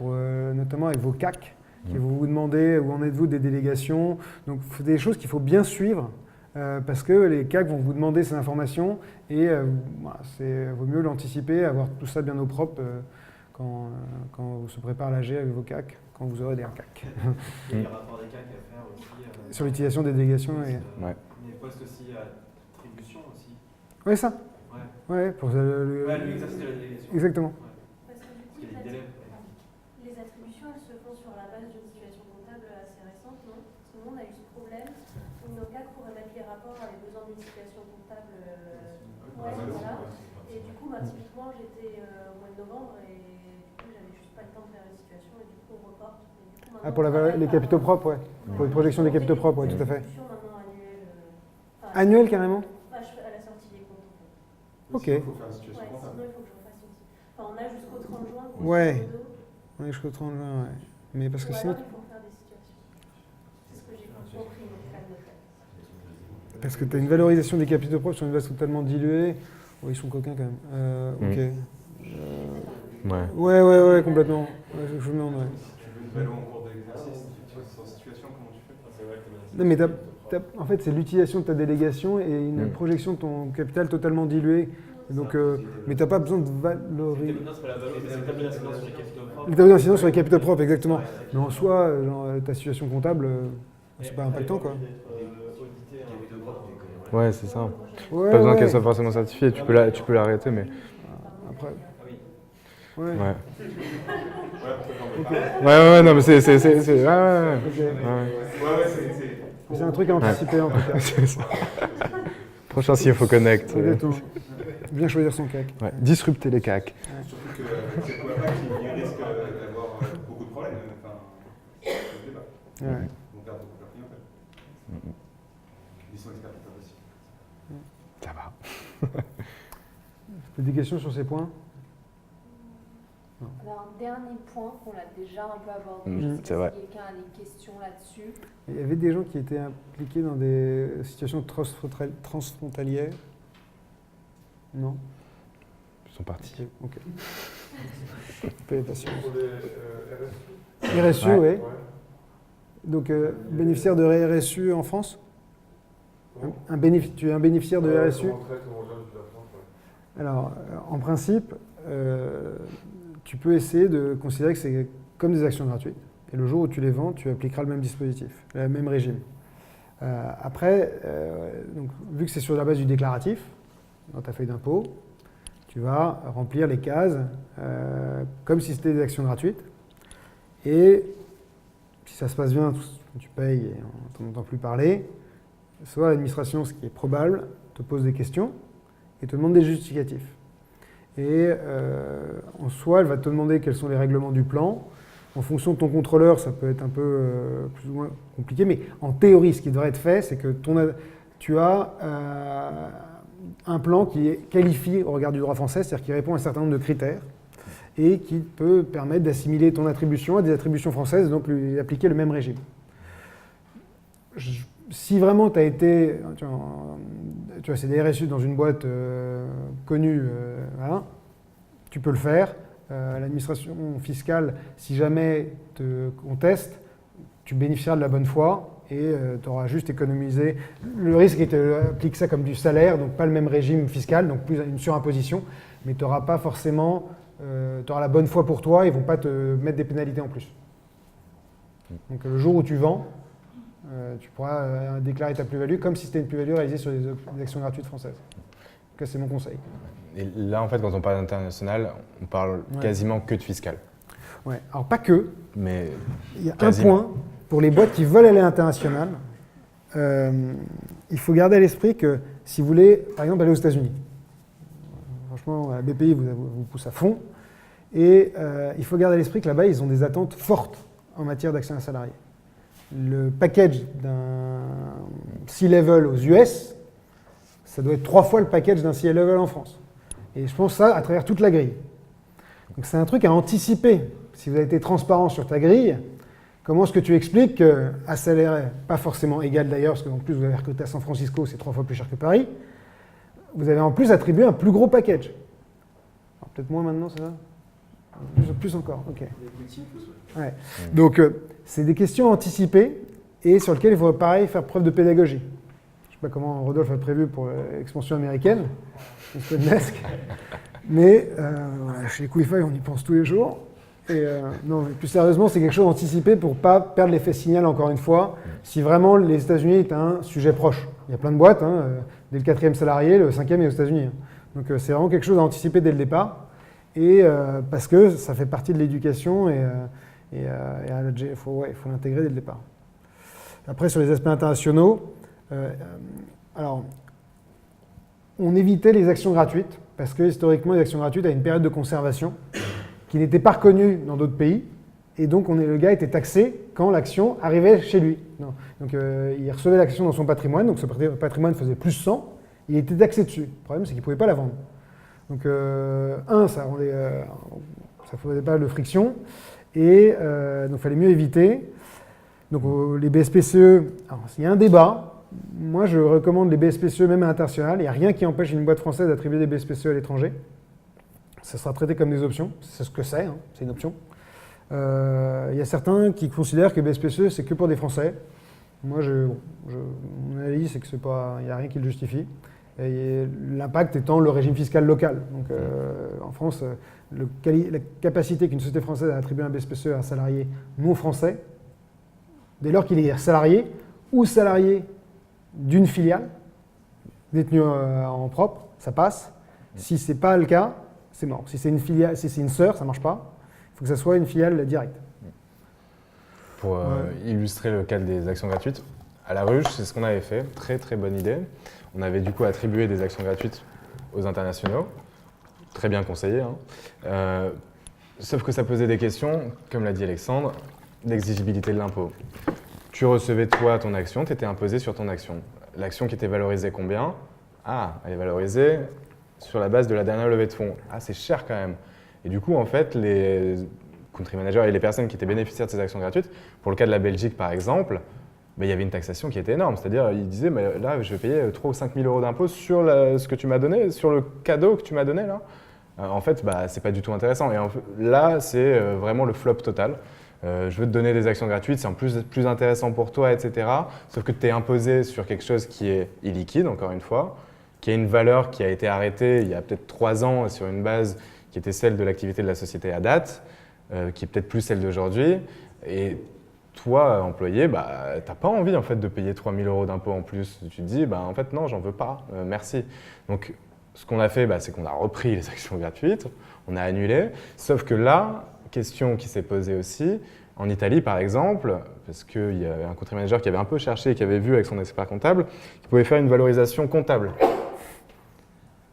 notamment avec vos CAC, qui vont vous demander où en êtes-vous des délégations. Donc, c'est des choses qu'il faut bien suivre parce que les CAC vont vous demander ces informations et vaut mieux l'anticiper, avoir tout ça bien au propre quand on se prépare l'AG avec vos CAC, quand vous aurez des CAC.
Il y a des rapports des CAC à faire aussi.
Sur l'utilisation des délégations.
Des postes aussi à attribution aussi.
Oui, ça. Ouais, pour
l'exercice de la délégation.
Exactement.
Parce que du coup,
Il y a des délais.
les attributions, elles se font sur la base d'une situation comptable assez récente, non? Parce que nous, on a eu ce problème où nos CAC pour remettre les rapports avaient besoin d'une situation comptable. Voilà. Et du coup, typiquement, j'étais au mois de novembre et du coup, j'avais juste pas le temps de faire une situation et du coup, on reporte.
Pour les capitaux propres, ouais. Pour les projections des capitaux propres, ouais, tout à fait. Annuel carrément?
À la sortie des comptes.
Ok.
Il faut faire une situation
Sinon,
comptable.
il faut que je refasse une. Enfin, on a jusqu'au 30 juin.
Ouais. On est jusqu'au 30 juin, ouais. Mais parce que sinon.
Il faut faire des situations. C'est ce que j'ai compris, donc calme-toi.
Parce que tu as une valorisation des capitaux propres sur une base totalement diluée. Oh, ils sont coquins quand même. Ok. Ouais, complètement. Ouais, je me demande, ouais.
Tu veux une valeur en cours de l'exercice, sans situation, comment tu fais?
Non, mais en fait, c'est l'utilisation de ta délégation et une projection de ton capital totalement dilué. Donc, mais tu n'as pas besoin de valoriser.
Non, c'est pas la valeur, c'est l'établi d'incidence sur les capitaux propres.
L'établi d'incidence sur les capitaux propres, exactement. Mais en soi, ta situation comptable, c'est pas impactant, quoi.
Ouais, c'est ça.
Ouais,
Pas besoin qu'elle soit forcément certifiée, tu peux l'arrêter, mais.
Après.
Ouais. Ouais, non, mais c'est. Ouais.
C'est un truc à anticiper, en tout cas.
Prochain CFO Connect.
Bien choisir son CAC.
Ouais. Disrupter les CAC.
Surtout que c'est quoi pas qui risque d'avoir beaucoup de problèmes. Enfin, je sais pas.
Ouais.
On perd beaucoup leur clientèle. Ils sont experts aussi.
Ça va.
Des questions sur ces points?
Alors, un dernier point qu'on a déjà un peu abordé,
c'est vrai.
si quelqu'un a des questions là-dessus.
Il y avait des gens qui étaient impliqués dans des situations transfrontalières? Non?
Ils sont partis.
Ok. Peu de patience. RSU, oui. Donc, bénéficiaire de RSU en France? Tu es un bénéficiaire de RSU? Alors, en principe, tu peux essayer de considérer que c'est comme des actions gratuites. Et le jour où tu les vends, tu appliqueras le même dispositif, le même régime. Après, donc, vu que c'est sur la base du déclaratif, dans ta feuille d'impôt, tu vas remplir les cases comme si c'était des actions gratuites. Et si ça se passe bien, tu payes et on ne t'entend plus parler, soit l'administration, ce qui est probable, te pose des questions et te demande des justificatifs. Et en soi, elle va te demander quels sont les règlements du plan. En fonction de ton contrôleur, ça peut être un peu plus ou moins compliqué, mais en théorie, ce qui devrait être fait, c'est que tu as un plan qui est qualifié au regard du droit français, c'est-à-dire qui répond à un certain nombre de critères et qui peut permettre d'assimiler ton attribution à des attributions françaises et donc lui appliquer le même régime. Si vraiment tu as été, tu vois, c'est des RSU dans une boîte connue, voilà, tu peux le faire. L'administration fiscale, si jamais te conteste, tu bénéficieras de la bonne foi et tu auras juste économisé. Le risque est que tu appliques ça comme du salaire, donc pas le même régime fiscal, donc plus une surimposition, mais tu n'auras pas forcément, tu auras la bonne foi pour toi, ils ne vont pas te mettre des pénalités en plus. Donc le jour où tu vends, tu pourras déclarer ta plus-value comme si c'était une plus-value réalisée sur des actions gratuites françaises. Donc c'est mon conseil.
Et là, en fait, quand on parle d'international, on parle quasiment que de fiscal.
Ouais, alors pas que.
Mais
il y a un point pour les boîtes qui veulent aller à l'international. Il faut garder à l'esprit que si vous voulez, par exemple, aller aux États-Unis, franchement, la BPI vous pousse à fond. Et il faut garder à l'esprit que là-bas, ils ont des attentes fortes en matière d'actionnaire salarié. Le package d'un C-level aux US, ça doit être 3 fois le package d'un C-level en France. Et je pense ça à travers toute la grille. Donc c'est un truc à anticiper. Si vous avez été transparent sur ta grille, comment est-ce que tu expliques qu'à salaire pas forcément égal d'ailleurs, parce qu'en plus vous avez recruté à San Francisco, c'est 3 fois plus cher que Paris, vous avez en plus attribué un plus gros package. Alors peut-être moins maintenant, c'est ça? Plus encore, ok.
L'equity plus,
Ouais. Donc, c'est des questions anticipées et sur lesquelles il faut, pareil, faire preuve de pédagogie. Je ne sais pas comment Rodolphe a prévu pour l'expansion américaine, mais voilà, chez Equify, on y pense tous les jours. Et non, mais plus sérieusement, c'est quelque chose d'anticipé pour ne pas perdre l'effet signal, encore une fois, si vraiment les États-Unis est un sujet proche. Il y a plein de boîtes, hein, dès le 4e salarié, le 5e est aux États-Unis. Hein. Donc c'est vraiment quelque chose à anticiper dès le départ, et parce que ça fait partie de l'éducation et il faut l'intégrer dès le départ. Après, sur les aspects internationaux, alors, on évitait les actions gratuites, parce que historiquement, les actions gratuites avaient une période de conservation qui n'était pas reconnue dans d'autres pays, et donc le gars était taxé quand l'action arrivait chez lui. Non. Donc il recevait l'action dans son patrimoine, donc ce patrimoine faisait plus 100, il était taxé dessus. Le problème, c'est qu'il ne pouvait pas la vendre. Donc ça ne faisait pas de friction, et donc il fallait mieux éviter. Donc les BSPCE, alors, il y a un débat. Moi, je recommande les BSPCE même à l'international. Il n'y a rien qui empêche une boîte française d'attribuer des BSPCE à l'étranger. Ça sera traité comme des options. C'est ce que c'est, hein, c'est une option. Il y a certains qui considèrent que BSPCE, c'est que pour des Français. Moi, mon analyse, c'est qu'il n'y a rien qui le justifie. Et l'impact étant le régime fiscal local. Donc, en France, la capacité qu'une société française a attribué un BSPCE à un salarié non français, dès lors qu'il est salarié ou salarié d'une filiale détenue en propre, ça passe. Si ce n'est pas le cas, c'est mort. Si c'est une filiale, si c'est une sœur, ça ne marche pas. Il faut que ça soit une filiale directe.
Pour illustrer le cas des actions gratuites, à la Ruche, c'est ce qu'on avait fait. Très très bonne idée. On avait du coup attribué des actions gratuites aux internationaux. Très bien conseillé. Hein. Sauf que ça posait des questions, comme l'a dit Alexandre, d'exigibilité de l'impôt. Tu recevais toi ton action, tu étais imposé sur ton action. L'action qui était valorisée combien? Ah, elle est valorisée sur la base de la dernière levée de fonds. Ah, c'est cher quand même. Et du coup, en fait, les country managers et les personnes qui étaient bénéficiaires de ces actions gratuites, pour le cas de la Belgique par exemple, il y avait une taxation qui était énorme. C'est-à-dire, ils disaient, mais là, je vais payer 3 ou 5 000 euros d'impôts sur ce que tu m'as donné, sur le cadeau que tu m'as donné là. En fait, c'est pas du tout intéressant. Et là, c'est vraiment le flop total. Je veux te donner des actions gratuites, c'est en plus intéressant pour toi, etc. Sauf que tu es imposé sur quelque chose qui est illiquide, encore une fois, qui a une valeur qui a été arrêtée il y a peut-être 3 ans sur une base qui était celle de l'activité de la société à date, qui est peut-être plus celle d'aujourd'hui. Et toi, employé, tu n'as pas envie en fait, de payer 3 000 euros d'impôts en plus. Tu te dis, en fait, non, j'en veux pas, merci. Donc, ce qu'on a fait, c'est qu'on a repris les actions gratuites, on a annulé, sauf que là, question qui s'est posée aussi, en Italie par exemple, parce qu'il y a un country manager qui avait un peu cherché et qui avait vu avec son expert comptable qu'il pouvait faire une valorisation comptable.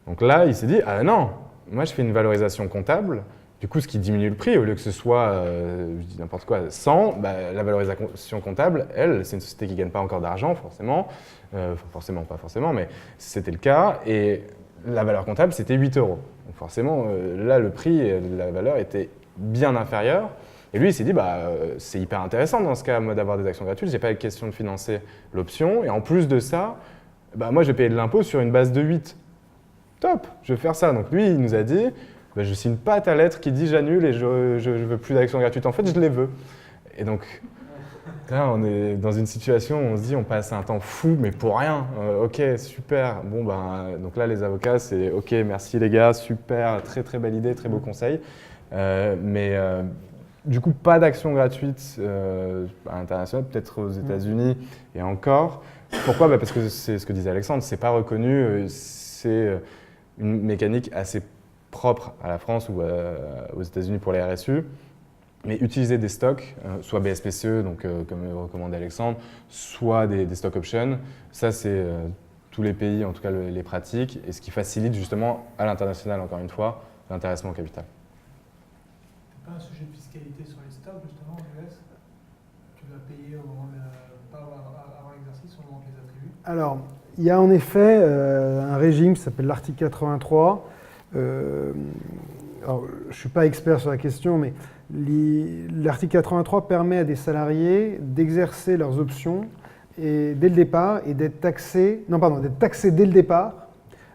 Donc là, il s'est dit, ah non, moi je fais une valorisation comptable, du coup ce qui diminue le prix, au lieu que ce soit, je dis n'importe quoi, 100, la valorisation comptable, elle, c'est une société qui ne gagne pas encore d'argent forcément, pas forcément, mais c'était le cas, et la valeur comptable c'était 8 euros. Donc forcément, là le prix et la valeur étaient bien inférieur. Et lui, il s'est dit, c'est hyper intéressant dans ce cas, moi, d'avoir des actions gratuites. Je n'ai pas eu question de financer l'option. Et en plus de ça, moi, je vais payer de l'impôt sur une base de 8. Top, je vais faire ça. Donc lui, il nous a dit, je signe pas ta lettre qui dit j'annule et je veux plus d'actions gratuites. En fait, je les veux. Et donc, là, on est dans une situation où on se dit, on passe un temps fou, mais pour rien. Ok, super. Bon, donc là, les avocats, c'est ok, merci les gars, super, très très belle idée, très beau conseil. Mais du coup, pas d'action gratuite à l'international, peut-être aux États-Unis et encore. Pourquoi? Parce que c'est ce que disait Alexandre, c'est pas reconnu, c'est une mécanique assez propre à la France ou aux États-Unis pour les RSU. Mais utiliser des stocks, soit BSPCE, donc comme le recommandait Alexandre, soit des stock options, ça c'est tous les pays, en tout cas les pratiques, et ce qui facilite justement à l'international, encore une fois, l'intéressement au capital.
Pas un sujet de fiscalité sur les stocks, justement, en US? Tu dois payer au moment pas avant l'exercice, au moment que les attributs?
Alors, il y a en effet un régime qui s'appelle l'article 83. Alors, je ne suis pas expert sur la question, mais l'article 83 permet à des salariés d'exercer leurs options dès le départ et d'être taxés dès le départ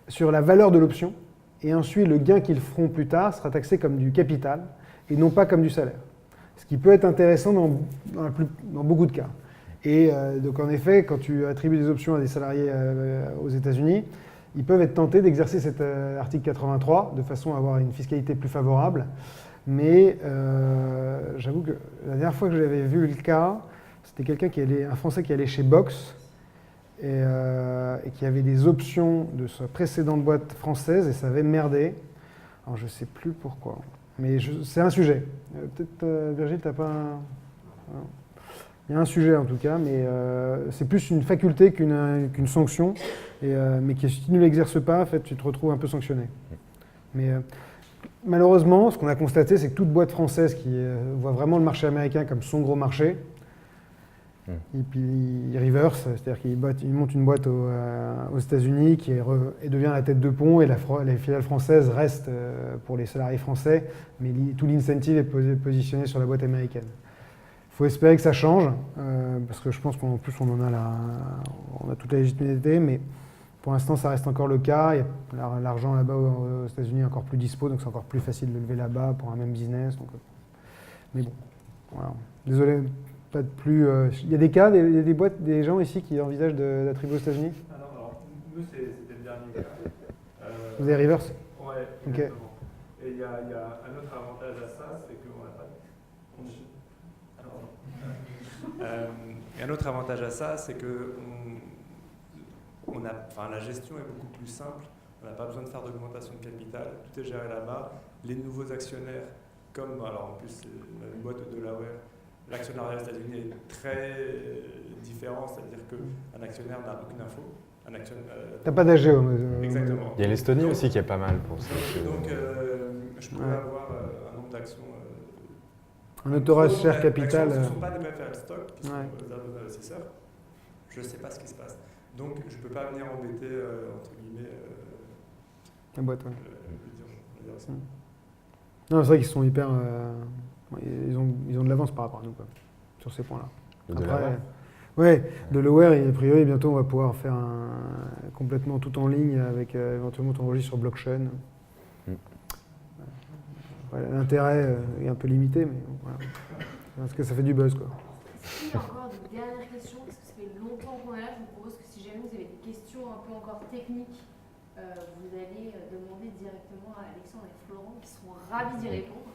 sur la valeur de l'option. Et ensuite, le gain qu'ils feront plus tard sera taxé comme du capital. et non pas comme du salaire. Ce qui peut être intéressant dans beaucoup de cas. Et donc en effet, quand tu attribues des options à des salariés aux États-Unis, ils peuvent être tentés d'exercer cet article 83 de façon à avoir une fiscalité plus favorable. Mais j'avoue que la dernière fois que j'avais vu le cas, c'était un Français qui allait chez Box et qui avait des options de sa précédente boîte française et ça avait merdé. Alors je ne sais plus pourquoi. Mais c'est un sujet. Peut-être, Virgile, tu n'as pas un... Il y a un sujet en tout cas, mais c'est plus une faculté qu'une sanction. Mais si tu ne l'exerces pas, en fait, tu te retrouves un peu sanctionné. Mais malheureusement, ce qu'on a constaté, c'est que toute boîte française qui voit vraiment le marché américain comme son gros marché, et puis il reverse, c'est-à-dire qu'il monte une boîte aux États-Unis et devient la tête de pont, et la filiale française reste pour les salariés français, mais tout l'incentive est positionné sur la boîte américaine. Il faut espérer que ça change, parce que je pense qu'en plus on a toute la légitimité, mais pour l'instant ça reste encore le cas. L'argent là-bas aux États-Unis est encore plus dispo, donc c'est encore plus facile de le lever là-bas pour un même business. Donc, mais bon, voilà. Désolé. Pas de plus. Il y a des cas, des boîtes, des gens ici qui envisagent d'attribuer aux États-Unis?
Ah non, alors nous c'était le dernier cas.
Vous avez reverse?
Ouais,
ok.
Exactement. Et il y a un autre avantage à ça, c'est qu'on n'a pas. Et un autre avantage à ça, c'est que la gestion est beaucoup plus simple. On n'a pas besoin de faire d'augmentation de capital. Tout est géré là-bas. Les nouveaux actionnaires, alors en plus une boîte de Delaware. L'actionnariat aux États-Unis est très différent, c'est-à-dire qu'un actionnaire n'a aucune info.
T'as pas d'AG.
Exactement. Il y a l'Estonie aussi qui est pas mal pour ça.
Donc, je pourrais avoir un nombre d'actions.
Un autorat share capital.
Ce ne sont pas des préférés stock qui sont des investisseurs. Je ne sais pas ce qui se passe. Donc, je ne peux pas venir embêter, entre guillemets,
la boîte.
Non,
c'est vrai qu'ils sont hyper. Ils ont de l'avance par rapport à nous, quoi, sur ces points-là. Ouais, Delaware, et a priori, bientôt, on va pouvoir faire complètement tout en ligne avec éventuellement ton registre sur blockchain. Voilà, l'intérêt est un peu limité, mais voilà. Parce que ça fait du buzz, quoi.
Si, encore des dernières questions, parce que ça fait longtemps qu'on est là, je vous propose que si jamais vous avez des questions un peu encore techniques, vous allez demander directement à Alexandre et Florent, qui seront ravis d'y répondre.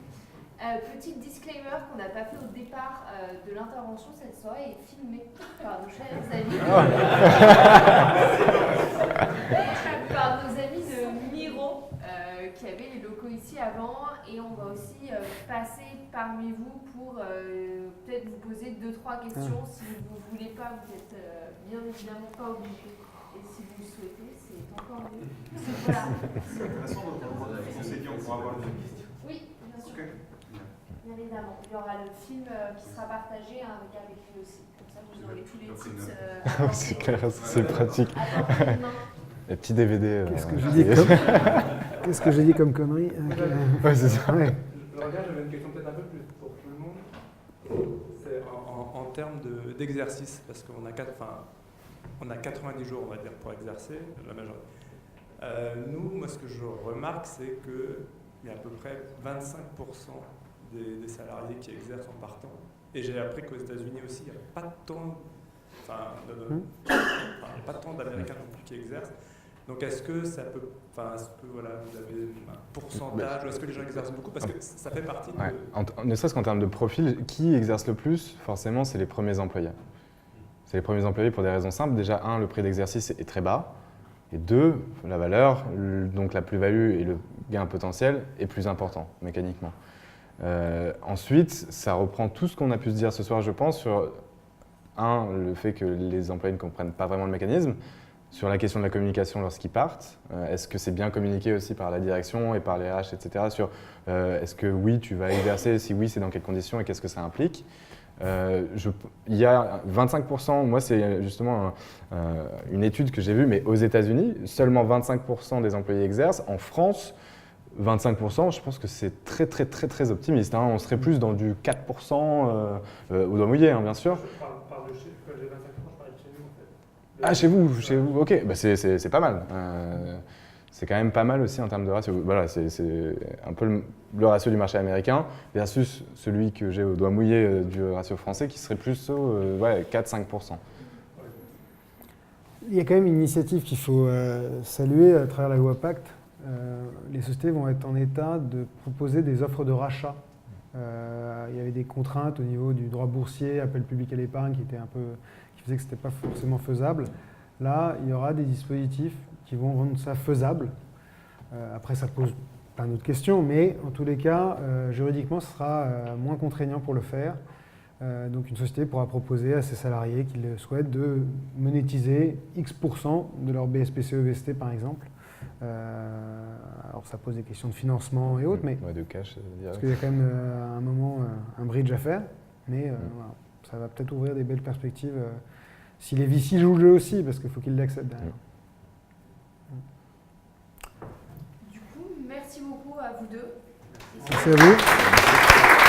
Petit disclaimer qu'on n'a pas fait au départ de l'intervention, cette soirée est filmée par nos chers amis par nos amis de Miro qui avaient les locaux ici avant, et on va aussi passer parmi vous pour peut-être vous poser 2-3 questions. Si vous ne voulez pas, vous n'êtes bien évidemment pas obligé, et si vous le souhaitez, c'est encore mieux. Voilà.
De toute façon, on s'est dit on pourra avoir des questions.
Oui, bien sûr. Bien évidemment. Il y aura le film qui sera partagé avec lui aussi. Comme ça, vous aurez tous les titres.
C'est clair, c'est pratique. Les petits DVD.
Qu'est-ce que j'ai dit comme connerie?
Ouais, c'est ça.
Ouais. Regarde, j'avais une question peut-être un peu plus pour tout le monde. C'est en termes d'exercice, parce qu'on a 90 jours, on va dire, pour exercer, la majorité. Moi, ce que je remarque, c'est qu'il y a à peu près 25% des salariés qui exercent en partant. Et j'ai appris qu'aux États-Unis aussi, il n'y a pas tant, d'Américains non plus qui exercent. Donc est-ce que ça peut, est-ce que voilà, vous avez un pourcentage, ou est-ce que les gens exercent beaucoup? Parce que ça fait partie de...
Ne serait-ce qu'en termes de profil, qui exerce le plus? Forcément, c'est les premiers employés. C'est les premiers employés pour des raisons simples. Déjà, un, le prix d'exercice est très bas. Et deux, la valeur, donc la plus-value et le gain potentiel est plus important, mécaniquement. Ensuite, ça reprend tout ce qu'on a pu se dire ce soir, je pense, sur le fait que les employés ne comprennent pas vraiment le mécanisme, sur la question de la communication lorsqu'ils partent. Est-ce que c'est bien communiqué aussi par la direction et par les RH, etc. sur est-ce que oui, tu vas exercer, si oui, c'est dans quelles conditions et qu'est-ce que ça implique. Il y a 25%, moi c'est justement une étude que j'ai vue, mais aux États-Unis, seulement 25% des employés exercent. En France, 25%, je pense que c'est très très très très optimiste. On serait plus dans du 4% au doigt mouillé, bien sûr.
Je parle de chez, quand j'ai 25%, je parlais de chez nous en fait.
Ah, chez vous, ok, bah, c'est pas mal. c'est quand même pas mal aussi en termes de ratio. Voilà, c'est un peu le ratio du marché américain versus celui que j'ai au doigt mouillé du ratio français qui serait plus 4-5%.
Il y a quand même une initiative qu'il faut saluer à travers la loi Pacte. Les sociétés vont être en état de proposer des offres de rachat. Il y avait des contraintes au niveau du droit boursier, appel public à l'épargne qui faisaient que ce n'était pas forcément faisable. Là, il y aura des dispositifs qui vont rendre ça faisable. Après, ça pose plein d'autres questions, mais en tous les cas, juridiquement, ce sera moins contraignant pour le faire. Donc une société pourra proposer à ses salariés qui le souhaitent de monétiser X% de leur BSPCE-VST par exemple. Alors ça pose des questions de financement et autres, mais
de cash,
parce qu'il y a quand même un moment un bridge à faire, mais voilà, ça va peut-être ouvrir des belles perspectives si les VC jouent le jeu aussi, parce qu'il faut qu'ils l'acceptent derrière.
Du coup, merci beaucoup à vous deux.
Merci à vous.